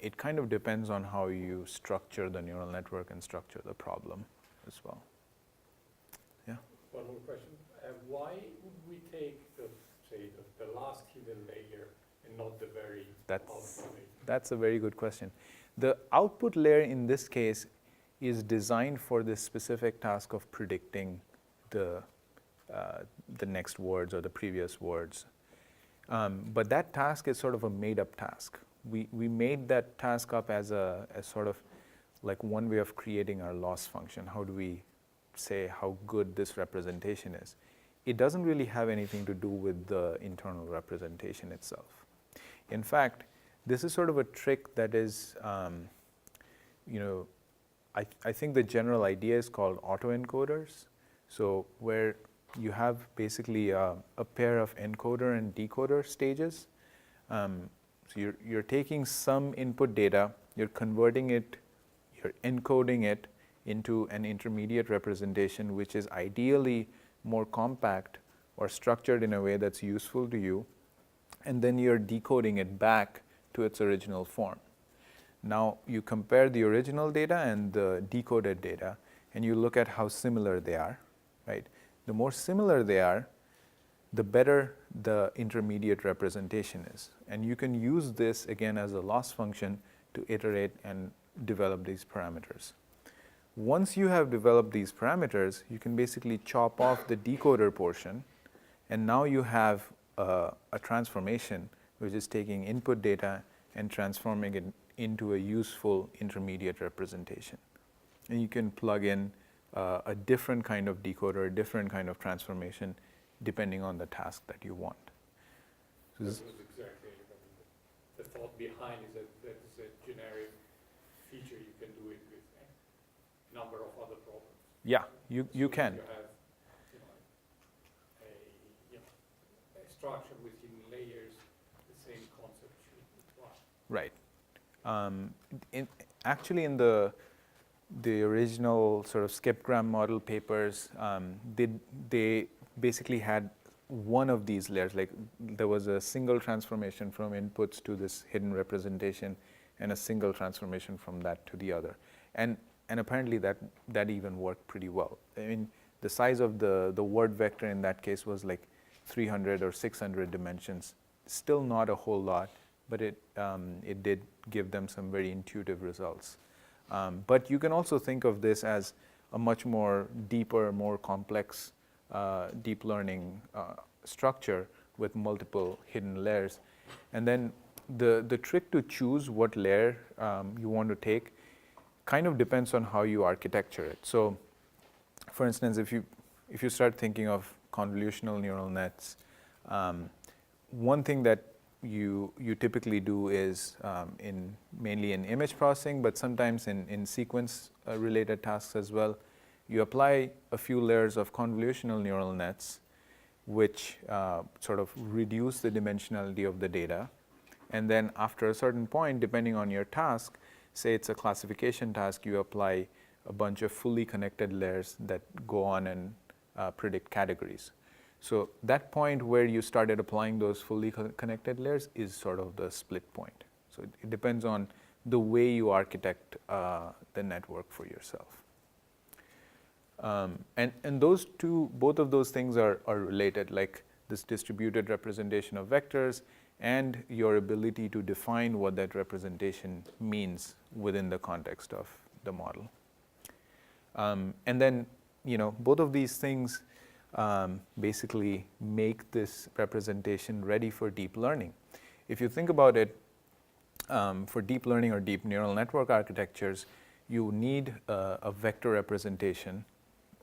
It kind of depends on how you structure the neural network and structure the problem as well. Yeah? One more question. Why would we take the last hidden layer and not the very output layer? That's a very good question. The output layer in this case is designed for this specific task of predicting the next words or the previous words. But that task is sort of a made-up task. We made that task up as sort of like one way of creating our loss function. How do we say how good this representation is? It doesn't really have anything to do with the internal representation itself. In fact, this is sort of a trick that is, I think the general idea is called autoencoders. So where you have basically a pair of encoder and decoder stages. So you're taking some input data, you're converting it, you're encoding it into an intermediate representation, which is ideally more compact or structured in a way that's useful to you, and then you're decoding it back to its original form. Now you compare the original data and the decoded data, and you look at how similar they are, right? The more similar they are, the better the intermediate representation is. And you can use this again as a loss function to iterate and develop these parameters. Once you have developed these parameters, you can basically chop off the decoder portion, and now you have a transformation which is taking input data and transforming it into a useful intermediate representation. And you can plug in a different kind of decoder, a different kind of transformation, depending on the task that you want. So That was exactly the thought behind is that that is a generic feature you can do it with a number of other problems. yeah, you So can. You have a structure within layers, the same concept should apply. Right. Actually, in the original sort of skepgram model papers, they basically had one of these layers. Like there was a single transformation from inputs to this hidden representation, and a single transformation from that to the other. And apparently that even worked pretty well. I mean, the size of the word vector in that case was like 300 or 600 dimensions. Still not a whole lot, but it did give them some very intuitive results. But you can also think of this as a much more deeper, more complex deep learning structure with multiple hidden layers. And then the trick to choose what layer you want to take kind of depends on how you architecture it. So for instance, if you start thinking of convolutional neural nets, one thing that you typically do is mainly in image processing, but sometimes in sequence related tasks as well, you apply a few layers of convolutional neural nets which sort of reduce the dimensionality of the data. And then after a certain point, depending on your task, say it's a classification task, you apply a bunch of fully connected layers that go on and predict categories. So that point where you started applying those fully connected layers is sort of the split point. So it depends on the way you architect the network for yourself. And those two, both of those things are related, like this distributed representation of vectors and your ability to define what that representation means within the context of the model. And then, both of these things basically make this representation ready for deep learning. If you think about it, for deep learning or deep neural network architectures, you need a vector representation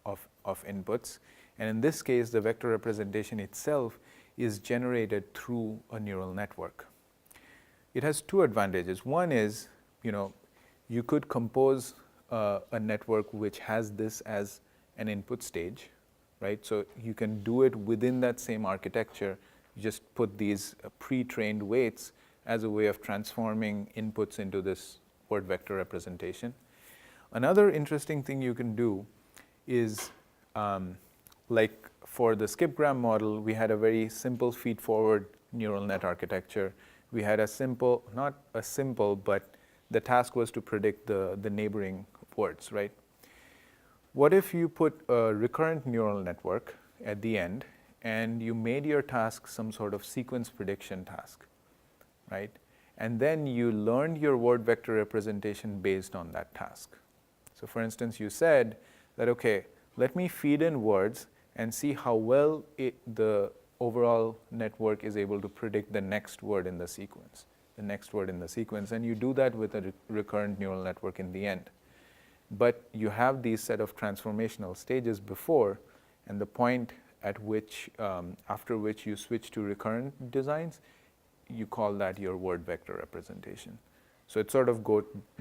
of inputs. And in this case, the vector representation itself is generated through a neural network. It has two advantages. One is, you could compose a network which has this as an input stage, right? So you can do it within that same architecture. You just put these pre-trained weights as a way of transforming inputs into this word vector representation. Another interesting thing you can do is, like for the skipgram model, we had a very simple feed-forward neural net architecture. We had a simple, not a simple, but the task was to predict the neighboring words, right? What if you put a recurrent neural network at the end and you made your task some sort of sequence prediction task, right? And then you learned your word vector representation based on that task. So for instance, you said that, okay, let me feed in words and see how well the overall network is able to predict the next word in the sequence, and you do that with a recurrent neural network in the end. But you have these set of transformational stages before, and the point at which, after which you switch to recurrent designs, you call that your word vector representation. So it sort of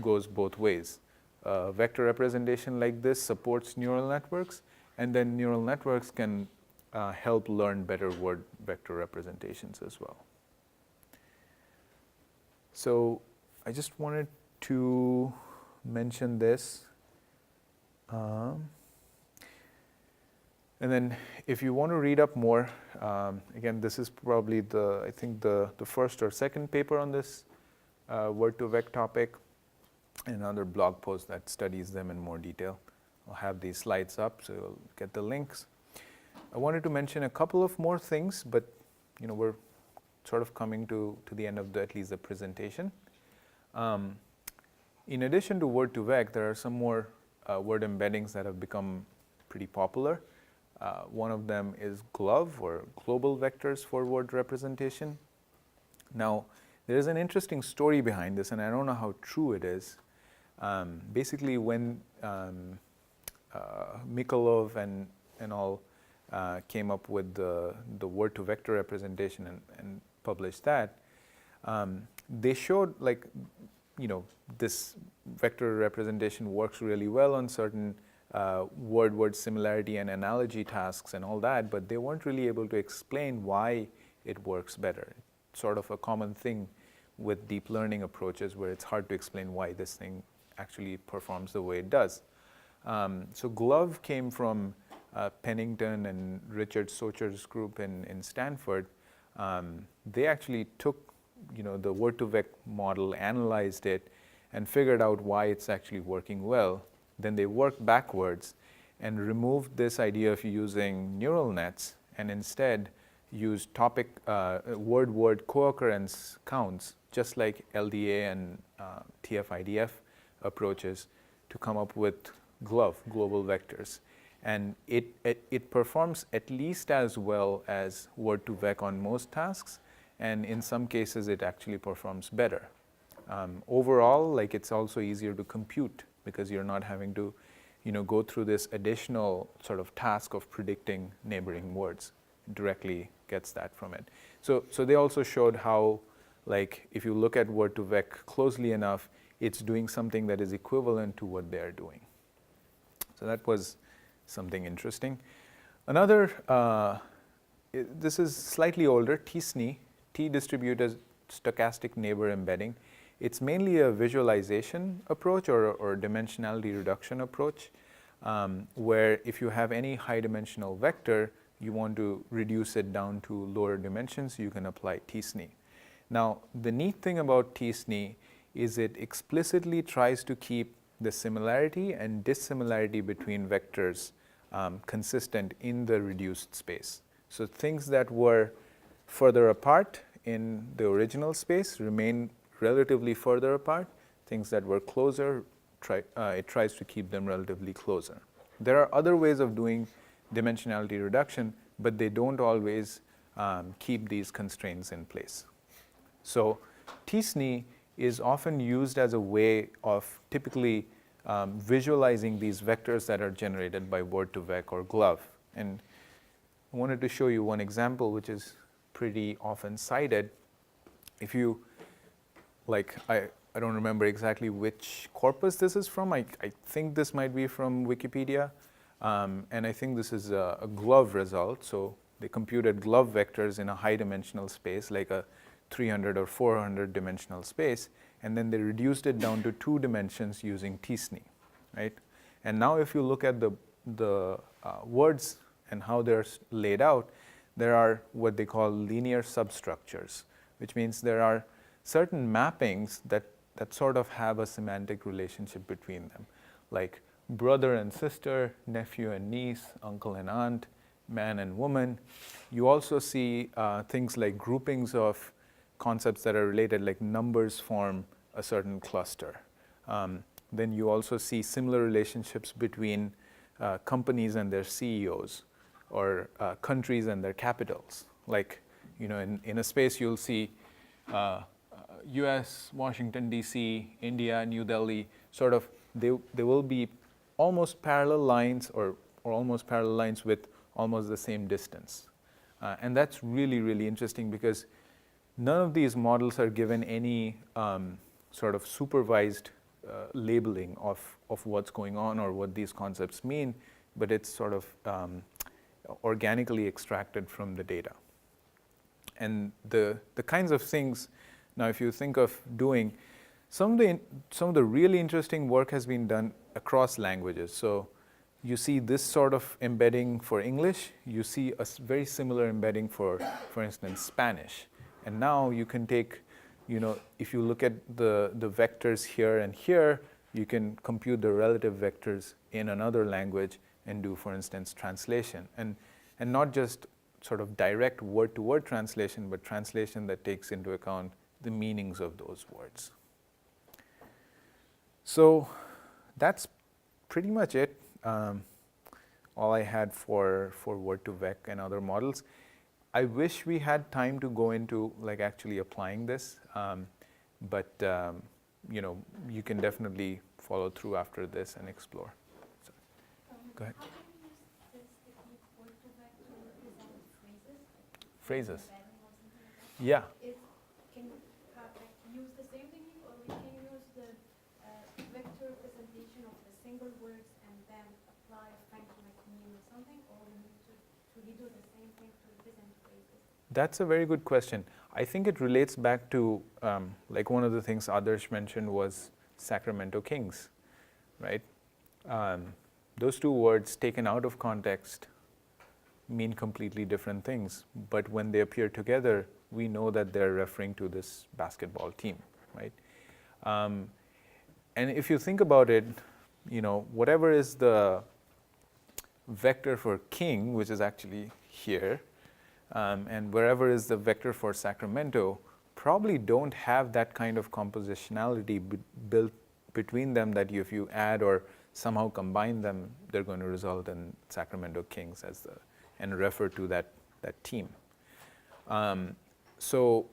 goes both ways. vector representation like this supports neural networks, and then neural networks can help learn better word vector representations as well. So I just wanted to mention this. And then if you want to read up more, again, this is probably I think the first or second paper on this word-to-vec topic, and another blog post that studies them in more detail. I'll have these slides up, so you'll get the links. I wanted to mention a couple of more things, but we're sort of coming to the end of at least the presentation. In addition to word-to-vec, there are some more word embeddings that have become pretty popular. One of them is GLOVE, or Global Vectors for Word Representation. Now, there is an interesting story behind this, and I don't know how true it is. Basically, when Mikolov and all came up with the word-to-vector representation and published that, they showed this vector representation works really well on certain word-word similarity and analogy tasks and all that, but they weren't really able to explain why it works better. It's sort of a common thing with deep learning approaches where it's hard to explain why this thing actually performs the way it does. So GLOVE came from Pennington and Richard Socher's group in Stanford. They actually took the word-to-vec model, analyzed it, and figured out why it's actually working well. Then they worked backwards and removed this idea of using neural nets and instead used word-word co-occurrence counts, just like LDA and TF-IDF approaches, to come up with GLOVE, global vectors. And it performs at least as well as word-to-vec on most tasks, and in some cases it actually performs better. Overall, it's also easier to compute because you're not having to go through this additional sort of task of predicting neighboring words. It directly gets that from it. So they also showed how, if you look at word-to-vec closely enough, it's doing something that is equivalent to what they're doing. So that was something interesting. Another, this is slightly older, TSNE, T-distributed stochastic neighbor embedding. It's mainly a visualization approach or dimensionality reduction approach, where if you have any high-dimensional vector, you want to reduce it down to lower dimensions, you can apply TSNE. Now, the neat thing about TSNE is it explicitly tries to keep the similarity and dissimilarity between vectors consistent in the reduced space. So things that were further apart in the original space remain relatively further apart. Things that were closer, it tries to keep them relatively closer. There are other ways of doing dimensionality reduction, but they don't always keep these constraints in place. So TSNE is often used as a way of typically visualizing these vectors that are generated by word-to-vec or GLOVE. And I wanted to show you one example which is pretty often cited. If you, I don't remember exactly which corpus this is from. I think this might be from Wikipedia. And I think this is a GLOVE result. So they computed GLOVE vectors in a high-dimensional space, like a 300 or 400 dimensional space, and then they reduced it down to 2 dimensions using TSNE, right? And now if you look at the words and how they're laid out, there are what they call linear substructures, which means there are certain mappings that sort of have a semantic relationship between them, like brother and sister, nephew and niece, uncle and aunt, man and woman. You also see things like groupings of concepts that are related, like numbers form a certain cluster. Then you also see similar relationships between companies and their CEOs, or countries and their capitals. Like, in a space you'll see US, Washington, DC, India, New Delhi, sort of, they will be almost parallel lines or almost parallel lines with almost the same distance. And that's really, really interesting because none of these models are given any sort of supervised labeling of what's going on or what these concepts mean, but it's sort of organically extracted from the data. And the kinds of things, now if you think of doing, some of the really interesting work has been done across languages. So you see this sort of embedding for English, you see a very similar embedding for instance, Spanish. And now you can take, if you look at the vectors here and here, you can compute the relative vectors in another language and do, for instance, translation. And not just sort of direct word-to-word translation, but translation that takes into account the meanings of those words. So that's pretty much it. All I had for word2vec and other models. I wish we had time to go into like actually applying this, but you can definitely follow through after this and explore. So, go ahead. How can you use this technique word2vec to represent phrases? Phrases. Embedding or something like that? Yeah. Can you use the same technique, or we can use the vector representation of the single words and then apply a function like mean or something, or we need to redo the same thing to represent phrases? That's a very good question. I think it relates back to, like one of the things Adarsh mentioned was Sacramento Kings, right? Those two words taken out of context mean completely different things, but when they appear together, we know that they're referring to this basketball team, right? And if you think about it, whatever is the vector for king, which is actually here, and wherever is the vector for Sacramento, probably don't have that kind of compositionality built between them that if you add or somehow combine them, they're going to result in Sacramento Kings and refer to that team. So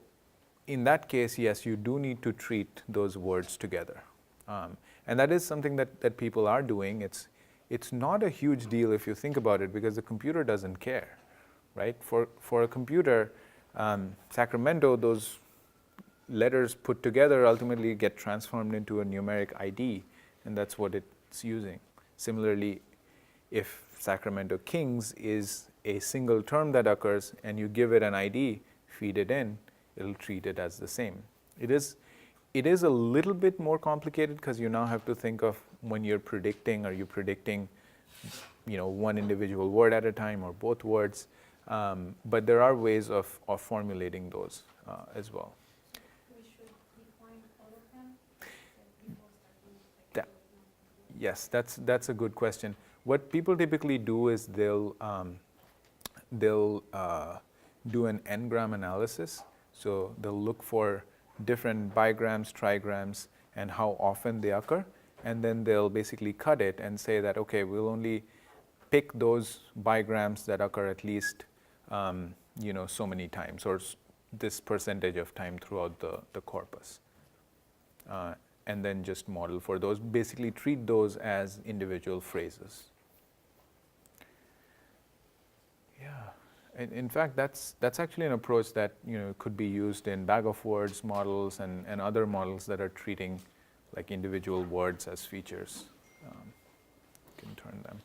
in that case, yes, you do need to treat those words together. And that is something that people are doing. It's not a huge deal if you think about it, because the computer doesn't care, right? For a computer, Sacramento, those letters put together ultimately get transformed into a numeric ID, and that's what it's using. Similarly, if Sacramento Kings is a single term that occurs and you give it an ID, feed it in, it'll treat it as the same. It is a little bit more complicated because you now have to think of when you're predicting, are you predicting one individual word at a time or both words? But there are ways of formulating those as well. We should define all of them before starting That- Yes, that's a good question. What people typically do is they'll do an n-gram analysis. So they'll look for different bigrams, trigrams, and how often they occur, and then they'll basically cut it and say that, okay, we'll only pick those bigrams that occur at least so many times, or this percentage of time throughout the corpus. And then just model for those, basically treat those as individual phrases. Yeah, and in fact, that's actually an approach that could be used in bag of words models and other models that are treating like individual words as features. You can turn them.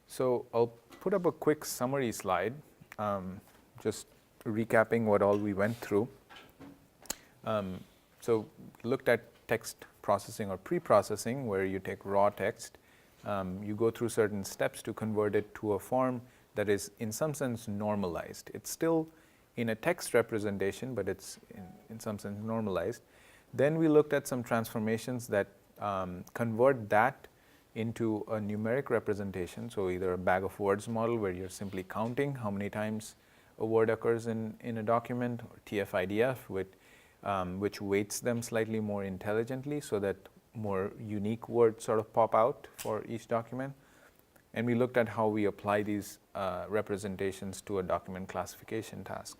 So I'll put up a quick summary slide, just recapping what all we went through. So looked at text processing or pre-processing, where you take raw text, you go through certain steps to convert it to a form that is in some sense normalized. It's still in a text representation, but it's in some sense normalized. Then we looked at some transformations that convert that into a numeric representation, so either a bag of words model where you're simply counting how many times a word occurs in a document, or TF-IDF, which weights them slightly more intelligently so that more unique words sort of pop out for each document. And we looked at how we apply these representations to a document classification task.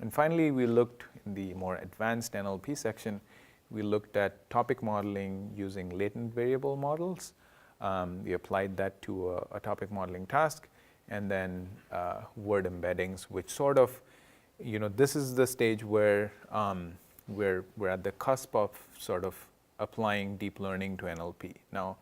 And finally, we looked in the more advanced NLP section, we looked at topic modeling using latent variable models. We applied that to a topic modeling task, and then word embeddings, which sort of, this is the stage where we're at the cusp of sort of applying deep learning to NLP. Now,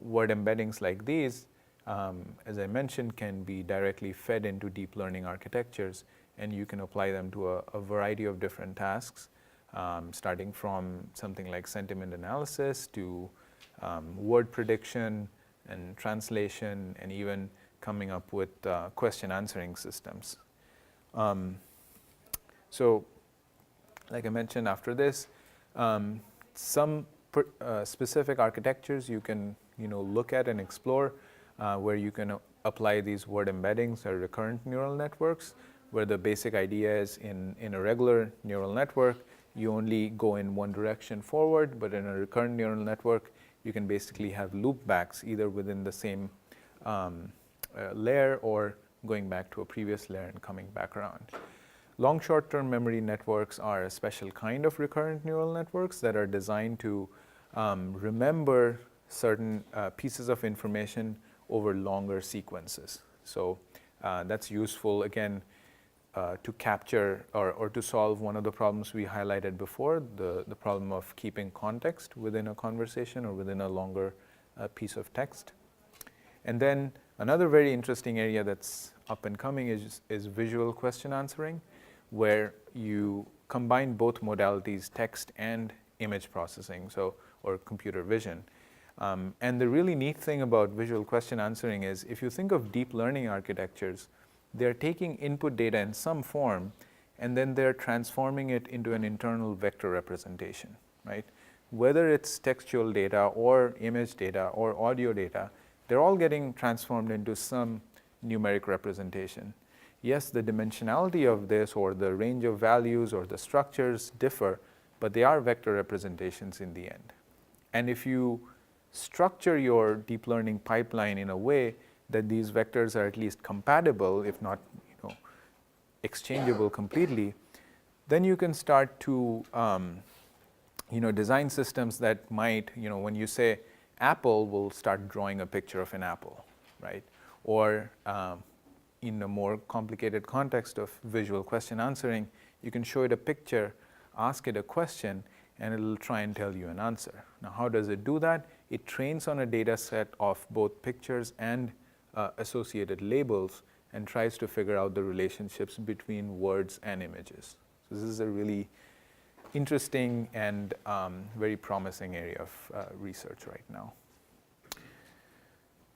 word embeddings like these, as I mentioned, can be directly fed into deep learning architectures, and you can apply them to a variety of different tasks, starting from something like sentiment analysis to word prediction and translation, and even coming up with question answering systems. So, like I mentioned, after this, some specific architectures you can look at and explore, where you can apply these word embeddings or recurrent neural networks, where the basic idea is in a regular neural network, you only go in one direction forward, but in a recurrent neural network, you can basically have loopbacks either within the same layer or going back to a previous layer and coming back around. Long short-term memory networks are a special kind of recurrent neural networks that are designed to remember certain pieces of information over longer sequences. So that's useful, again, to capture or to solve one of the problems we highlighted before, the problem of keeping context within a conversation or within a longer piece of text. And then another very interesting area that's up and coming is visual question answering, where you combine both modalities, text and image processing, or computer vision. And the really neat thing about visual question answering is, if you think of deep learning architectures, they're taking input data in some form, and then they're transforming it into an internal vector representation, right? Whether it's textual data or image data or audio data, they're all getting transformed into some numeric representation. Yes, the dimensionality of this or the range of values or the structures differ, but they are vector representations in the end. And if you structure your deep learning pipeline in a way that these vectors are at least compatible, if not exchangeable completely, then you can start to design systems that might, when you say apple, will start drawing a picture of an apple, right? Or in a more complicated context of visual question answering, you can show it a picture, ask it a question, and it'll try and tell you an answer. Now, how does it do that? It trains on a data set of both pictures and associated labels and tries to figure out the relationships between words and images. So this is a really interesting and very promising area of research right now.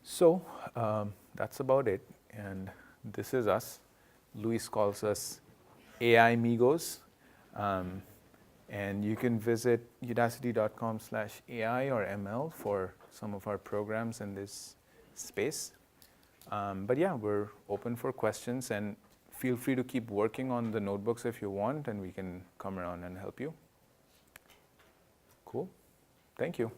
So that's about it, and this is us. Luis calls us AI Migos. And you can visit udacity.com/AI or ML for some of our programs in this space. But yeah, we're open for questions, and feel free to keep working on the notebooks if you want, and we can come around and help you. Cool. Thank you.